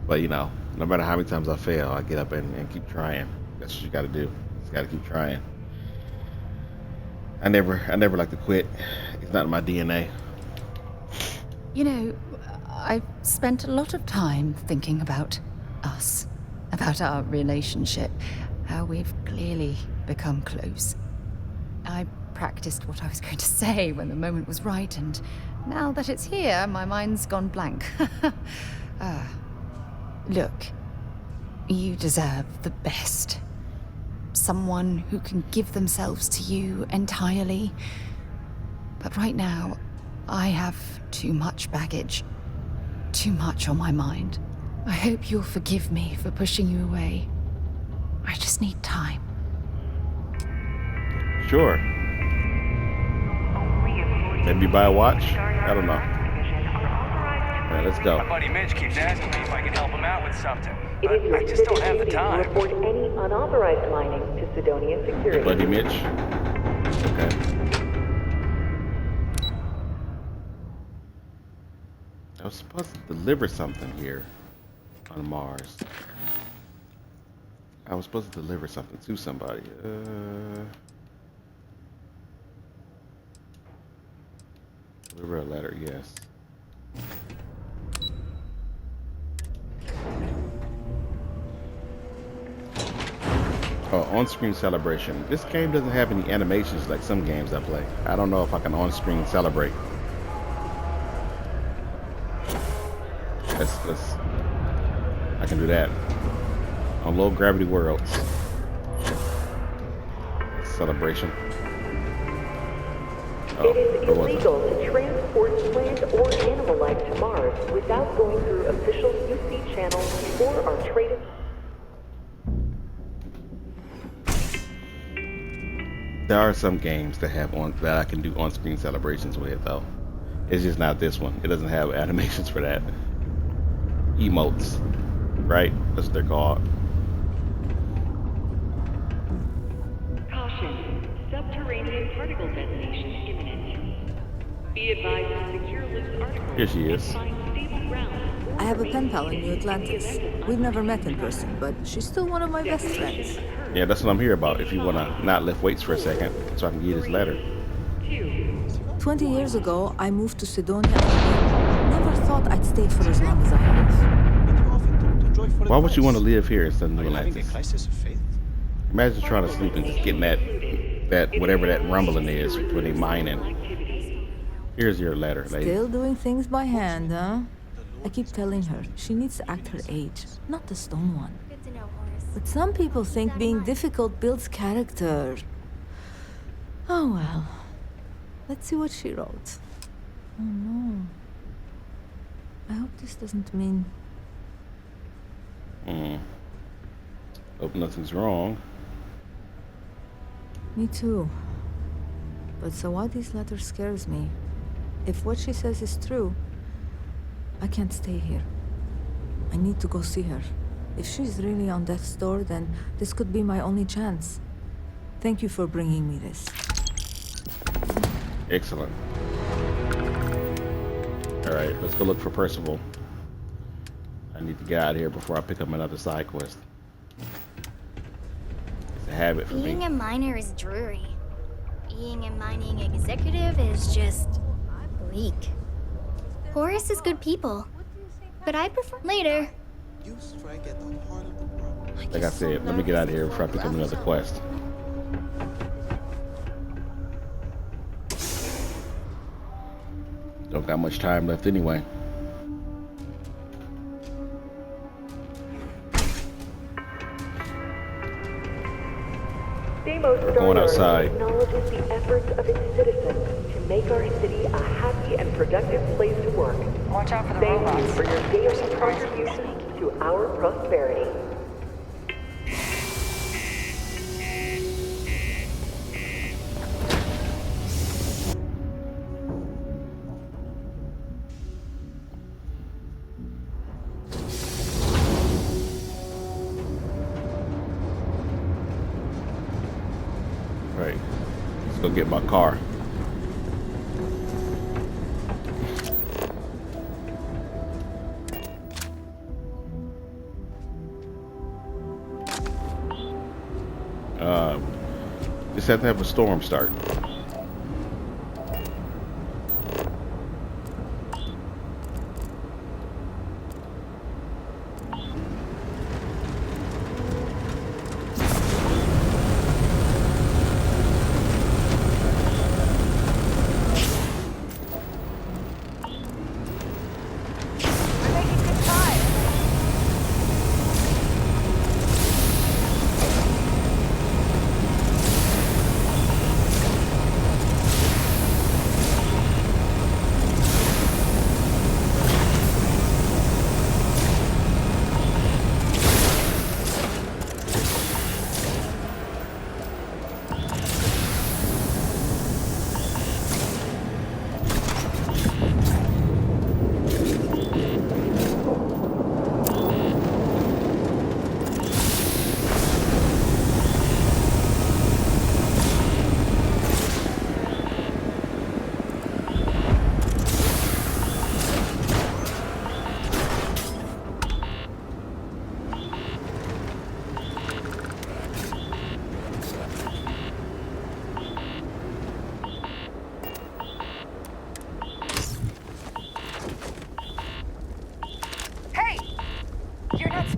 But you know, no matter how many times I fail, I get up and keep trying. That's what you got to do. You just got to keep trying. I never like to quit. It's not in my DNA. You know, I've spent a lot of time thinking about us, about our relationship, how we've clearly become close. I practiced what I was going to say when the moment was right, and now that it's here, my mind's gone blank. Look, you deserve the best. Someone who can give themselves to you entirely. But right now, I have too much baggage. Too much on my mind. I hope you'll forgive me for pushing you away. I just need time. Sure. Maybe buy a watch? I don't know. Alright, let's go. My buddy Mitch keeps asking me if I can help him out with something, but I just don't have the time. Report any unauthorized mining to Sidonia Security. Hey, buddy Mitch. Okay. I was supposed to deliver something here on Mars. I was supposed to deliver something to somebody. Deliver a letter, yes. Oh, on-screen celebration. This game doesn't have any animations like some games I play. I don't know if I can on-screen celebrate. Let's I can do that on low gravity worlds. Celebration. It is illegal to transport plant or animal life to Mars without going through official UC channels or our traded. There are some games that have that I can do on-screen celebrations with, though. It's just not this one. It doesn't have animations for that. Emotes, right? That's what they're called. Caution. Subterranean particle detonation imminent. Be advised to secure loose articles. Here she is. I have a pen pal in New Atlantis. We've never met in person, but she's still one of my best friends. Yeah, that's what I'm here about. If you want to not lift weights for a second, so I can get this letter. 20 years ago, I moved to Sidonia. Never thought I'd stay for as long as I have. Why would you want to live here instead of New Atlantis? Imagine trying to sleep and just getting that whatever that rumbling is when they mining. Here's your letter, lady. Still doing things by hand, huh? I keep telling her she needs to act her age, not the stone one. But some people think being difficult builds character. Oh well. Let's see what she wrote. Oh no. I hope this doesn't mean... Hope nothing's wrong. Me too. But Sawadi's letter scares me. If what she says is true, I can't stay here. I need to go see her. If she's really on death's door, then this could be my only chance. Thank you for bringing me this. Excellent. Alright, let's go look for Percival. I need to get out of here before I pick up another side quest. It's a habit for me. Being a miner is dreary. Being a mining executive is just bleak. Horace is good people, but I prefer later. You strike at the heart of the problem. Like I said, let me get out of here before I pick up another quest. Don't got much time left anyway. We're going outside. Acknowledges the efforts of its citizens to make our city a happy and productive place to work. Watch out for the Thank robots. you for your daily contributions to our prosperity. Right. Let's go get my car. Just have to have a storm start.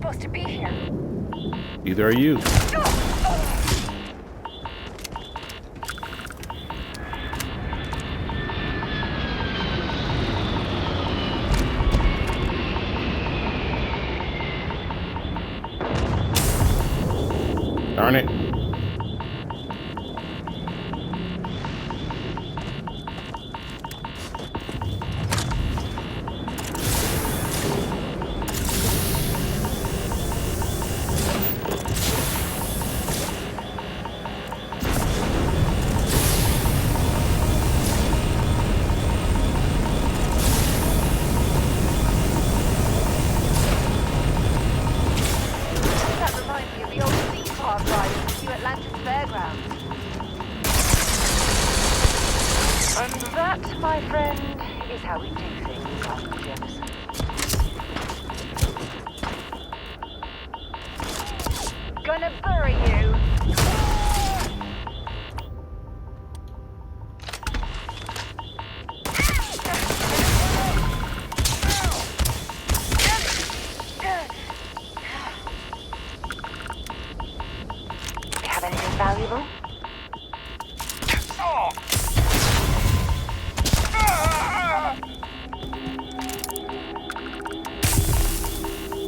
supposed to be here. Neither are you. Darn it. Fairground. And that, my friend, is how we do things, Uncle Jefferson. Gonna bury you. Have anything valuable?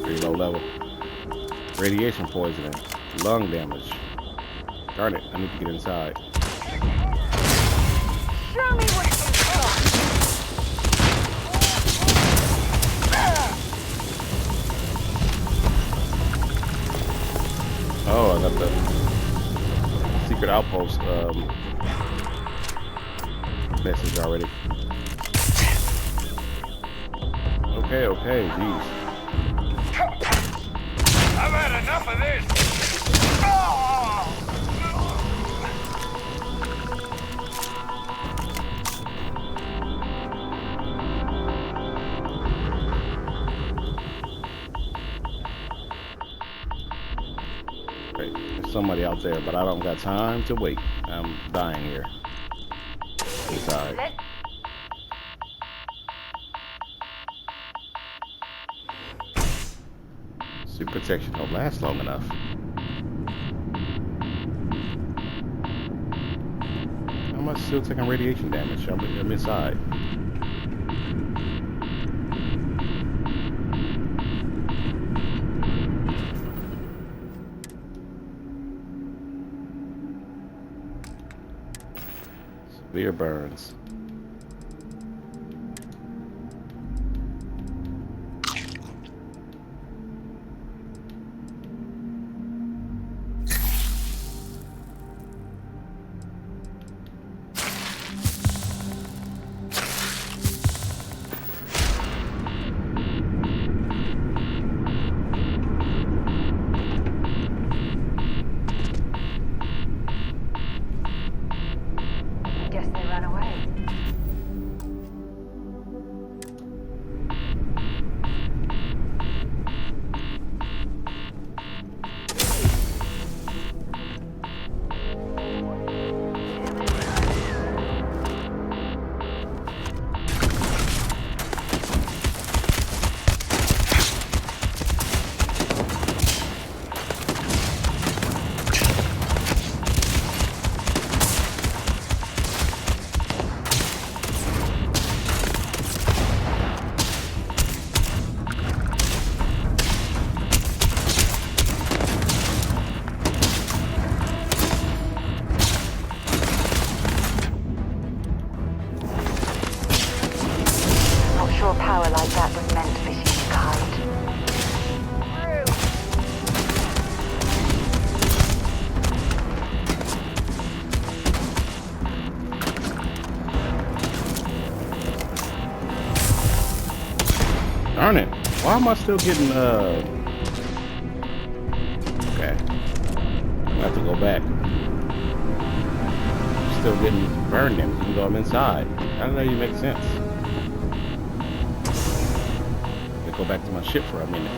Pretty low level. Radiation poisoning. Lung damage. Darn it, I need to get inside. Show me what you've got. Oh, I got the secret outpost message already. Okay, jeez. I've had enough of this. Right, there's somebody out there, but I don't got time to wait. I'm dying here. Inside. Suit protection don't last long enough. How am I still taking radiation damage? I'm inside. Severe burns. Guess they ran away. Not sure power like that was meant for humankind. Darn it. Why am I still getting, okay. I'm gonna have to go back. I'm still getting burn damage even though I'm inside. I don't know, you make sense. Let me go back to my ship for a minute.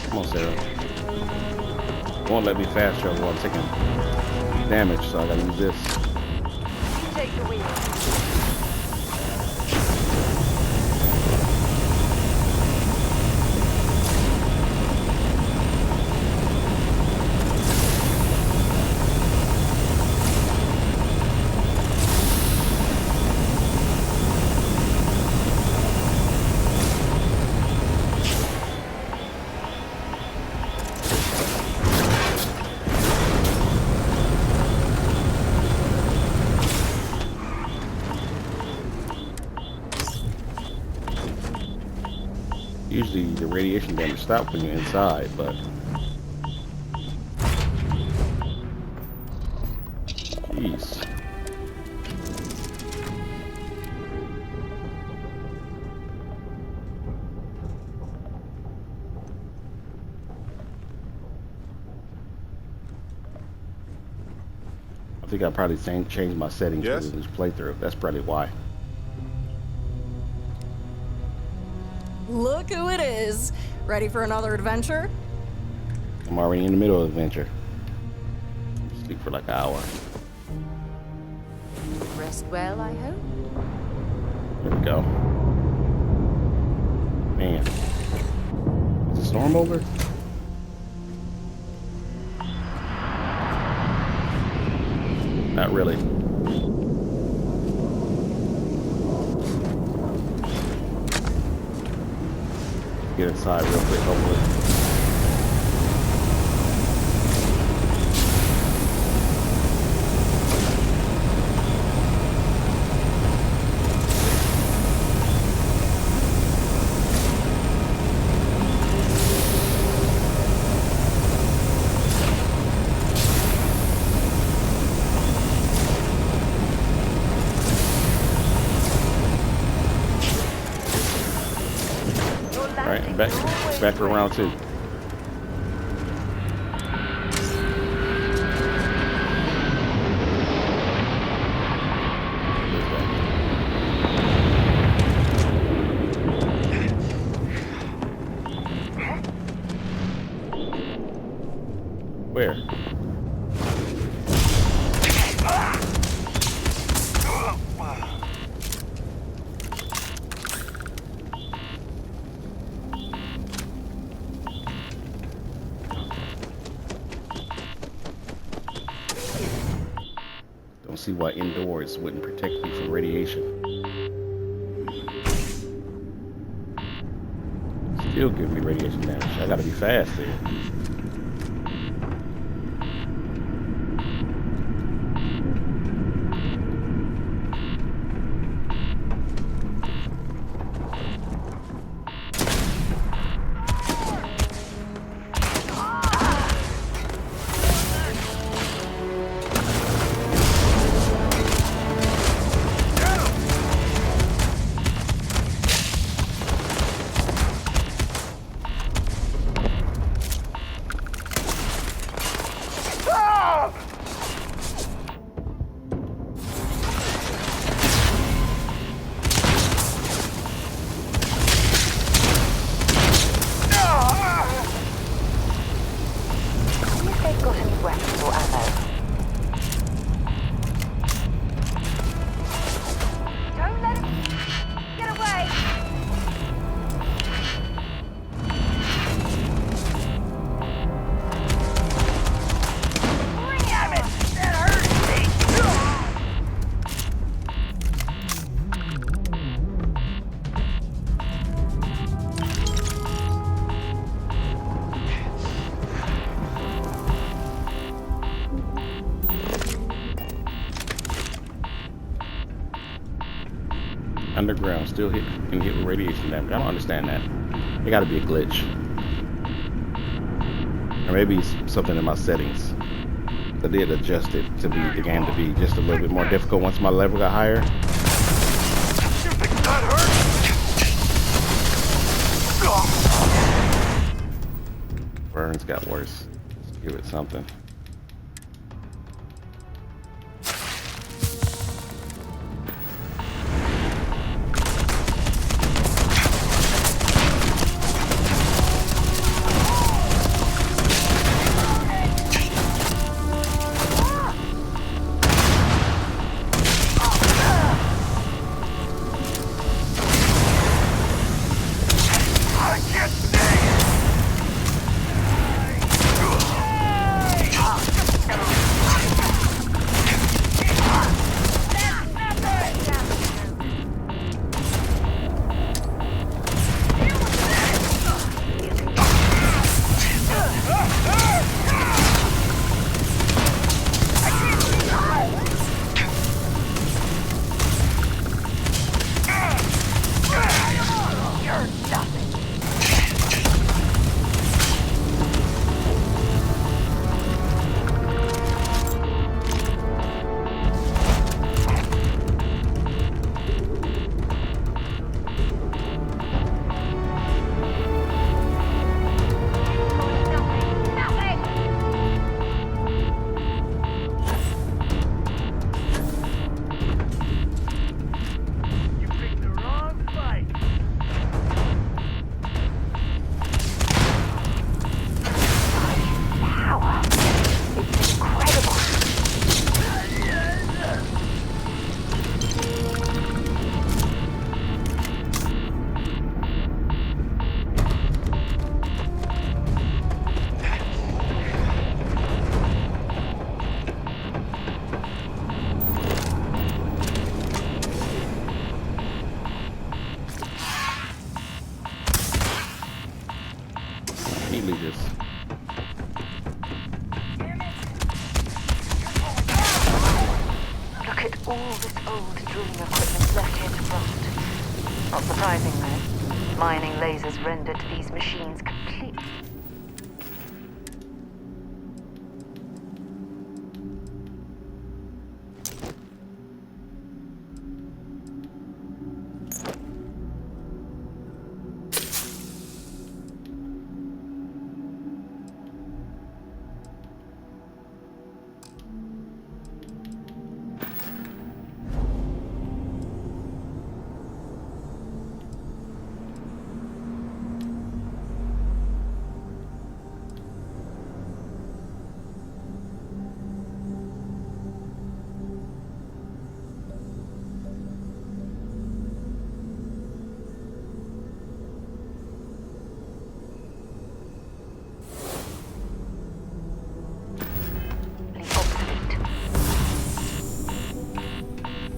Come on, Sarah. Won't let me fast travel while I'm taking damage, so I gotta use this. Take the wheel. Usually the radiation damage stops when you're inside, but jeez. think I probably changed my settings Yes? for this playthrough. That's probably why. Look who it is. Ready for another adventure? I'm already in the middle of adventure. Sleep for like an hour. Rest well, I hope. There we go. Man. Is the storm over? Not really. Get inside real quick, hopefully. Alright, I'm back for round 2. Where? Don't see why indoors wouldn't protect me from radiation. Still giving me radiation damage. I gotta be fast there. Underground, still getting hit with radiation damage. I don't understand that. It gotta be a glitch. Or maybe something in my settings. I did adjust it to be the game to be just a little bit more difficult once my level got higher. Burns got worse. Let's give it something. heat leaders. Look at all this old drilling equipment left here to rot. Not surprising, though. Mining lasers rendered these machines complete.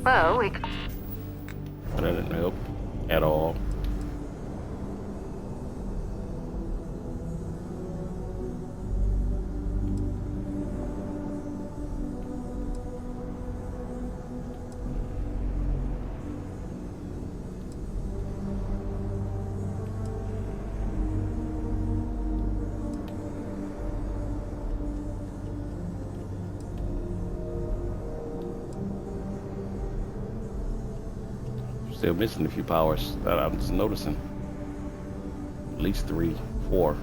Well, we... But I didn't help at all. Still missing a few powers that I'm just noticing. At least 3, 4.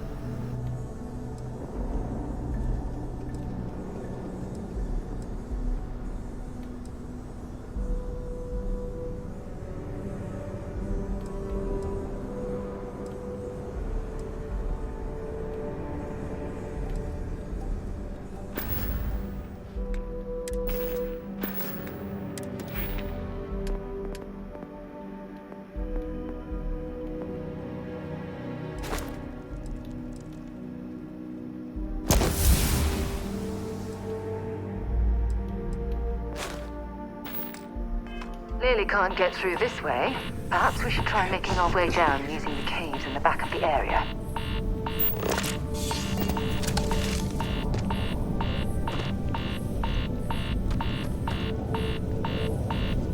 Clearly can't get through this way. Perhaps we should try making our way down using the caves in the back of the area.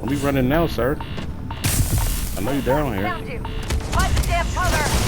Are we running now, sir? I know you're down here. Found you. Find the damn cover!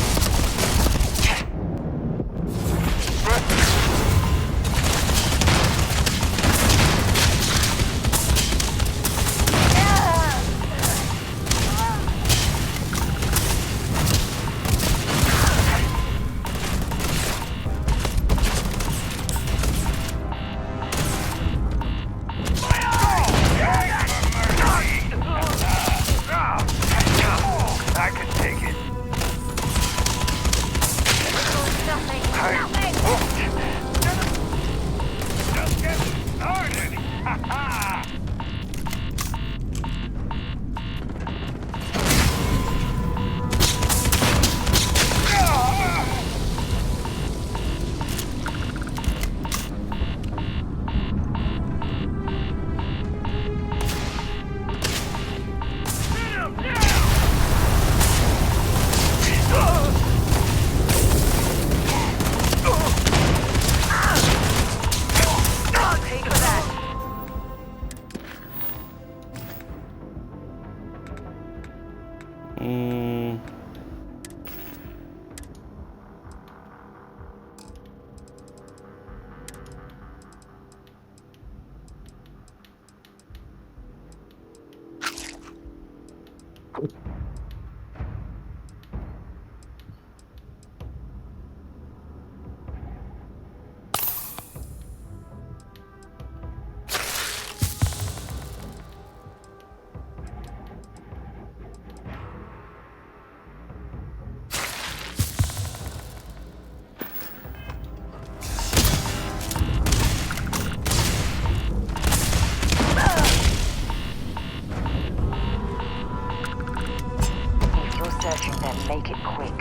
Make it quick.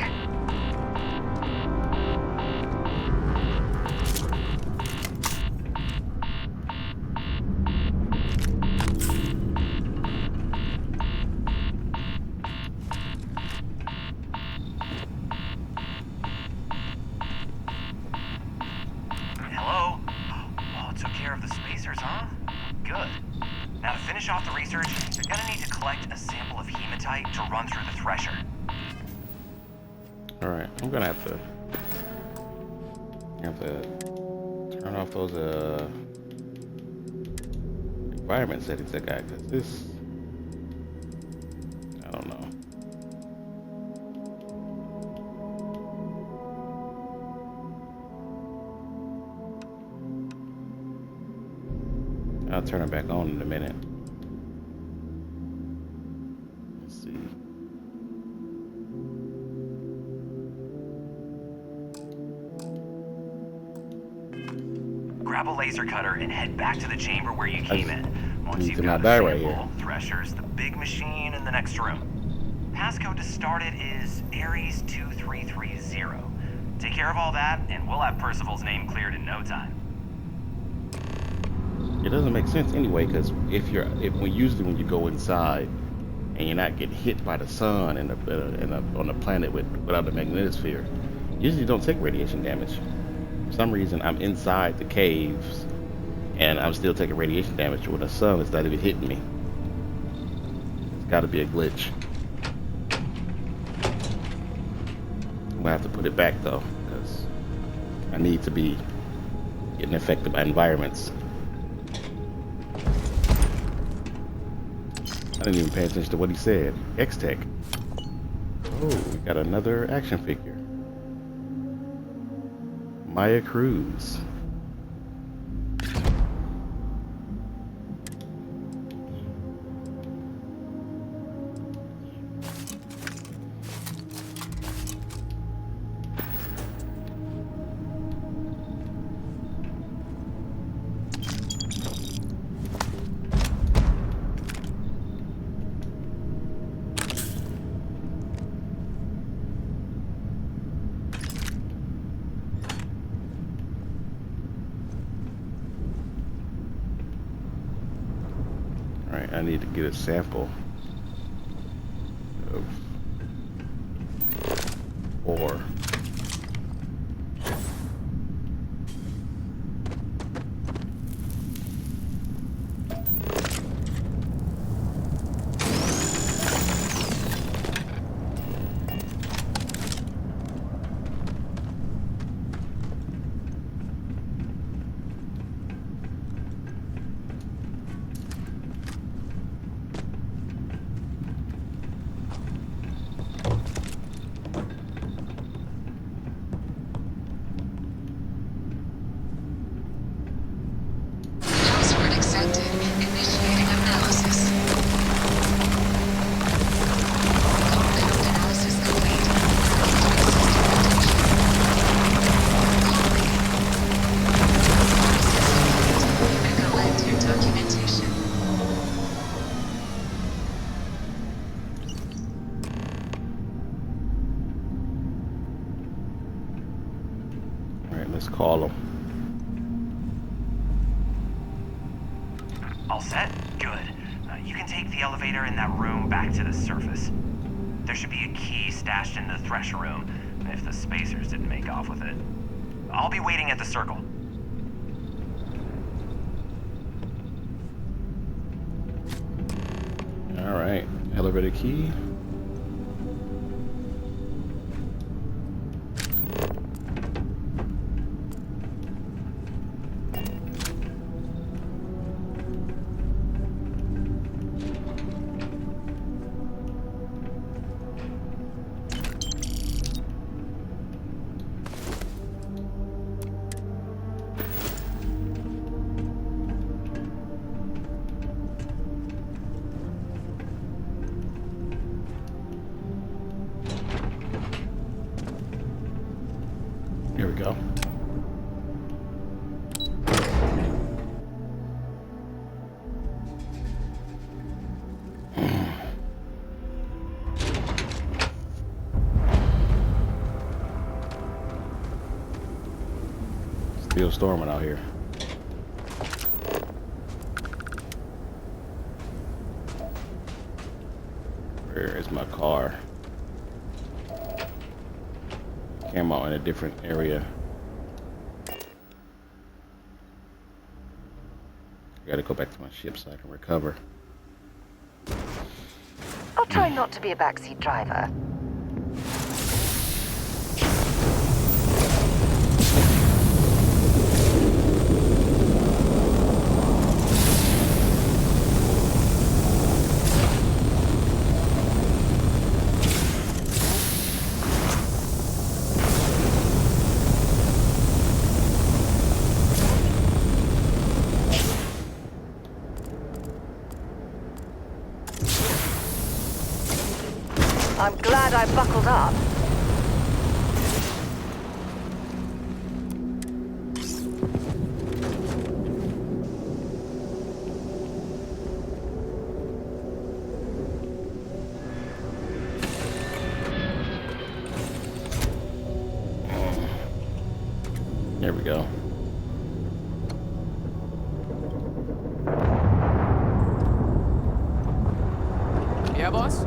run through the thresher. Alright, I'm gonna have to turn off those environment settings I got, because this, I don't know. I'll turn it back on in a minute. Let's see. Grab a laser cutter and head back to the chamber where you came in. Once You you've cannot got die the right sample, here. Thresher's the big machine in the next room. Passcode to start it is Ares 2330. Take care of all that, and we'll have Percival's name cleared in no time. It doesn't make sense anyway, because usually when you go inside and you're not getting hit by the sun and on a planet without a magnetosphere, you usually don't take radiation damage. For some reason, I'm inside the caves and I'm still taking radiation damage when the sun is not even hitting me. It's got to be a glitch. I'm gonna have to put it back though, because I need to be getting affected by environments. I didn't even pay attention to what he said. X-Tech. Oh, we got another action figure. Maya Cruz. Alright, I need to get a sample of ore. Password accepted. Initiating analysis. Compound analysis complete. Collecting documentation. Alright, let's call him. All set? Good. You can take the elevator in that room back to the surface. There should be a key stashed in the thresher room, if the spacers didn't make off with it. I'll be waiting at the circle. Alright, elevator key. Here we go. Still storming out here. Where is my car? Came out in a different area. Gotta go back to my ship so I can recover. A try not to be a backseat driver. I'm glad I buckled up. There we go. Yeah, boss?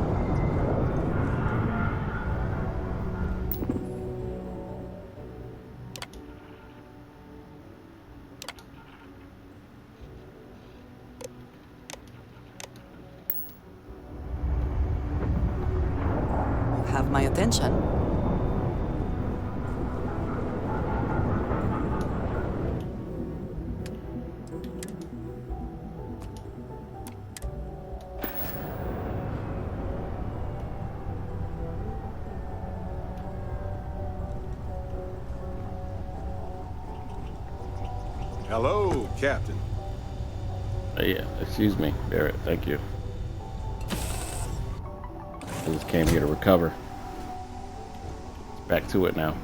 Have my attention. Hello, Captain. Yeah, excuse me, Barrett. Thank you. I just came here to recover. Back to it now.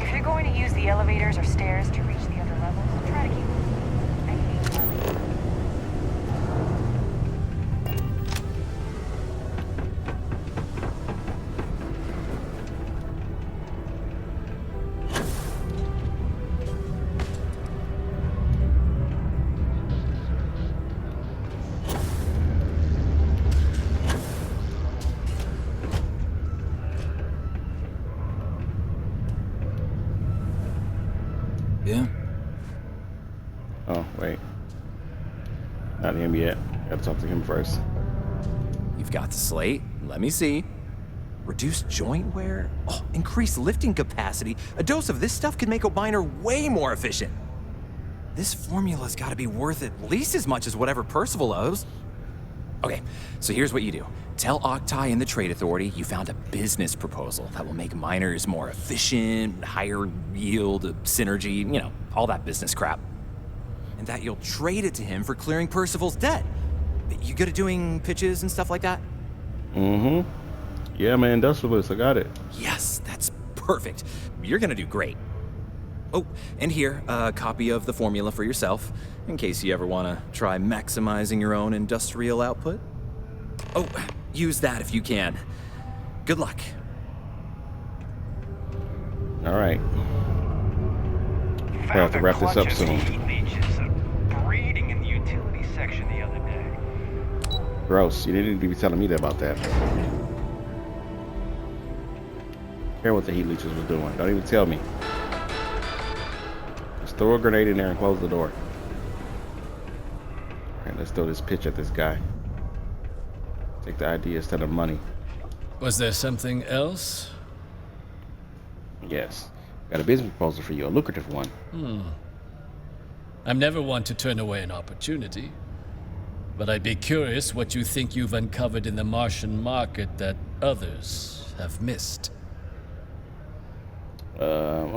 If you're going to use the elevators or stairs to reach the other levels, try to keep I hate climbing. Yeah? Oh, wait. Not him yet. Gotta talk to him first. You've got the slate. Let me see. Reduced joint wear? Oh, increased lifting capacity. A dose of this stuff could make a miner way more efficient. This formula's gotta be worth at least as much as whatever Percival owes. Okay, so here's what you do. Tell Octai and the Trade Authority you found a business proposal that will make miners more efficient, higher yield, synergy, you know, all that business crap. And that you'll trade it to him for clearing Percival's debt. You good at doing pitches and stuff like that? Mm-hmm. Yeah, man, industrialist, I got it. Yes, that's perfect. You're gonna do great. Oh, and here, a copy of the formula for yourself, in case you ever wanna try maximizing your own industrial output. Oh, use that if you can. Good luck. All right. I'll have to wrap this up soon. Breeding in the utility section the other day. Gross. You didn't need to be telling me that about that. Care what the heat leeches was doing. Don't even tell me. Just throw a grenade in there and close the door. Alright, let's throw this pitch at this guy. Take the idea instead of money. Was there something else? Yes. Got a business proposal for you, a lucrative one. I'm never one to turn away an opportunity. But I'd be curious what you think you've uncovered in the Martian market that others have missed. I've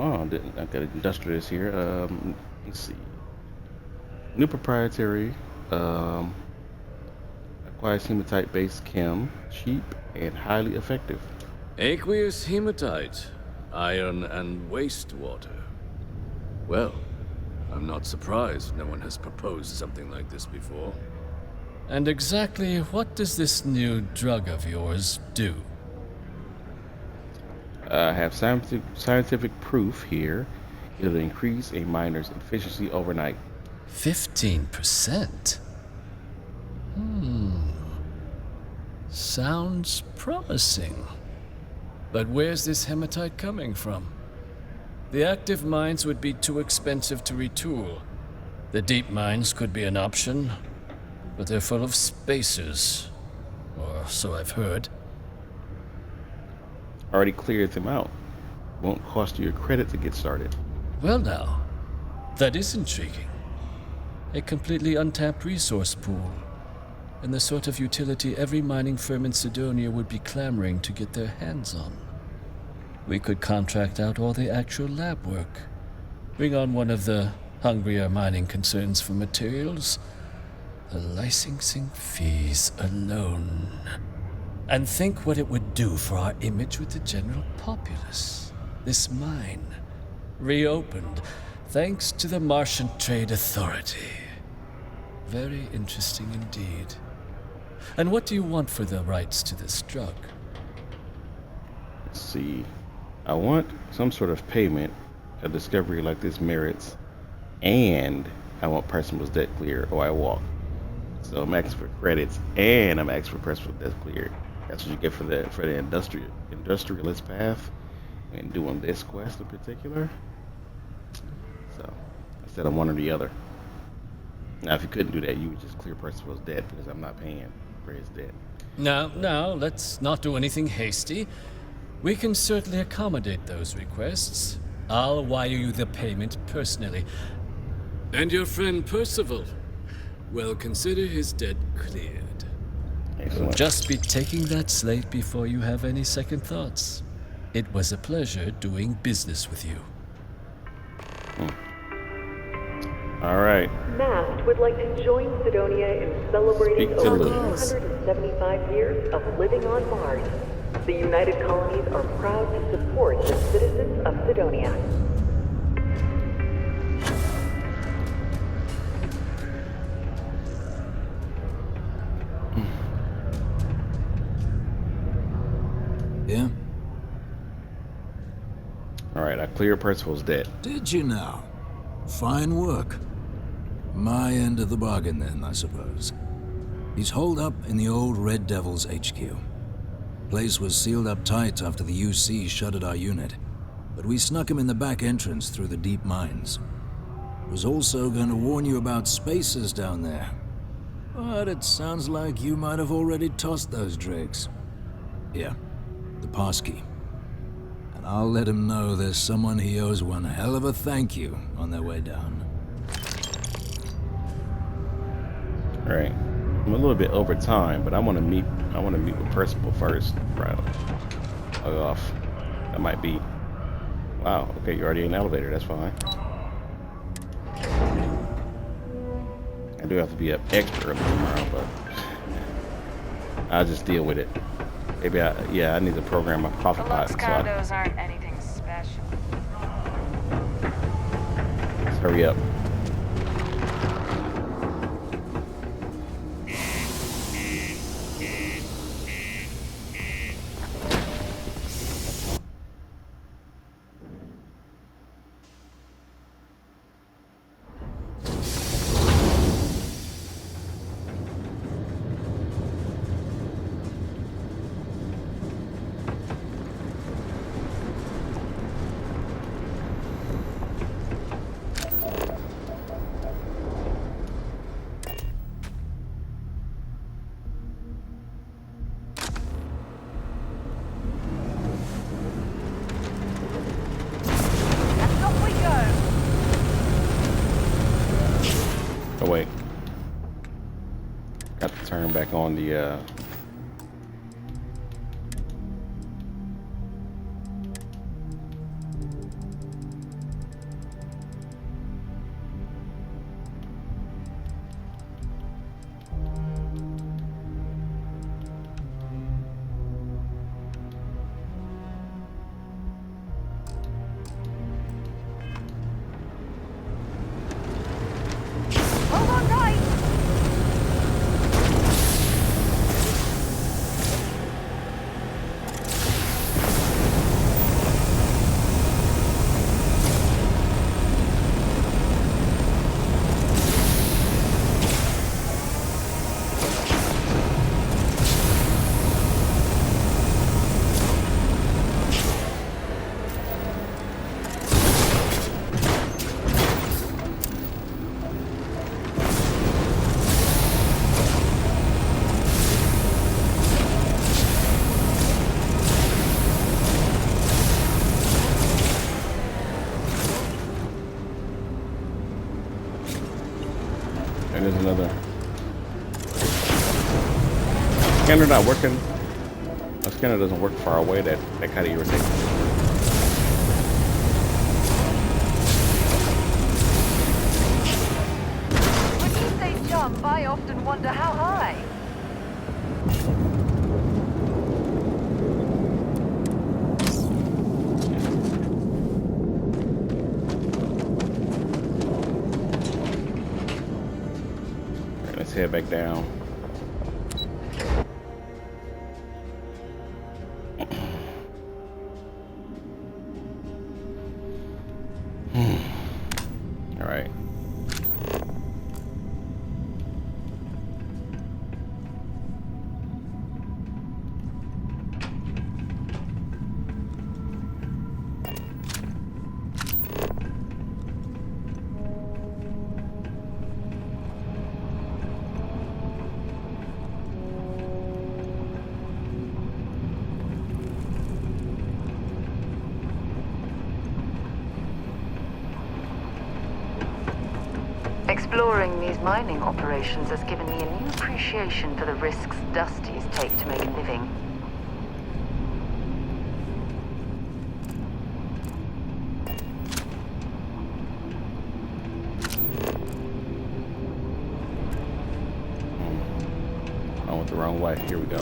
got an industrialist here. Let's see. New proprietary, acquires hematite-based chem, cheap and highly effective. Aqueous hematite, iron and wastewater. Well, I'm not surprised no one has proposed something like this before. And exactly what does this new drug of yours do? I have scientific proof here. It'll increase a miner's efficiency overnight. 15%? Sounds promising. But where's this hematite coming from? The active mines would be too expensive to retool. The deep mines could be an option, but they're full of spacers. Or so I've heard. Already cleared them out. Won't cost you a credit to get started. Well now, that is intriguing. A completely untapped resource pool, and the sort of utility every mining firm in Sidonia would be clamoring to get their hands on. We could contract out all the actual lab work, bring on one of the hungrier mining concerns for materials, the licensing fees alone. And think what it would do for our image with the general populace. This mine, reopened thanks to the Martian Trade Authority. Very interesting indeed. And what do you want for the rights to this drug? Let's see. I want some sort of payment a discovery like this merits, and I want Percival's debt cleared or I walk. So I'm asking for credits and I'm asking for Percival's debt cleared. That's what you get for the industrialist path and doing this quest in particular. So I said I'm one or the other. Now if you couldn't do that, you would just clear Percival's debt because I'm not paying for his debt. Now, let's not do anything hasty. We can certainly accommodate those requests. I'll wire you the payment personally. And your friend Percival? Well, consider his debt cleared. Excellent. Just be taking that slate before you have any second thoughts. It was a pleasure doing business with you. All right. Mast would like to join Sidonia in celebrating Speak to over Liz. 275 years of living on Mars. The United Colonies are proud to support the citizens of Sidonia. Yeah? All right, I cleared Percival's debt. Did you now? Fine work. My end of the bargain then, I suppose. He's holed up in the old Red Devil's HQ. Place was sealed up tight after the UC shuttered our unit, but we snuck him in the back entrance through the deep mines. Was also going to warn you about spacers down there. But it sounds like you might have already tossed those drakes. Yeah, the passkey. And I'll let him know there's someone he owes one hell of a thank you on their way down. All right. I'm a little bit over time, but I want to meet with Percival first. Right. I'll go off. That might be. Wow. Okay, you're already in the elevator. That's fine. I do have to be up extra early tomorrow, but I'll just deal with it. Maybe I need to program my coffee pot. Lux condos aren't anything special. Let's hurry up. Oh wait, got to turn back on the And there's another. Scanner not working. My scanner doesn't work far away. That kind of irritates me. When you say jump, I often wonder how high. Alright, let's head back down. Alright. Exploring these mining operations has given me a new appreciation for the risks Dusties take to make a living. I went the wrong way. Here we go.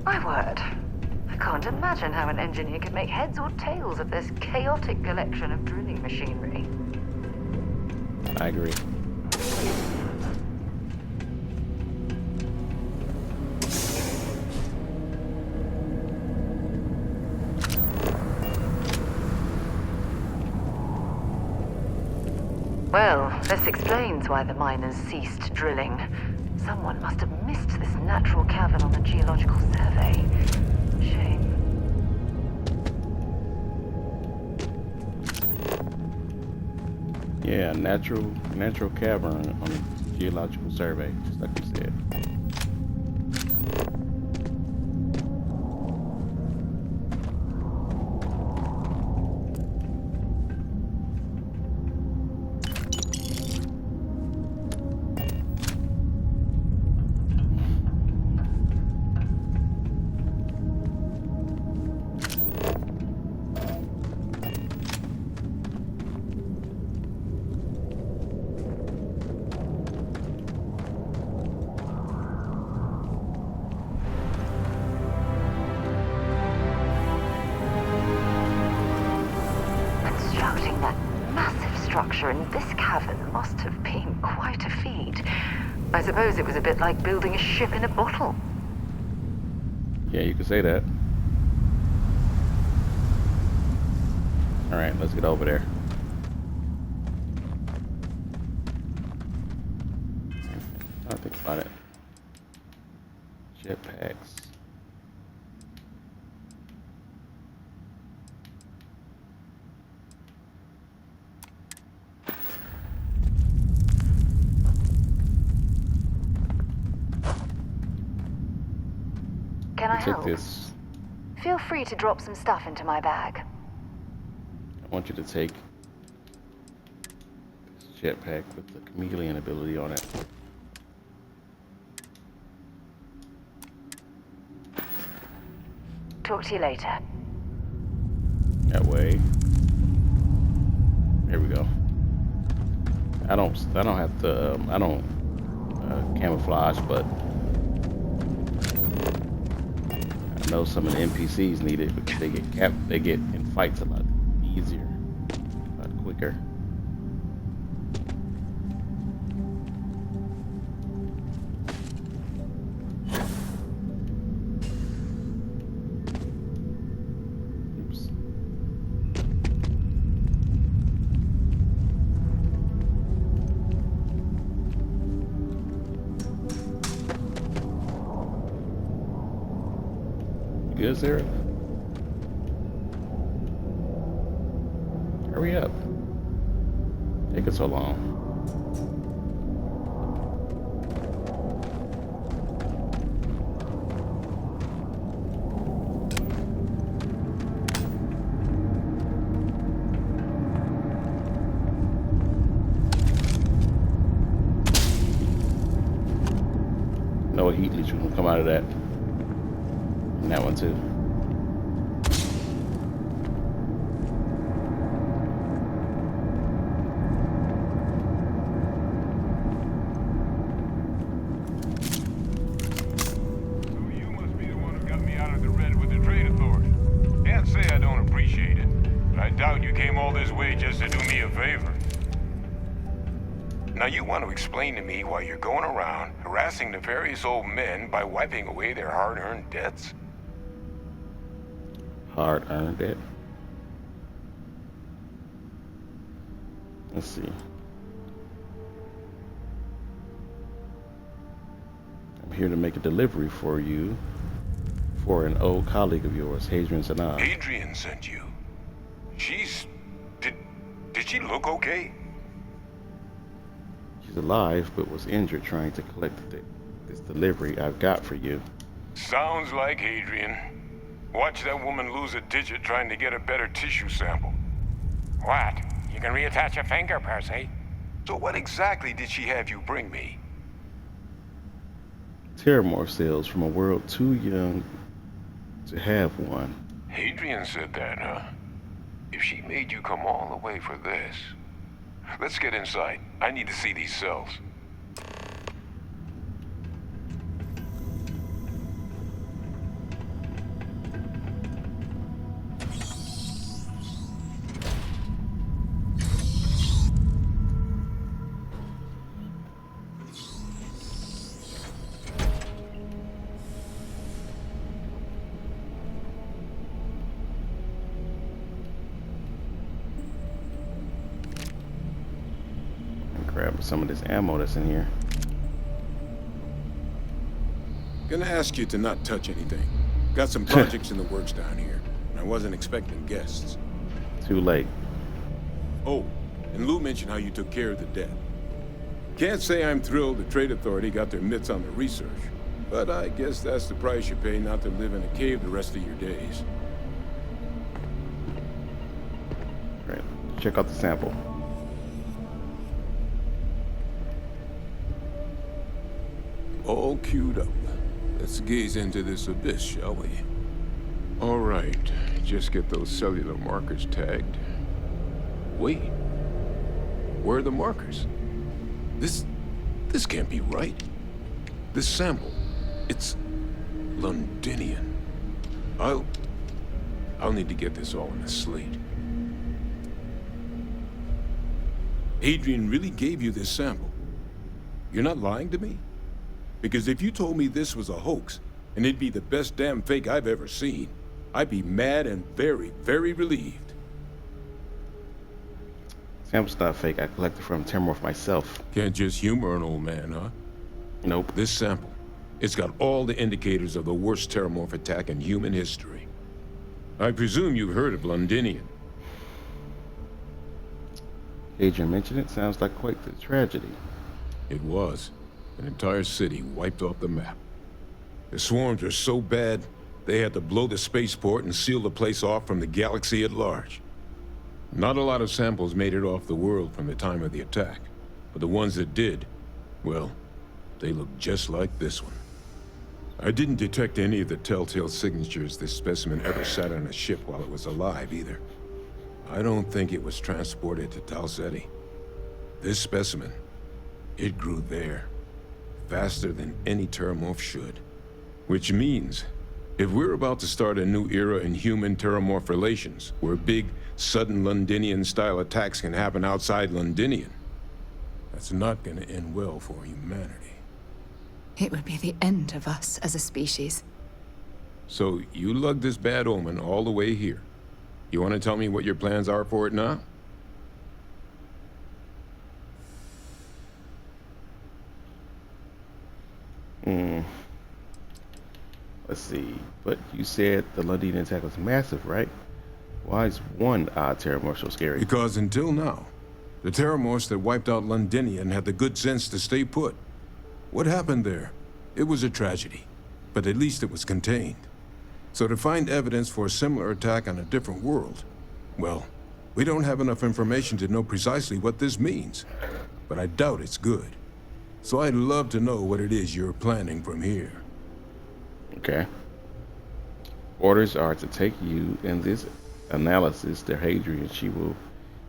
My word. I can't imagine how an engineer could make heads or tails of this chaotic collection of drilling machinery. I agree. Well, this explains why the miners ceased drilling. Someone must have missed this natural cavern on the geological survey. Shame. Yeah, natural cavern on the geological survey, just like you said. Constructing that massive structure in this cavern must have been quite a feat. I suppose it was a bit like building a ship in a bottle. Yeah, you could say that. All right, let's get over there. I think about it. Jetpacks. Can I Take help? this. Feel free to drop some stuff into my bag. I want you to take this jetpack with the chameleon ability on it. Talk to you later. That way. There we go. I don't have to. I don't camouflage, but I know some of the NPCs need it because they get in fights a lot easier, a lot quicker. Good, Sarah? Hurry up. Taking so long. know a heat leech will come out of that. And that one too. Now you want to explain to me why you're going around harassing nefarious old men by wiping away their hard-earned debts? Hard-earned debt? Let's see. I'm here to make a delivery for you for an old colleague of yours, Hadrian Sanan. Adrian sent you. She's... Did she look okay? She's alive, but was injured trying to collect this delivery I've got for you. Sounds like Hadrian. Watch that woman lose a digit trying to get a better tissue sample. What? You can reattach a finger, Percy. So what exactly did she have you bring me? Terramorph cells from a world too young to have one. Hadrian said that, huh? If she made you come all the way for this... Let's get inside. I need to see these cells. Grab some of this ammo that's in here. Gonna ask you to not touch anything. Got some projects in the works down here. I wasn't expecting guests. Too late. Oh, and Lou mentioned how you took care of the debt. Can't say I'm thrilled the Trade Authority got their mitts on the research, but I guess that's the price you pay not to live in a cave the rest of your days. Right. Check out the sample. All queued up. Let's gaze into this abyss, shall we? All right, just get those cellular markers tagged. Wait, where are the markers? This can't be right. This sample, it's Londinian. I'll need to get this all in a slate. Adrian really gave you this sample. You're not lying to me? Because if you told me this was a hoax, and it'd be the best damn fake I've ever seen, I'd be mad and very, very relieved. Sample's not fake. I collected from Terramorph myself. Can't just humor an old man, huh? Nope. This sample, it's got all the indicators of the worst Terramorph attack in human history. I presume you've heard of Londinian. Adrian mentioned it. Sounds like quite the tragedy. It was. An entire city wiped off the map. The swarms were so bad, they had to blow the spaceport and seal the place off from the galaxy at large. Not a lot of samples made it off the world from the time of the attack, but the ones that did, well, they looked just like this one. I didn't detect any of the telltale signatures this specimen ever sat on a ship while it was alive, either. I don't think it was transported to Tal Ceti. This specimen, it grew there. Faster than any Terramorph should. Which means, if we're about to start a new era in human-Terramorph relations, where big, sudden Londinian-style attacks can happen outside Londinian, that's not gonna end well for humanity. It would be the end of us as a species. So, you lugged this bad omen all the way here. You want to tell me what your plans are for it now? Let's see. But you said the Londinian attack was massive, right? Why is one odd Terramorph so scary? Because until now, the Terramorphs that wiped out Londinian had the good sense to stay put. What happened there? It was a tragedy, but at least it was contained. So to find evidence for a similar attack on a different world, well, we don't have enough information to know precisely what this means, but I doubt it's good. So I'd love to know what it is you're planning from here. Okay. Orders are to take you in this analysis to Hadrian. She will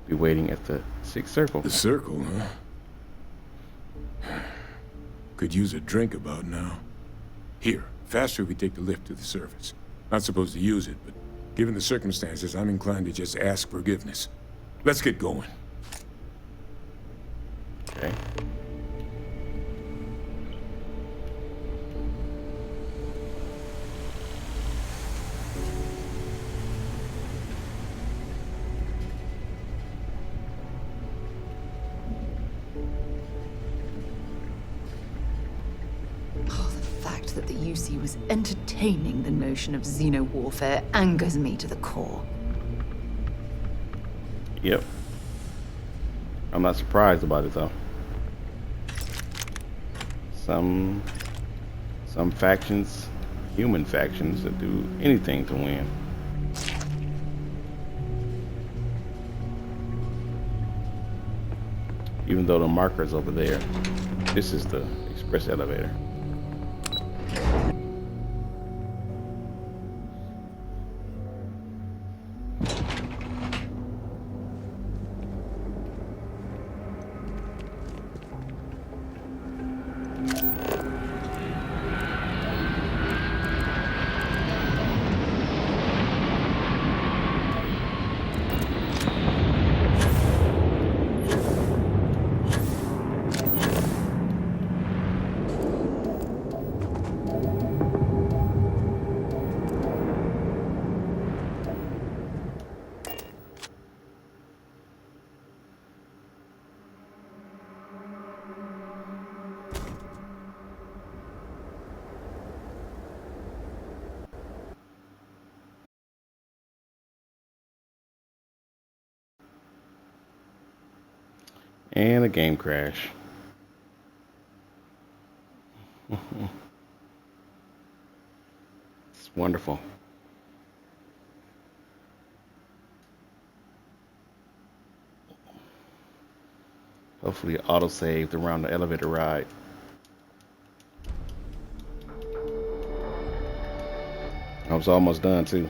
be waiting at the 6th circle. The circle, huh? Could use a drink about now. Here, faster if we take the lift to the surface. Not supposed to use it, but given the circumstances, I'm inclined to just ask forgiveness. Let's get going. Okay. That the UC was entertaining the notion of xeno-warfare angers me to the core. Yep. I'm not surprised about it, though. Some factions, human factions, that do anything to win. Even though the marker's over there, this is the express elevator. And a game crash. It's wonderful. Hopefully auto-saved around the elevator ride. I was almost done too.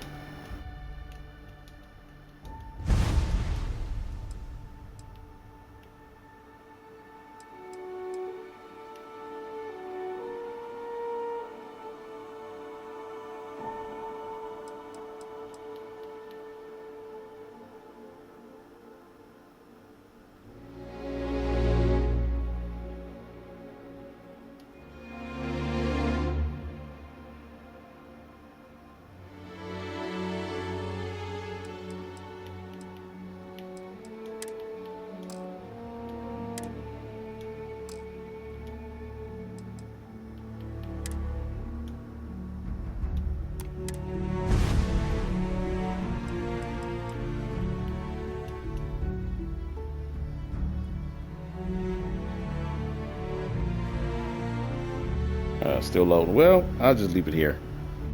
Still loading. Well, I'll just leave it here.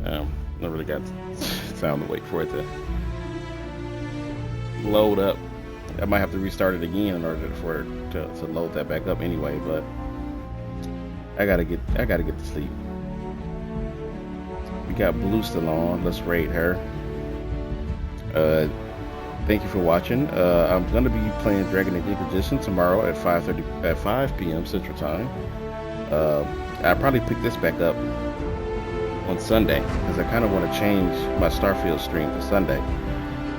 I really got time to wait for it to load up. I might have to restart it again in order for it to load that back up anyway, but I gotta get to sleep. We got Blue still on. Let's raid her. Thank you for watching. I'm gonna be playing Dragon Age Inquisition tomorrow at 5 p.m. Central Time. I'll probably pick this back up on Sunday because I kind of want to change my Starfield stream to Sunday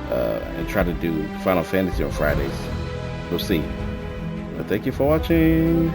and try to do Final Fantasy on Fridays. We'll see. But thank you for watching.